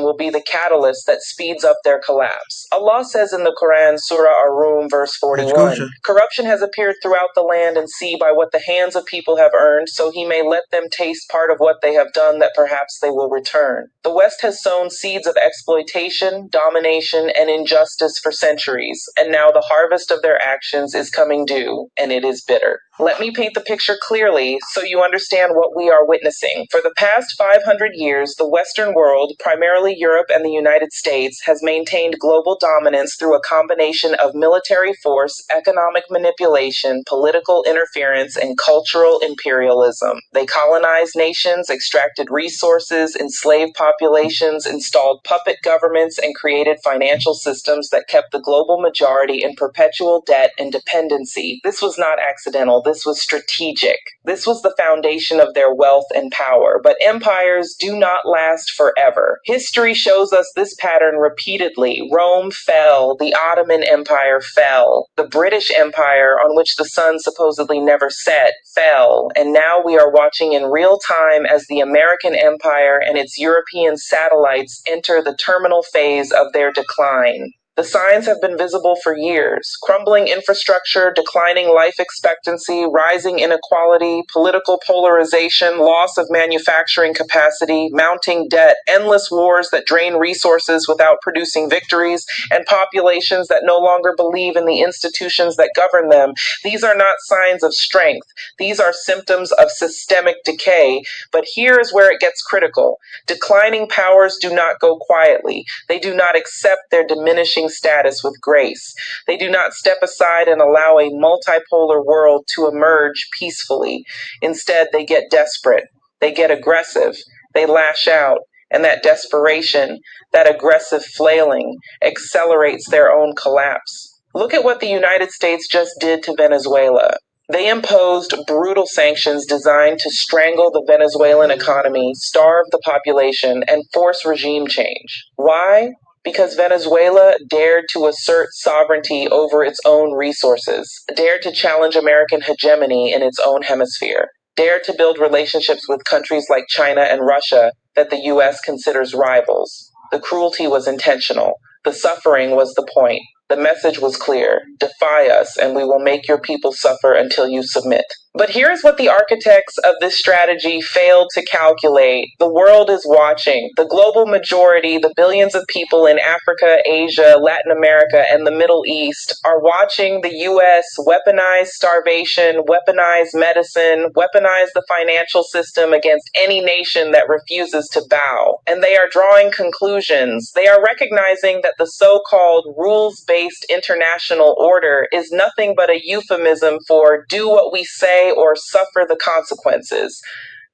will be the catalyst that speeds up their collapse. Allah says in the Quran, Surah Ar-Rum, verse 41, corruption has appeared throughout the land and sea by what the hands of people have earned, so he may let them taste part of what they have done that perhaps they will return. The West has sown seeds of exploitation, domination, and injustice for centuries, and now the harvest of their actions is coming due, and it is bitter. Let me paint the picture clearly so you understand what we are witnessing. For the past 500 years, the Western world, primarily Europe and the United States, has maintained global dominance through a combination of military force, economic manipulation, political interference, and cultural imperialism. They colonized nations, extracted resources, enslaved populations, installed puppet governments, and created financial systems that kept the global majority in perpetual debt and dependency. This was not accidental. This was strategic. This was the foundation of their wealth and power. But empires do not last forever. History shows us this pattern repeatedly. Rome fell. The Ottoman Empire fell. The British Empire, on which the sun supposedly never set, fell. And now we are watching in real time as the American Empire and its European satellites enter the terminal phase of their decline. The signs have been visible for years. Crumbling infrastructure, declining life expectancy, rising inequality, political polarization, loss of manufacturing capacity, mounting debt, endless wars that drain resources without producing victories, and populations that no longer believe in the institutions that govern them. These are not signs of strength. These are symptoms of systemic decay. But here is where it gets critical. Declining powers do not go quietly. They do not accept their diminishing status with grace. They do not step aside and allow a multipolar world to emerge peacefully. Instead, they get desperate. They get aggressive. They lash out. And that desperation, that aggressive flailing, accelerates their own collapse. Look at what the United States just did to Venezuela. They imposed brutal sanctions designed to strangle the Venezuelan economy, starve the population, and force regime change. Why? Because Venezuela dared to assert sovereignty over its own resources, dared to challenge American hegemony in its own hemisphere, dared to build relationships with countries like China and Russia that the U.S. considers rivals. The cruelty was intentional. The suffering was the point. The message was clear: defy us, and we will make your people suffer until you submit. But here's what the architects of this strategy failed to calculate. The world is watching. The global majority, the billions of people in Africa, Asia, Latin America, and the Middle East are watching the U.S. weaponize starvation, weaponize medicine, weaponize the financial system against any nation that refuses to bow. And they are drawing conclusions. They are recognizing that the so-called rules-based international order is nothing but a euphemism for do what we say or suffer the consequences.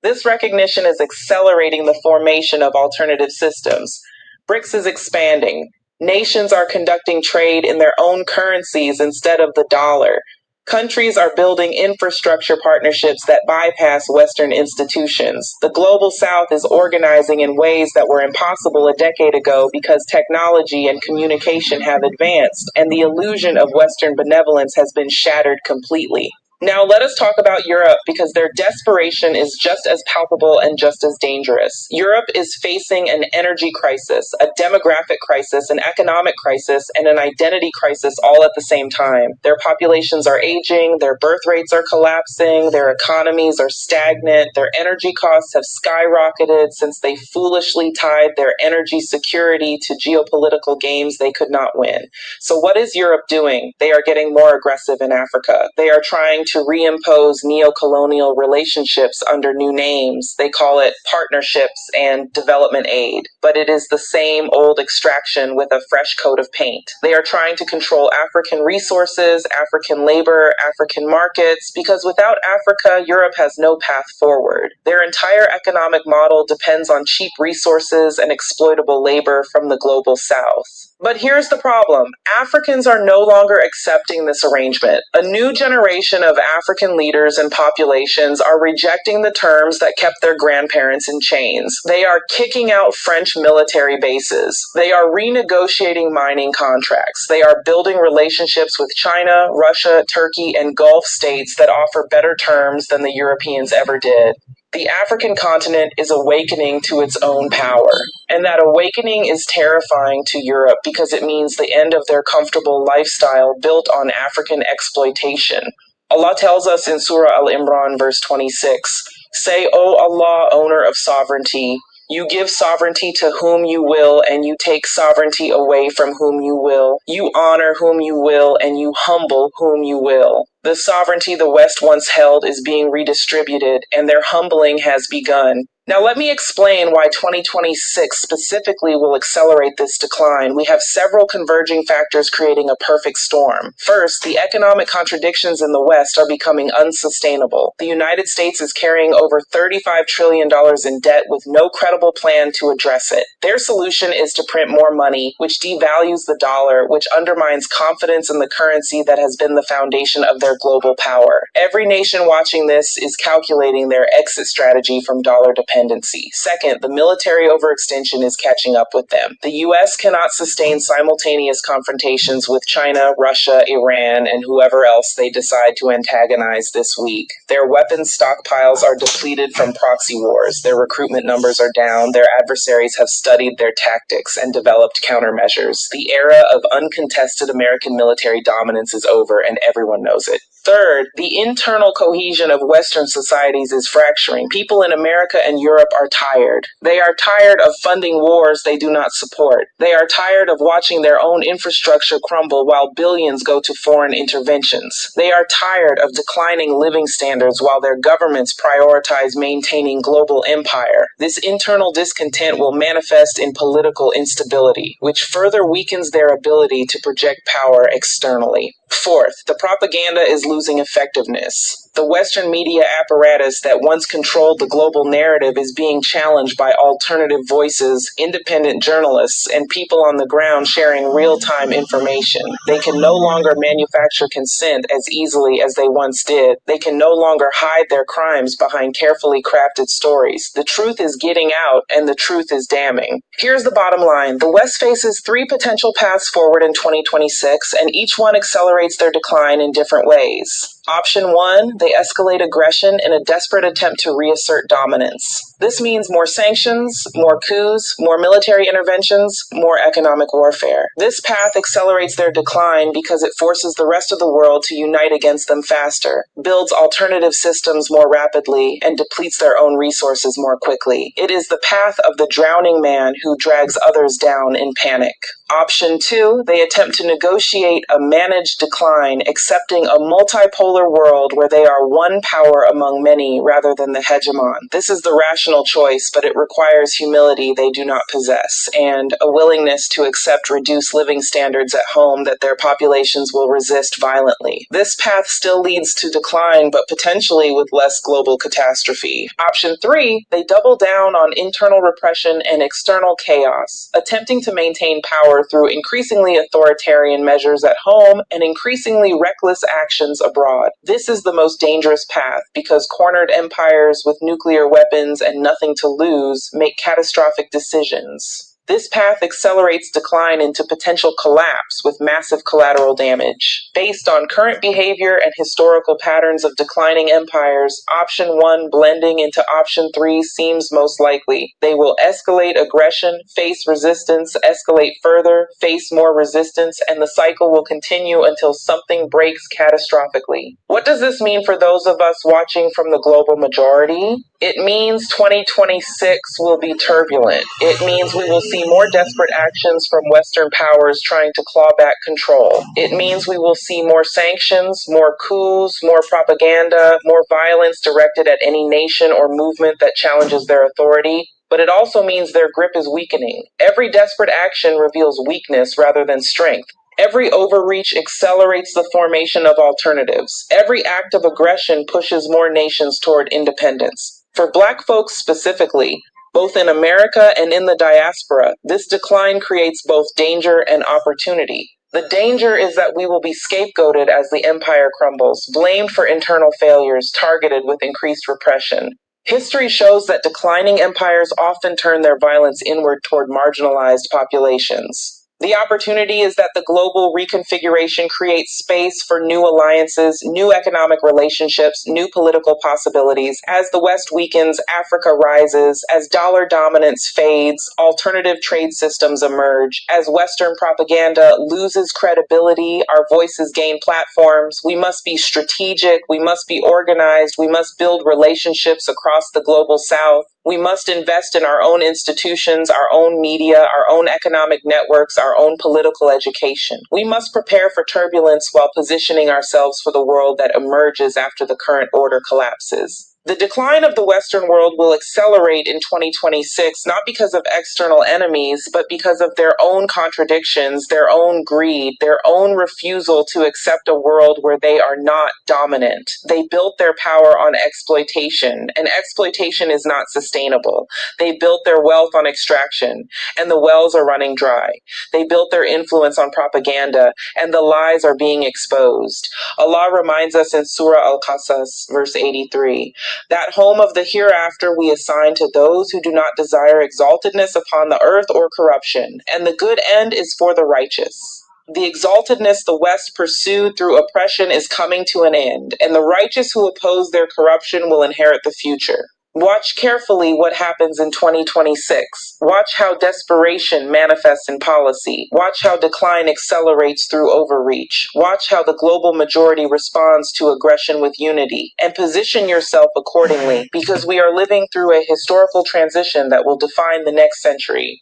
This recognition is accelerating the formation of alternative systems. BRICS is expanding. Nations are conducting trade in their own currencies instead of the dollar. Countries are building infrastructure partnerships that bypass Western institutions. The global South is organizing in ways that were impossible a decade ago because technology and communication have advanced, and the illusion of Western benevolence has been shattered completely. Now let us talk about Europe, because their desperation is just as palpable and just as dangerous. Europe is facing an energy crisis, a demographic crisis, an economic crisis, and an identity crisis all at the same time. Their populations are aging, their birth rates are collapsing, their economies are stagnant, their energy costs have skyrocketed since they foolishly tied their energy security to geopolitical games they could not win. So what is Europe doing? They are getting more aggressive in Africa. They are trying to reimpose neo-colonial relationships under new names. They call it partnerships and development aid, but it is the same old extraction with a fresh coat of paint. They are trying to control African resources, African labor, African markets, because without Africa, Europe has no path forward. Their entire economic model depends on cheap resources and exploitable labor from the global South. But here's the problem. Africans are no longer accepting this arrangement. A new generation of African leaders and populations are rejecting the terms that kept their grandparents in chains. They are kicking out French military bases. They are renegotiating mining contracts. They are building relationships with China, Russia, Turkey, and Gulf states that offer better terms than the Europeans ever did. The African continent is awakening to its own power, and that awakening is terrifying to Europe because it means the end of their comfortable lifestyle built on African exploitation. Allah tells us in Surah Al-Imran, verse 26, "Say, O Allah, owner of sovereignty, you give sovereignty to whom you will, and you take sovereignty away from whom you will. You honor whom you will, and you humble whom you will." The sovereignty the West once held is being redistributed, and their humbling has begun. Now let me explain why 2026 specifically will accelerate this decline. We have several converging factors creating a perfect storm. First, the economic contradictions in the West are becoming unsustainable. The United States is carrying over $35 trillion in debt with no credible plan to address it. Their solution is to print more money, which devalues the dollar, which undermines confidence in the currency that has been the foundation of their global power. Every nation watching this is calculating their exit strategy from dollar dependency. Second, the military overextension is catching up with them. The U.S. cannot sustain simultaneous confrontations with China, Russia, Iran, and whoever else they decide to antagonize this week. Their weapons stockpiles are depleted from proxy wars. Their recruitment numbers are down. Their adversaries have studied their tactics and developed countermeasures. The era of uncontested American military dominance is over, and everyone knows it. Third, the internal cohesion of Western societies is fracturing. People in America and Europe are tired. They are tired of funding wars they do not support. They are tired of watching their own infrastructure crumble while billions go to foreign interventions. They are tired of declining living standards while their governments prioritize maintaining global empire. This internal discontent will manifest in political instability, which further weakens their ability to project power externally. Fourth, the propaganda is losing effectiveness. The Western media apparatus that once controlled the global narrative is being challenged by alternative voices, independent journalists, and people on the ground sharing real-time information. They can no longer manufacture consent as easily as they once did. They can no longer hide their crimes behind carefully crafted stories. The truth is getting out, and the truth is damning. Here's the bottom line. The West faces 3 potential paths forward in 2026, and each one accelerates their decline in different ways. Option 1, they escalate aggression in a desperate attempt to reassert dominance. This means more sanctions, more coups, more military interventions, more economic warfare. This path accelerates their decline because it forces the rest of the world to unite against them faster, builds alternative systems more rapidly, and depletes their own resources more quickly. It is the path of the drowning man who drags others down in panic. Option 2, they attempt to negotiate a managed decline, accepting a multipolar world where they are one power among many rather than the hegemon. This is the rational choice, but it requires humility they do not possess, and a willingness to accept reduced living standards at home that their populations will resist violently. This path still leads to decline, but potentially with less global catastrophe. Option 3, they double down on internal repression and external chaos, attempting to maintain power through increasingly authoritarian measures at home and increasingly reckless actions abroad. This is the most dangerous path because cornered empires with nuclear weapons and nothing to lose make catastrophic decisions. This path accelerates decline into potential collapse with massive collateral damage. Based on current behavior and historical patterns of declining empires, option 1 blending into option 3 seems most likely. They will escalate aggression, face resistance, escalate further, face more resistance, and the cycle will continue until something breaks catastrophically. What does this mean for those of us watching from the global majority? It means 2026 will be turbulent. It means we will see more desperate actions from Western powers trying to claw back control. It means we will see more sanctions, more coups, more propaganda, more violence directed at any nation or movement that challenges their authority. But it also means their grip is weakening. Every desperate action reveals weakness rather than strength. Every overreach accelerates the formation of alternatives. Every act of aggression pushes more nations toward independence. For Black folks specifically, both in America and in the diaspora, this decline creates both danger and opportunity. The danger is that we will be scapegoated as the empire crumbles, blamed for internal failures, targeted with increased repression. History shows that declining empires often turn their violence inward toward marginalized populations. The opportunity is that the global reconfiguration creates space for new alliances, new economic relationships, new political possibilities. As the West weakens, Africa rises. As dollar dominance fades, alternative trade systems emerge. As Western propaganda loses credibility, our voices gain platforms. We must be strategic. We must be organized. We must build relationships across the global South. We must invest in our own institutions, our own media, our own economic networks, our own political education. We must prepare for turbulence while positioning ourselves for the world that emerges after the current order collapses. The decline of the Western world will accelerate in 2026, not because of external enemies, but because of their own contradictions, their own greed, their own refusal to accept a world where they are not dominant. They built their power on exploitation, and exploitation is not sustainable. They built their wealth on extraction, and the wells are running dry. They built their influence on propaganda, and the lies are being exposed. Allah reminds us in Surah Al-Qasas, verse 83, that home of the hereafter we assign to those who do not desire exaltedness upon the earth or corruption, and the good end is for the righteous. The exaltedness the West pursued through oppression is coming to an end, and the righteous who oppose their corruption will inherit the future. Watch carefully what happens in 2026. Watch how desperation manifests in policy. Watch how decline accelerates through overreach. Watch how the global majority responds to aggression with unity. And position yourself accordingly, because we are living through a historical transition that will define the next century.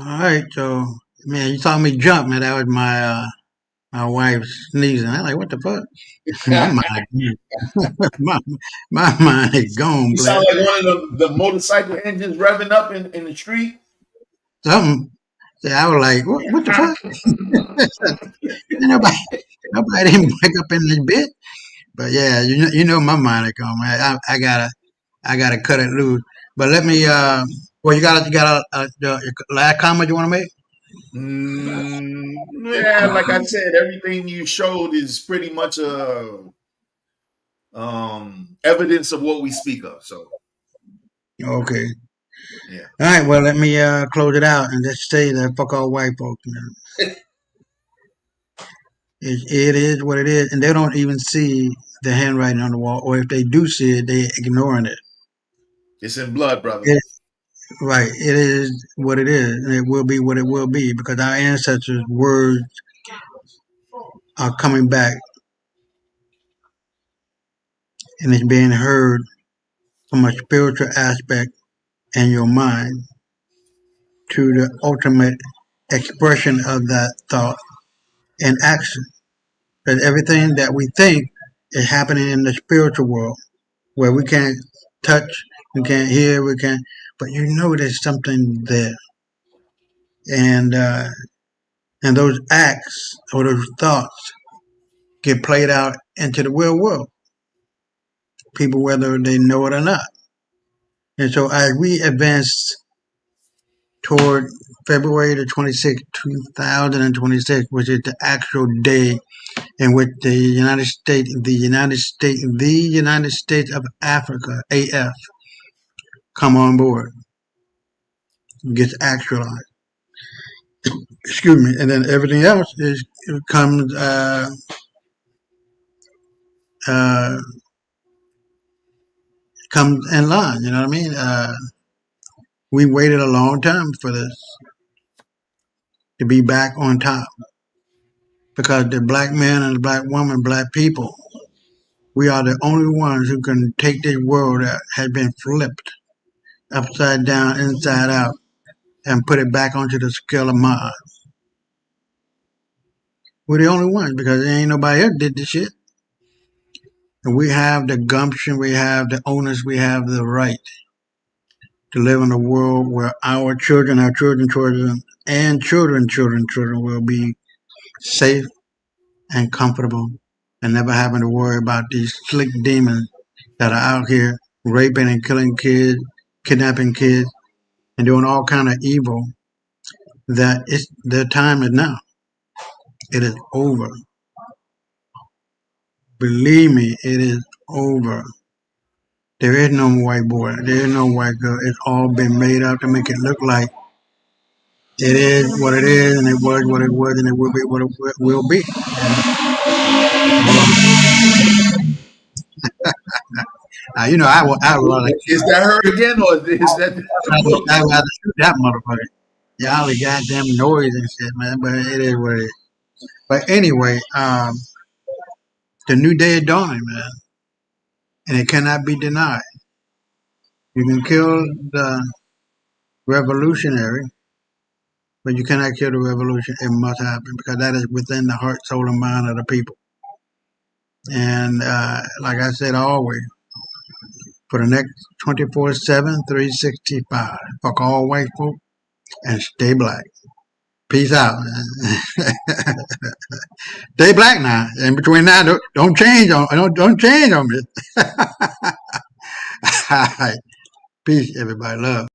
All right, so man, you saw me jump, man. That was my wife sneezing. I'm like, what the fuck? my mind is gone, You sound like one of the motorcycle engines revving up in the street. Something. So I was like, what the fuck? nobody didn't wake up in this bit. But yeah, you know my mind is gone, man. I gotta cut it loose. But let me. Well, you got your last comment you want to make? Yeah, like I said, everything you showed is pretty much evidence of what we speak of. So okay, yeah. All right. Well, let me close it out and just say that fuck all white folks, man. It is what it is, and they don't even see the handwriting on the wall, or if they do see it, they ignoring it. It's in blood, brother. Right. It is what it is, and it will be what it will be, because our ancestors' words are coming back, and it's being heard from a spiritual aspect in your mind to the ultimate expression of that thought and action. Because everything that we think is happening in the spiritual world, where we can't touch, we can't hear, we can't, but you know there's something there. And those acts or those thoughts get played out into the real world, people whether they know it or not. And so as we advance toward February the 26th, 2026, which is the actual day in which the United States of Africa, AF, come on board, gets actualized. Excuse me, and then everything else comes comes in line. You know what I mean? We waited a long time for this to be back on top, because the black man and the black woman, black people, we are the only ones who can take this world that has been flipped upside down, inside out, and put it back onto the scale of Mars. We're the only ones, because there ain't nobody else did this shit. And we have the gumption, we have the onus, we have the right to live in a world where our children, and children will be safe and comfortable, and never having to worry about these slick demons that are out here raping and killing kids, kidnapping kids, and doing all kind of evil. That their time is now. It is over. Believe me, it is over. There is no white boy. There is no white girl. It's all been made up to make it look like it is what it is, and it was what it was, and it will be what it will be. You know, I would rather. Is that her again, or is that? I'd rather shoot that motherfucker. Y'all the goddamn noise and shit, man. But it is what it is. But anyway, the new day is dawning, man, and it cannot be denied. You can kill the revolutionary, but you cannot kill the revolution. It must happen, because that is within the heart, soul, and mind of the people. And like I said always, for the next 24/7, 365, fuck all white folk and stay black. Peace out. Stay black now. In between now, don't change on me. All right. Peace, everybody. Love.